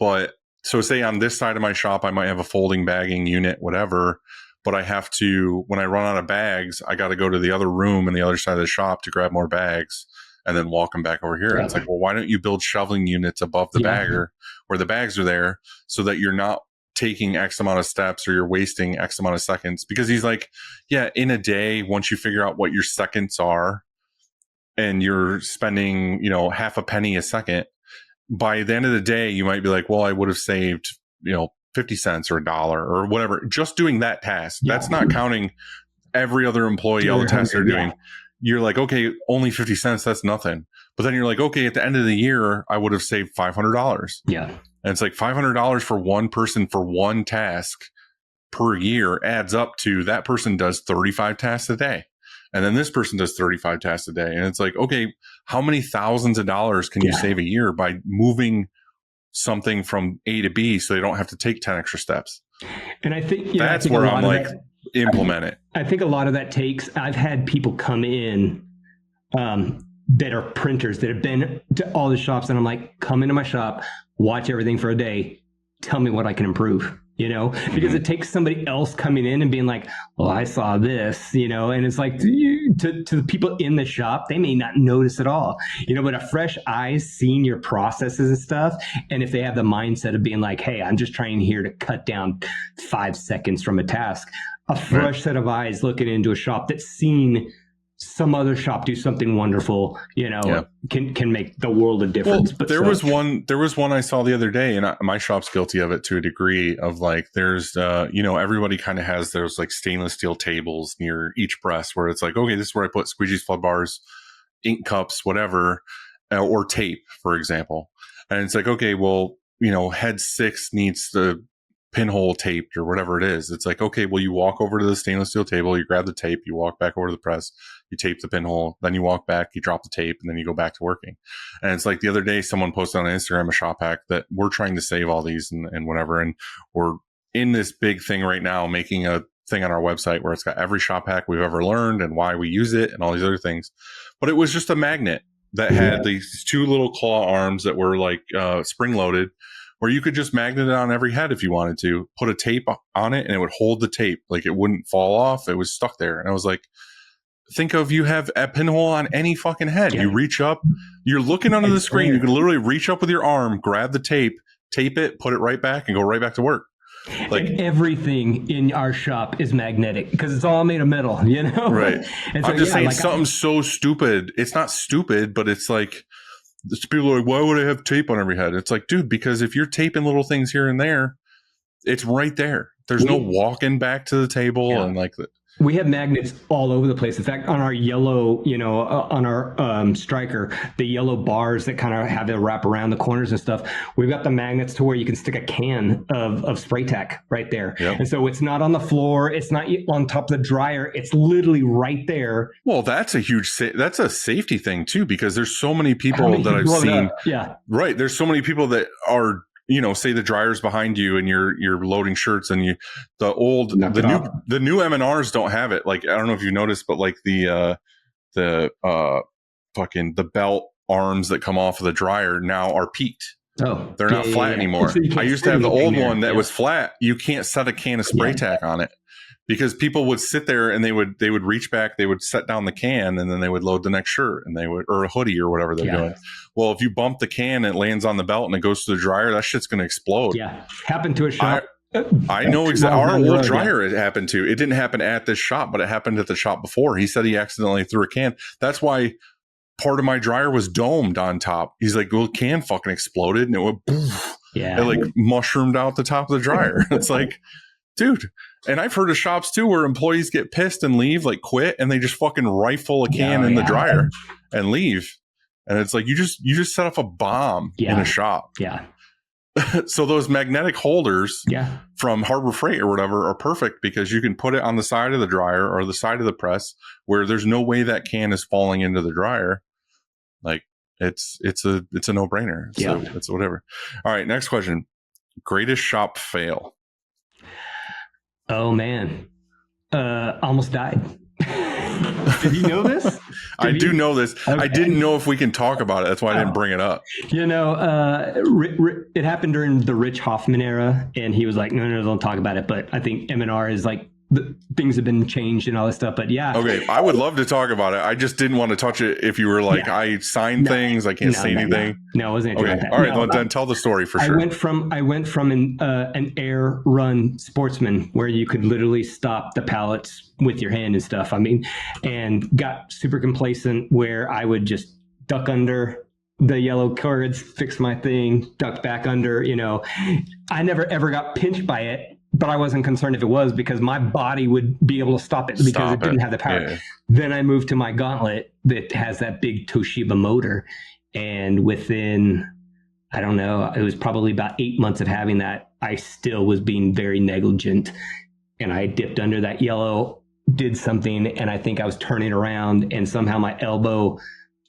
But so say on this side of my shop, I might have a folding bagging unit, whatever, but I have to, when I run out of bags, I got to go to the other room and the other side of the shop to grab more bags and then walk them back over here. Yeah. It's like, well, why don't you build shoveling units above the bagger where the bags are there so that you're not taking X amount of steps or you're wasting X amount of seconds, because he's like, yeah, in a day, once you figure out what your seconds are and you're spending, half a penny a second, by the end of the day, you might be like, well, I would have saved, 50 cents or $1 or whatever, just doing that task. Yeah. That's not counting every other employee, all the tasks they're doing. You're like, okay, only 50 cents. That's nothing. But then you're like, okay, at the end of the year, I would have saved $500. Yeah. And it's like $500 for one person for one task per year adds up to that person does 35 tasks a day. And then this person does 35 tasks a day. And it's like, okay, how many thousands of dollars can you save a year by moving something from A to B so they don't have to take 10 extra steps? And I think that's where I'm like, implement it. I think a lot of that takes, I've had people come in that are printers that have been to all the shops, and I'm like, come into my shop, watch everything for a day, tell me what I can improve. Because it takes somebody else coming in and being like, well, I saw this, and it's like to the people in the shop, they may not notice at all, but a fresh eye seeing your processes and stuff. And if they have the mindset of being like, hey, I'm just trying here to cut down 5 seconds from a task, a fresh set of eyes looking into a shop that's seen some other shop do something wonderful, can make the world of difference. Well, there was one I saw the other day, and my shop's guilty of it to a degree, of like, there's, everybody kind of has those like stainless steel tables near each press where it's like, okay, this is where I put squeegees, flood bars, ink cups, whatever, or tape, for example. And it's like, okay, well, head 6 needs the pinhole taped or whatever it is. It's like, okay, well, you walk over to the stainless steel table, you grab the tape, you walk back over to the press, you tape the pinhole, then you walk back, you drop the tape, and then you go back to working. And it's like the other day, someone posted on Instagram a shop hack that we're trying to save all these and whatever. And we're in this big thing right now, making a thing on our website where it's got every shop hack we've ever learned and why we use it and all these other things. But it was just a magnet that had these 2 little claw arms that were like spring loaded, where you could just magnet it on every head if you wanted to, put a tape on it, and it would hold the tape. Like, it wouldn't fall off. It was stuck there. And I was like, think of, you have a pinhole on any fucking head. Yeah. You reach up, you're looking under the screen. You can literally reach up with your arm, grab the tape it, put it right back, and go right back to work. Like, and everything in our shop is magnetic because it's all made of metal, Right. And so, I'm just saying, something so stupid. It's not stupid, but it's like, people are like, why would I have tape on every head? It's like, dude, because if you're taping little things here and there, it's right there. There's no walking back to the table and like that. We have magnets all over the place. In fact, on our yellow, on our striker, the yellow bars that kind of have it wrap around the corners and stuff, we've got the magnets to where you can stick a can of spray tack right there. Yep. And so it's not on the floor. It's not on top of the dryer. It's literally right there. Well, that's that's a safety thing too, because there's so many people that I've seen. Yeah. Right. There's so many people that are, say the dryer's behind you and you're loading shirts, and the new M&Rs don't have it. Like, I don't know if you noticed, but like the belt arms that come off of the dryer now are peaked. Oh, they're not flat anymore. So I used to have the old one that was flat. You can't set a can of spray tack on it, because people would sit there and they would reach back, they would set down the can, and then they would load the next shirt, and or a hoodie or whatever they're doing. Well, if you bump the can, it lands on the belt and it goes to the dryer, that shit's going to explode. Yeah. Happened to a shop. I know exactly. Our old dryer, it happened to. It didn't happen at this shop, but it happened at the shop before. He said he accidentally threw a can. That's why part of my dryer was domed on top. He's like, well, can fucking exploded, and it went poof. Yeah. It like mushroomed out the top of the dryer. It's like, dude. And I've heard of shops too where employees get pissed and leave, like quit, and they just fucking rifle a can in the dryer and leave. And it's like, you just set off a bomb in a shop. Yeah. So those magnetic holders from Harbor Freight or whatever are perfect, because you can put it on the side of the dryer or the side of the press where there's no way that can is falling into the dryer. Like, it's a no-brainer. So it's whatever. All right, next question. Greatest shop fail. Oh man. Almost died. Did you know this? I do know this. Okay. I didn't know if we can talk about it. That's why I didn't bring it up. It happened during the Rich Hoffman era, and he was like, no, don't talk about it. But I think M&R is like the things have been changed and all this stuff. But yeah. Okay, I would love to talk about it. I just didn't want to touch it if you were like, I signed things, I can't say anything. No, it wasn't anything like that. All right, No, then tell the story for sure. I went from an air run sportsman where you could literally stop the pallets with your hand and stuff. I mean, and got super complacent where I would just duck under the yellow cords, fix my thing, duck back under, you know. I never ever got pinched by it, but I wasn't concerned if it was because my body would be able to stop it because it didn't have the power. Yeah. Then I moved to my gauntlet that has that big Toshiba motor. And within, I don't know, it was probably about 8 months of having that, I still was being very negligent. And I dipped under that yellow, did something, and I think I was turning around and somehow my elbow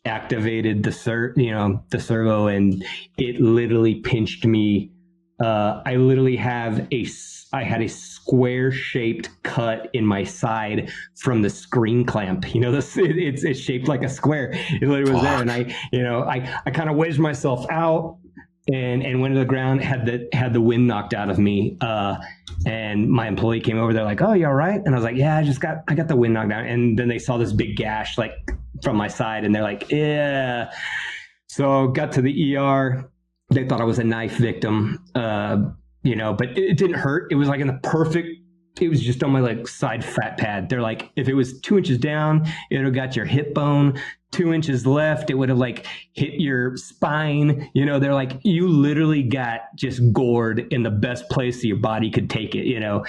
activated the servo, and it literally pinched me. I literally I had a square shaped cut in my side from the screen clamp. You know, it's shaped like a square. It literally was there, and I kind of wedged myself out and went to the ground. Had the wind knocked out of me. And my employee came over. They're like, "Oh, you all right?" And I was like, "Yeah, I got the wind knocked out." And then they saw this big gash like from my side, and they're like, "Yeah." So got to the ER. They thought I was a knife victim, but it didn't hurt. It was like it was just on my like side fat pad. They're like, if it was 2 inches down, it would have got your hip bone. 2 inches left, it would have like hit your spine. You know, they're like, you literally got just gored in the best place that your body could take it, you know?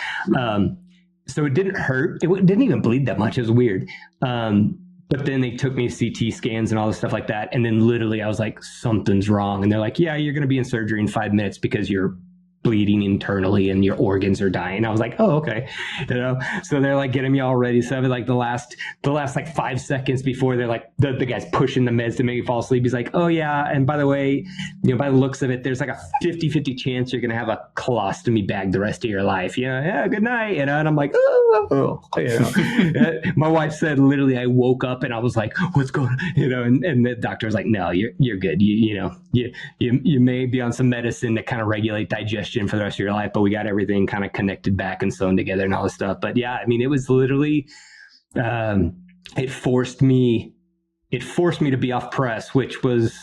So it didn't hurt. It didn't even bleed that much. It was weird. But then they took me to CT scans and all this stuff like that. And then literally I was like, something's wrong. And they're like, yeah, you're going to be in surgery in 5 minutes because you're bleeding internally and your organs are dying. I was like, oh, okay. You know, so they're like getting me all ready. So like the last like 5 seconds before they're like, the guy's pushing the meds to make me fall asleep. He's like, oh yeah. And by the way, you know, by the looks of it, there's like a 50-50 chance you're going to have a colostomy bag the rest of your life. You know, yeah, good night. You know, and I'm like, oh, you know. My wife said literally I woke up and I was like, what's going on? You know, and the doctor was like, no, you're good. You may be on some medicine to kind of regulate digestion for the rest of your life, but we got everything kind of connected back and sewn together and all this stuff. But yeah, I mean, it was literally, it forced me to be off press, which was,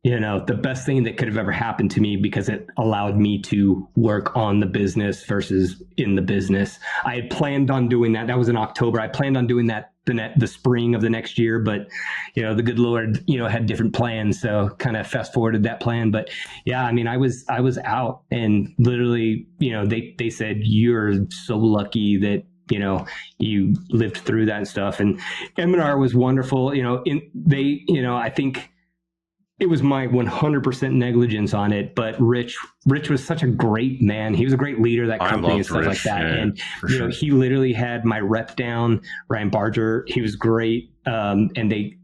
you know, the best thing that could have ever happened to me because it allowed me to work on the business versus in the business. I had planned on doing that. That was in October. I planned on doing that the spring of the next year, but you know, the good Lord, you know, had different plans, so kind of fast forwarded that plan. But yeah, I mean, I was out, and literally, you know, they said you're so lucky that, you know, you lived through that and stuff. And M&R was wonderful. You know, I think it was my 100% negligence on it, but Rich was such a great man. He was a great leader of that company and stuff like that. Yeah, and you know, he literally had my rep down, Ryan Barger. He was great. And they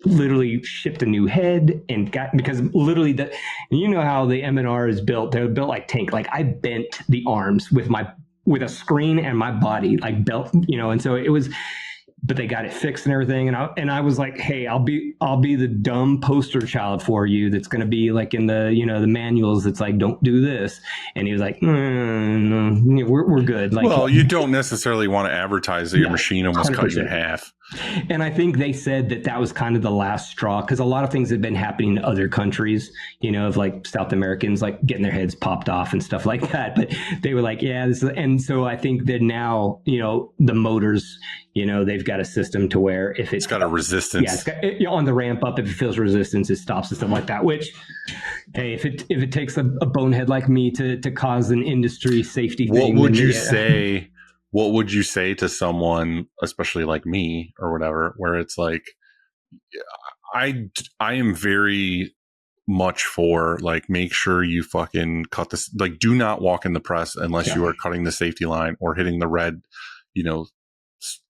literally shipped a new head and because literally you know how the M&R is built. They're built like tank. Like I bent the arms with a screen and my body like belt, you know, and so it was. But they got it fixed and everything, and I was like, "Hey, I'll be the dumb poster child for you. That's going to be like in the, you know, the manuals. That's like, don't do this." And he was like, no, "We're good." Like, well, you don't necessarily want to advertise that your machine almost 100%. Cut you in half. And I think they said that was kind of the last straw because a lot of things have been happening in other countries, you know, of like South Americans like getting their heads popped off and stuff like that. But they were like, yeah, and so I think that now, you know, the motors, you know, they've got a system to where if it's got a resistance, on the ramp up, if it feels resistance, it stops and stuff like that. Which, hey, if it takes a bonehead like me to cause an industry safety thing, what would you say? What would you say to someone, especially like me or whatever, where it's like, I am very much for like, make sure you fucking cut this, like, do not walk in the press unless you are cutting the safety line or hitting the red, you know,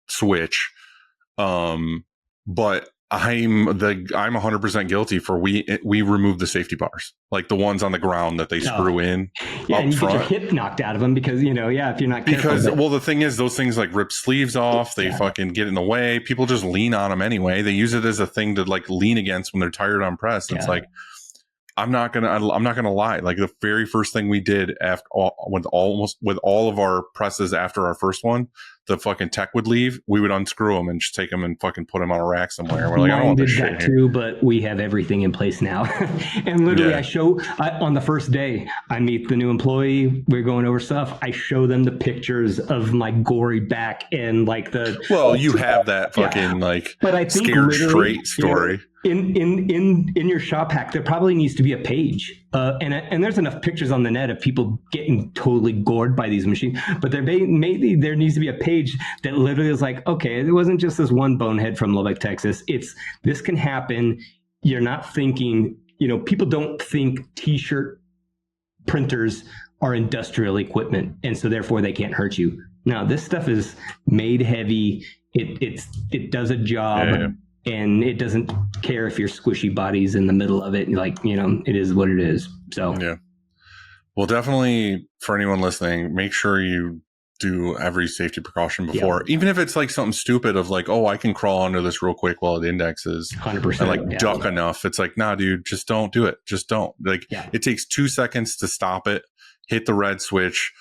switch. But I'm 100% guilty for we removed the safety bars, like the ones on the ground that they screw in. Yeah, and you get your hip knocked out of them because, you know, if you're not careful. Because, well, the thing is, those things like rip sleeves off. They fucking get in the way. People just lean on them anyway. They use it as a thing to like lean against when they're tired on press. It's like, I'm not gonna lie. Like the very first thing we did with all of our presses after our first one, the fucking tech would leave. We would unscrew them and just take them and fucking put them on a rack somewhere. We're like, I don't want this shit that here. too, but we have everything in place now. And literally, on the first day, I meet the new employee. We're going over stuff. I show them the pictures of my gory back and like the. Well, you have that fucking but I think scared straight story. In your shop hack, there probably needs to be a page, and there's enough pictures on the net of people getting totally gored by these machines. But maybe there needs to be a page that literally is like, okay, it wasn't just this one bonehead from Lubbock, Texas. This can happen. You're not thinking, people don't think T-shirt printers are industrial equipment, and so therefore they can't hurt you. Now, this stuff is made heavy. It does a job. Yeah. And it doesn't care if your squishy body's in the middle of it. Like, it is what it is. So, yeah. Well, definitely for anyone listening, make sure you do every safety precaution before, even if it's like something stupid of like, oh, I can crawl under this real quick while it indexes 100%. And like duck enough. It's like, nah, dude, just don't do it. Just don't. Like, it takes 2 seconds to stop it, hit the red switch,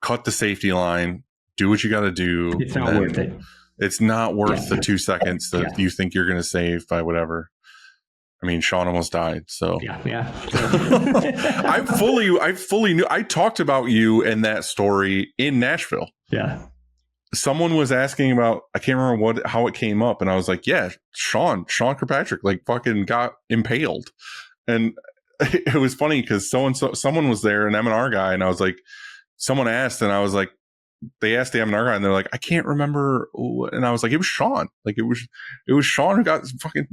cut the safety line, do what you got to do. It's not worth it. It's not worth the 2 seconds that you think you're going to save by whatever. I mean, Sean almost died. So I fully knew. I talked about you and that story in Nashville. Yeah. Someone was asking about, I can't remember how it came up. And I was like, yeah, Sean Kirkpatrick, like fucking got impaled. And it was funny because someone was there, an M&R guy. And I was like, someone asked, and I was like, they asked the M&R guy, and they're like, I can't remember. And I was like, it was Sean. Like it was Sean who got fucking.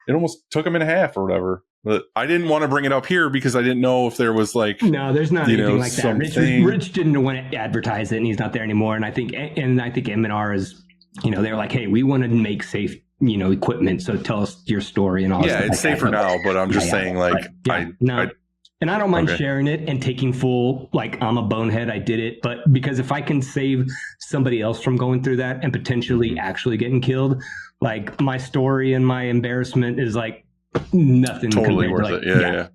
It almost took him in half or whatever. But I didn't want to bring it up here because I didn't know if there was like. No, there's not anything like that. Rich didn't want to advertise it, and he's not there anymore. And I think M&R is, they're like, hey, we want to make safe, equipment. So tell us your story and all. Yeah, it's safer now, but I'm just saying, like, and I don't mind sharing it and taking full, like, I'm a bonehead, I did it. But because if I can save somebody else from going through that and potentially actually getting killed, like, my story and my embarrassment is like nothing. Totally worth it.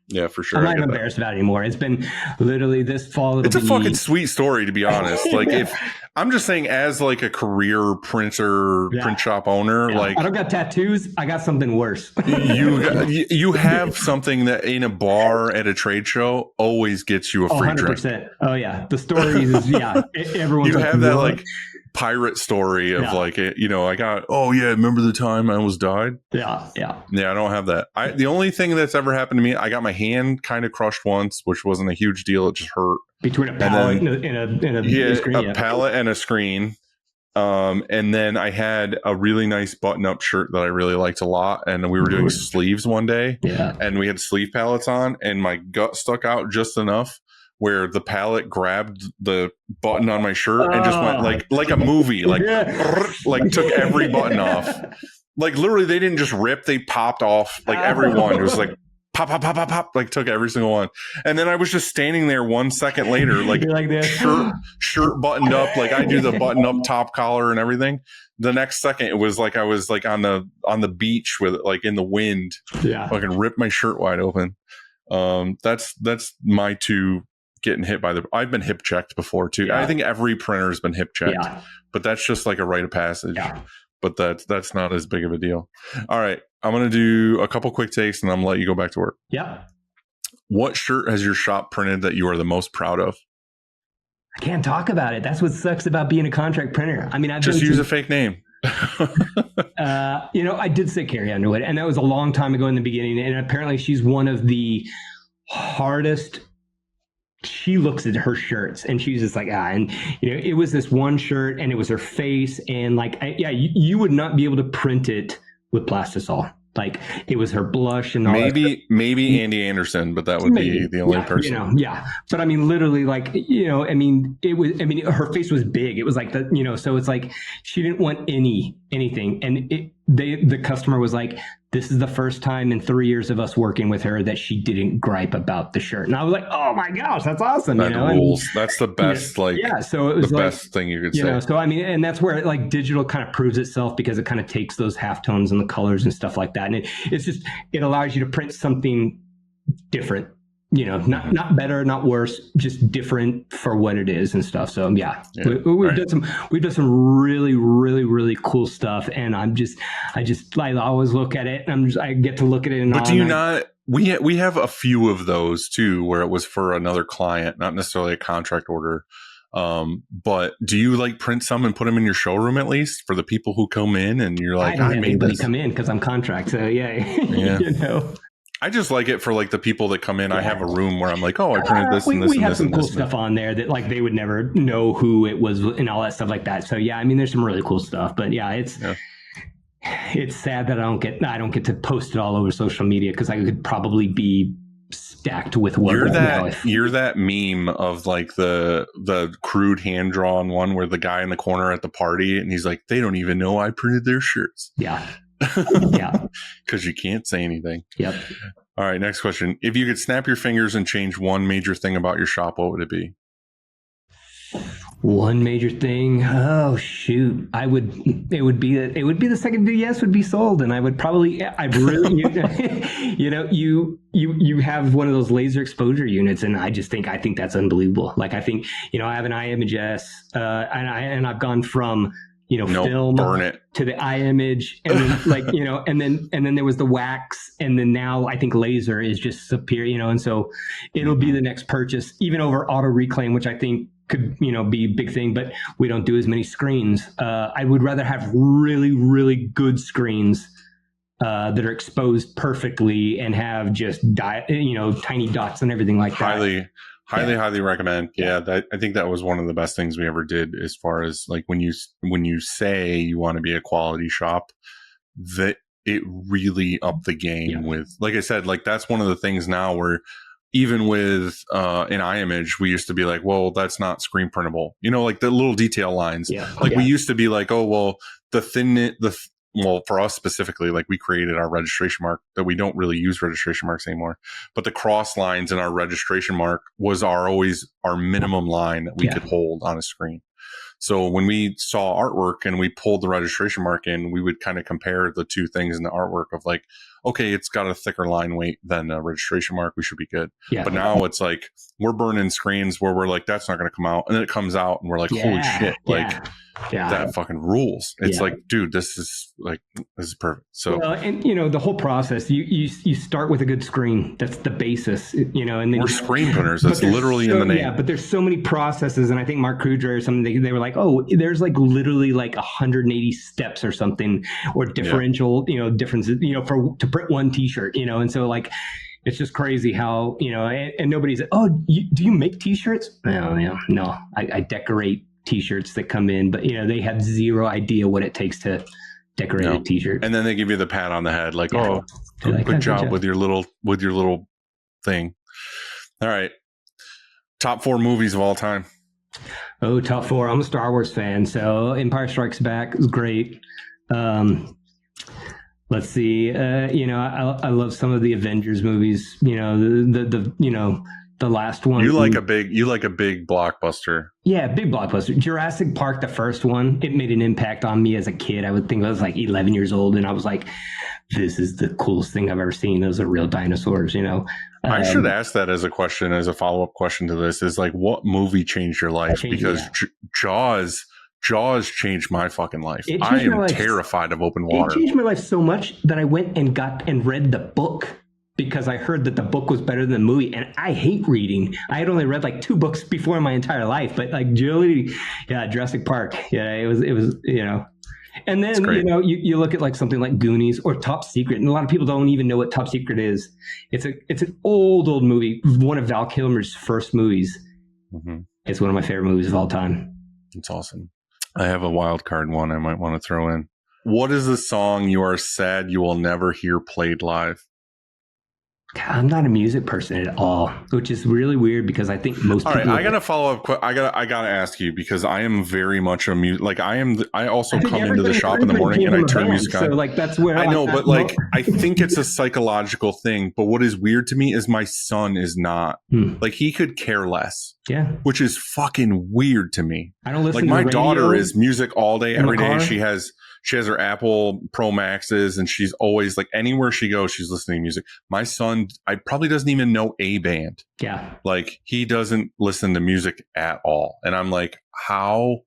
Yeah, for sure. I'm not embarrassed about it anymore. It's been literally this fall. It's a fucking sweet story, to be honest. Like, if I'm just saying, as like a career print shop owner, like, I don't got tattoos. I got something worse. you have something that in a bar at a trade show always gets you a free 100%. Drink. Oh yeah, the stories is everyone's. You have that like pirate story of like, I got, remember the time I almost died? Yeah, I don't have that. The only thing that's ever happened to me, I got my hand kind of crushed once, which wasn't a huge deal. It just hurt. Between a pallet and a screen. A pallet and a screen. And then I had a really nice button-up shirt that I really liked a lot, and we were doing sleeves one day, and we had sleeve pallets on, and my gut stuck out just enough where the pallet grabbed the button on my shirt and just went like a movie, like took every button off. Like literally, they didn't just rip; they popped off like every one. It was like pop, pop, pop, pop, pop, like took every single one. And then I was just standing there 1 second later, like shirt buttoned up, like I do the button up top collar and everything. The next second, it was like I was like on the beach with like in the wind. Yeah, I can rip my shirt wide open. That's my two. Getting hit by I've been hip checked before too. I think every printer has been hip checked, but that's just like a rite of passage. But that's not as big of a deal. All right, I'm gonna do a couple quick takes and I'm gonna let you go back to work. Yeah. What shirt has your shop printed that you are the most proud of? I can't talk about it. That's what sucks about being a contract printer. I mean, I've just use a fake name. I did say Carrie Underwood, and that was a long time ago in the beginning. And apparently, she's one of the hardest. She looks at her shirts and she's just like, and it was this one shirt and it was her face. And like, you would not be able to print it with plastisol. Like it was her blush and all maybe Andy Anderson, but that would be the only person. But I mean, literally like, her face was big. It was like so it's like, she didn't want anything. And the customer was like, this is the first time in 3 years of us working with her that she didn't gripe about the shirt. And I was like, oh my gosh, that's awesome. That rules. That's the best, so it was the best thing you could say. So I mean, and that's where like digital kind of proves itself because it kind of takes those halftones and the colors and stuff like that. And it allows you to print something different. Not better, not worse, just different for what it is and stuff. So we've done some really, really, really cool stuff, and I always look at it, and I get to look at it. But do you not? We have a few of those too, where it was for another client, not necessarily a contract order. But do you like print some and put them in your showroom at least for the people who come in, and you're like, I don't have anybody come in because I'm contract, so yeah. I just like it for like the people that come in. I have a room where I'm like, oh, I printed this and this. We and have this some and cool this stuff on there that like they would never know who it was and all that stuff like that. So yeah, I mean, there's some really cool stuff. But yeah, it's sad that I don't get to post it all over social media because I could probably be stacked with work. You're that meme of like the crude hand drawn one where the guy in the corner at the party and he's like, they don't even know I printed their shirts. Yeah. Because you can't say anything. Yep. All right, next question. If you could snap your fingers and change one major thing about your shop, what would it be? One major thing. Oh shoot! It would be the second VS would be sold, and I would probably. You have one of those laser exposure units, and I think that's unbelievable. Like I think I have an iMageS, and I've gone from film burn it to the iMage, and then and then there was the wax, and then now I think laser is just superior, and so it'll be the next purchase, even over auto reclaim, which I think could be a big thing, but we don't do as many screens. I would rather have really, really good screens that are exposed perfectly and have just tiny dots and everything like that. Highly recommend. Yeah, I think that was one of the best things we ever did as far as like when you say you want to be a quality shop, that it really upped the game with, like I said, like that's one of the things now where even with an iMage, we used to be like, well, that's not screen printable. Like the little detail lines. We used to be like, oh, well, well, for us specifically, like we created our registration mark that we don't really use registration marks anymore. But the cross lines in our registration mark was always our minimum line that we could hold on a screen. So when we saw artwork and we pulled the registration mark in, we would kind of compare the two things in the artwork of like, okay, it's got a thicker line weight than a registration mark. We should be good. Yeah. But now it's like we're burning screens where we're like, that's not going to come out. And then it comes out and we're like, holy shit. Like that fucking rules. It's like, dude, this is perfect. So, and the whole process, you start with a good screen. That's the basis, and then we're screen printers. That's literally in the name. Yeah. But there's so many processes. And I think Mark Kudra or something, they were like, oh, there's like literally like 180 steps or something, or differential, differences, to print one t-shirt, and so like, it's just crazy how, and nobody's like, oh, do you make t-shirts? No, I decorate t-shirts that come in, but they have zero idea what it takes to decorate a t-shirt. And then they give you the pat on the head, like, oh, good job with your little thing. All right. Top 4 movies of all time. Oh, top 4. I'm a Star Wars fan, so Empire Strikes Back is great. Let's see. I love some of the Avengers movies. The last one. You like a big blockbuster. Yeah, big blockbuster. Jurassic Park, the first one, it made an impact on me as a kid. I would think I was like 11 years old, and I was like, this is the coolest thing I've ever seen. Those are real dinosaurs, I should ask that as a follow-up question to this, is like, what movie changed your life? Because Jaws changed my fucking life. I am terrified of open water. It changed my life so much that I went and read the book, because I heard that the book was better than the movie, and I hate reading. I had only read like 2 books before in my entire life, but like Jurassic Park, it was, and then you look at like something like Goonies or Top Secret, and a lot of people don't even know what Top Secret is. It's an old movie, one of Val Kilmer's first movies. Mm-hmm. It's one of my favorite movies of all time. It's awesome. I have a wild card one I might want to throw in. What is the song you are sad you will never hear played live? God, I'm not a music person at all, which is really weird because I think most people. All right, I got to follow up. I got to ask you, because I am very much a music. Like I also come into the shop in the morning and I turn music on. So like that's where I know, but like I think it's a psychological thing. But what is weird to me is my son is not like, he could care less. Yeah, which is fucking weird to me. I don't listen. Like my daughter is music all day, every day. She has her Apple Pro Maxes, and she's always like, anywhere she goes, she's listening to music. My son I probably doesn't even know a band. Yeah. Like he doesn't listen to music at all. And I'm like, how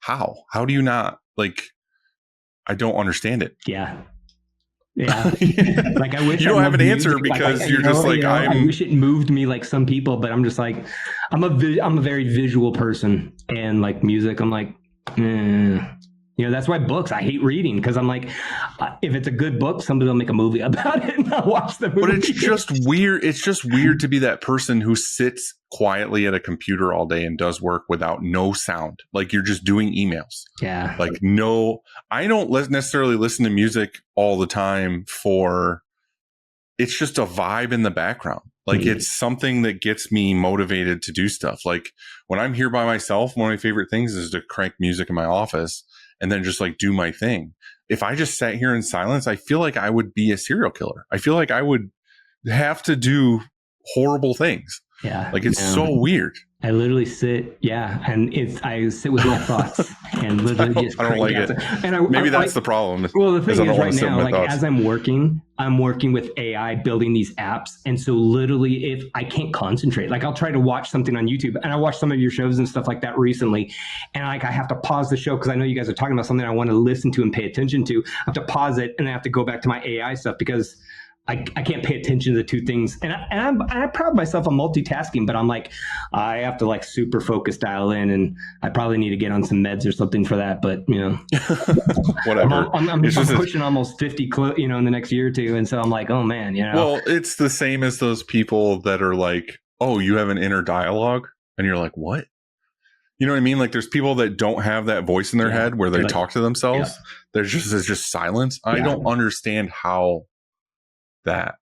do you not like, I don't understand it. Yeah. Yeah. Like I wish you don't have an answer because you're just like, I wish it moved me like some people, but I'm just like, I'm a very visual person, and like music, I'm like, that's why books, I hate reading, because I'm like, if it's a good book, somebody will make a movie about it and I'll watch the movie. But it's just weird. It's just weird to be that person who sits quietly at a computer all day and does work without no sound. Like you're just doing emails. Yeah. Like I don't necessarily listen to music all the time it's just a vibe in the background. Like it's something that gets me motivated to do stuff. Like when I'm here by myself, one of my favorite things is to crank music in my office and then just like do my thing. If I just sat here in silence, I feel like I would be a serial killer. I feel like I would have to do horrible things. Yeah. Like it's so weird. I literally sit, and I sit with my thoughts and literally just. I don't like it. And maybe that's the problem. Well, the thing is right now, like as I'm working with AI building these apps, and so literally, if I can't concentrate, like I'll try to watch something on YouTube, and I watched some of your shows and stuff like that recently, and like I have to pause the show because I know you guys are talking about something I want to listen to and pay attention to. I have to pause it, and I have to go back to my AI stuff because I can't pay attention to the two things. And I'm proud of myself. I'm multitasking, but I'm like, I have to like super focus dial in, and I probably need to get on some meds or something for that. But, whatever. I'm pushing almost 50, in the next year or two. And so I'm like, oh man, Well, it's the same as those people that are like, oh, you have an inner dialogue. And you're like, what? You know what I mean? Like there's people that don't have that voice in their head where they talk to themselves. Yeah. There's just silence. I don't understand how that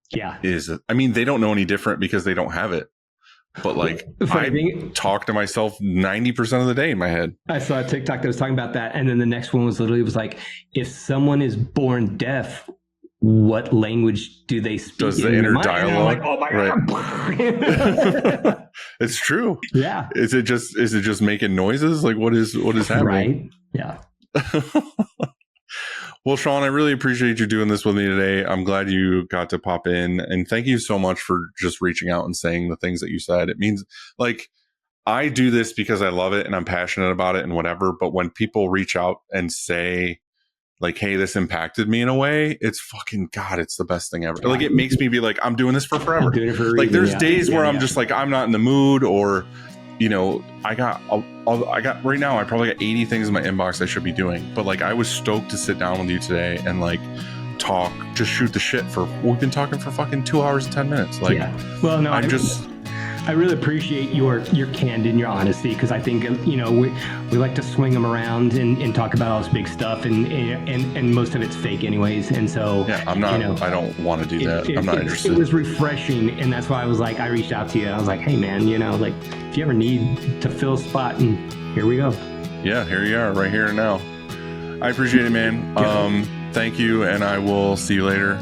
is. I mean, they don't know any different because they don't have it. But like, I talk to myself 90% of the day in my head. I saw a TikTok that was talking about that. And then the next one was like, if someone is born deaf, what language do they speak? Does the inner dialogue? Like, oh my God. It's true. Yeah. Is it just making noises? Like what is happening? Right. Yeah. Well, Sean, I really appreciate you doing this with me today. I'm glad you got to pop in, and thank you so much for just reaching out and saying the things that you said. It means like I do this because I love it and I'm passionate about it and whatever. But when people reach out and say like, hey, this impacted me in a way, it's fucking God, it's the best thing ever. Like it makes me be like, I'm doing this for forever. I'm doing it for a reason. Like there's days where I'm just like, I'm not in the mood, or I got right now, I probably got 80 things in my inbox I should be doing. But like, I was stoked to sit down with you today and like talk, just shoot the shit we've been talking for fucking 2 hours and 10 minutes. Like, well, no, I really appreciate your candor and your honesty, because I think, we like to swing them around and talk about all this big stuff, and most of it's fake anyways. And so, I'm not, I don't want to do that. I'm not interested. It was refreshing. And that's why I reached out to you. I was like, hey man, like if you ever need to fill a spot, and here we go. Yeah, here you are, right here and now. I appreciate it, man. Thank you. And I will see you later.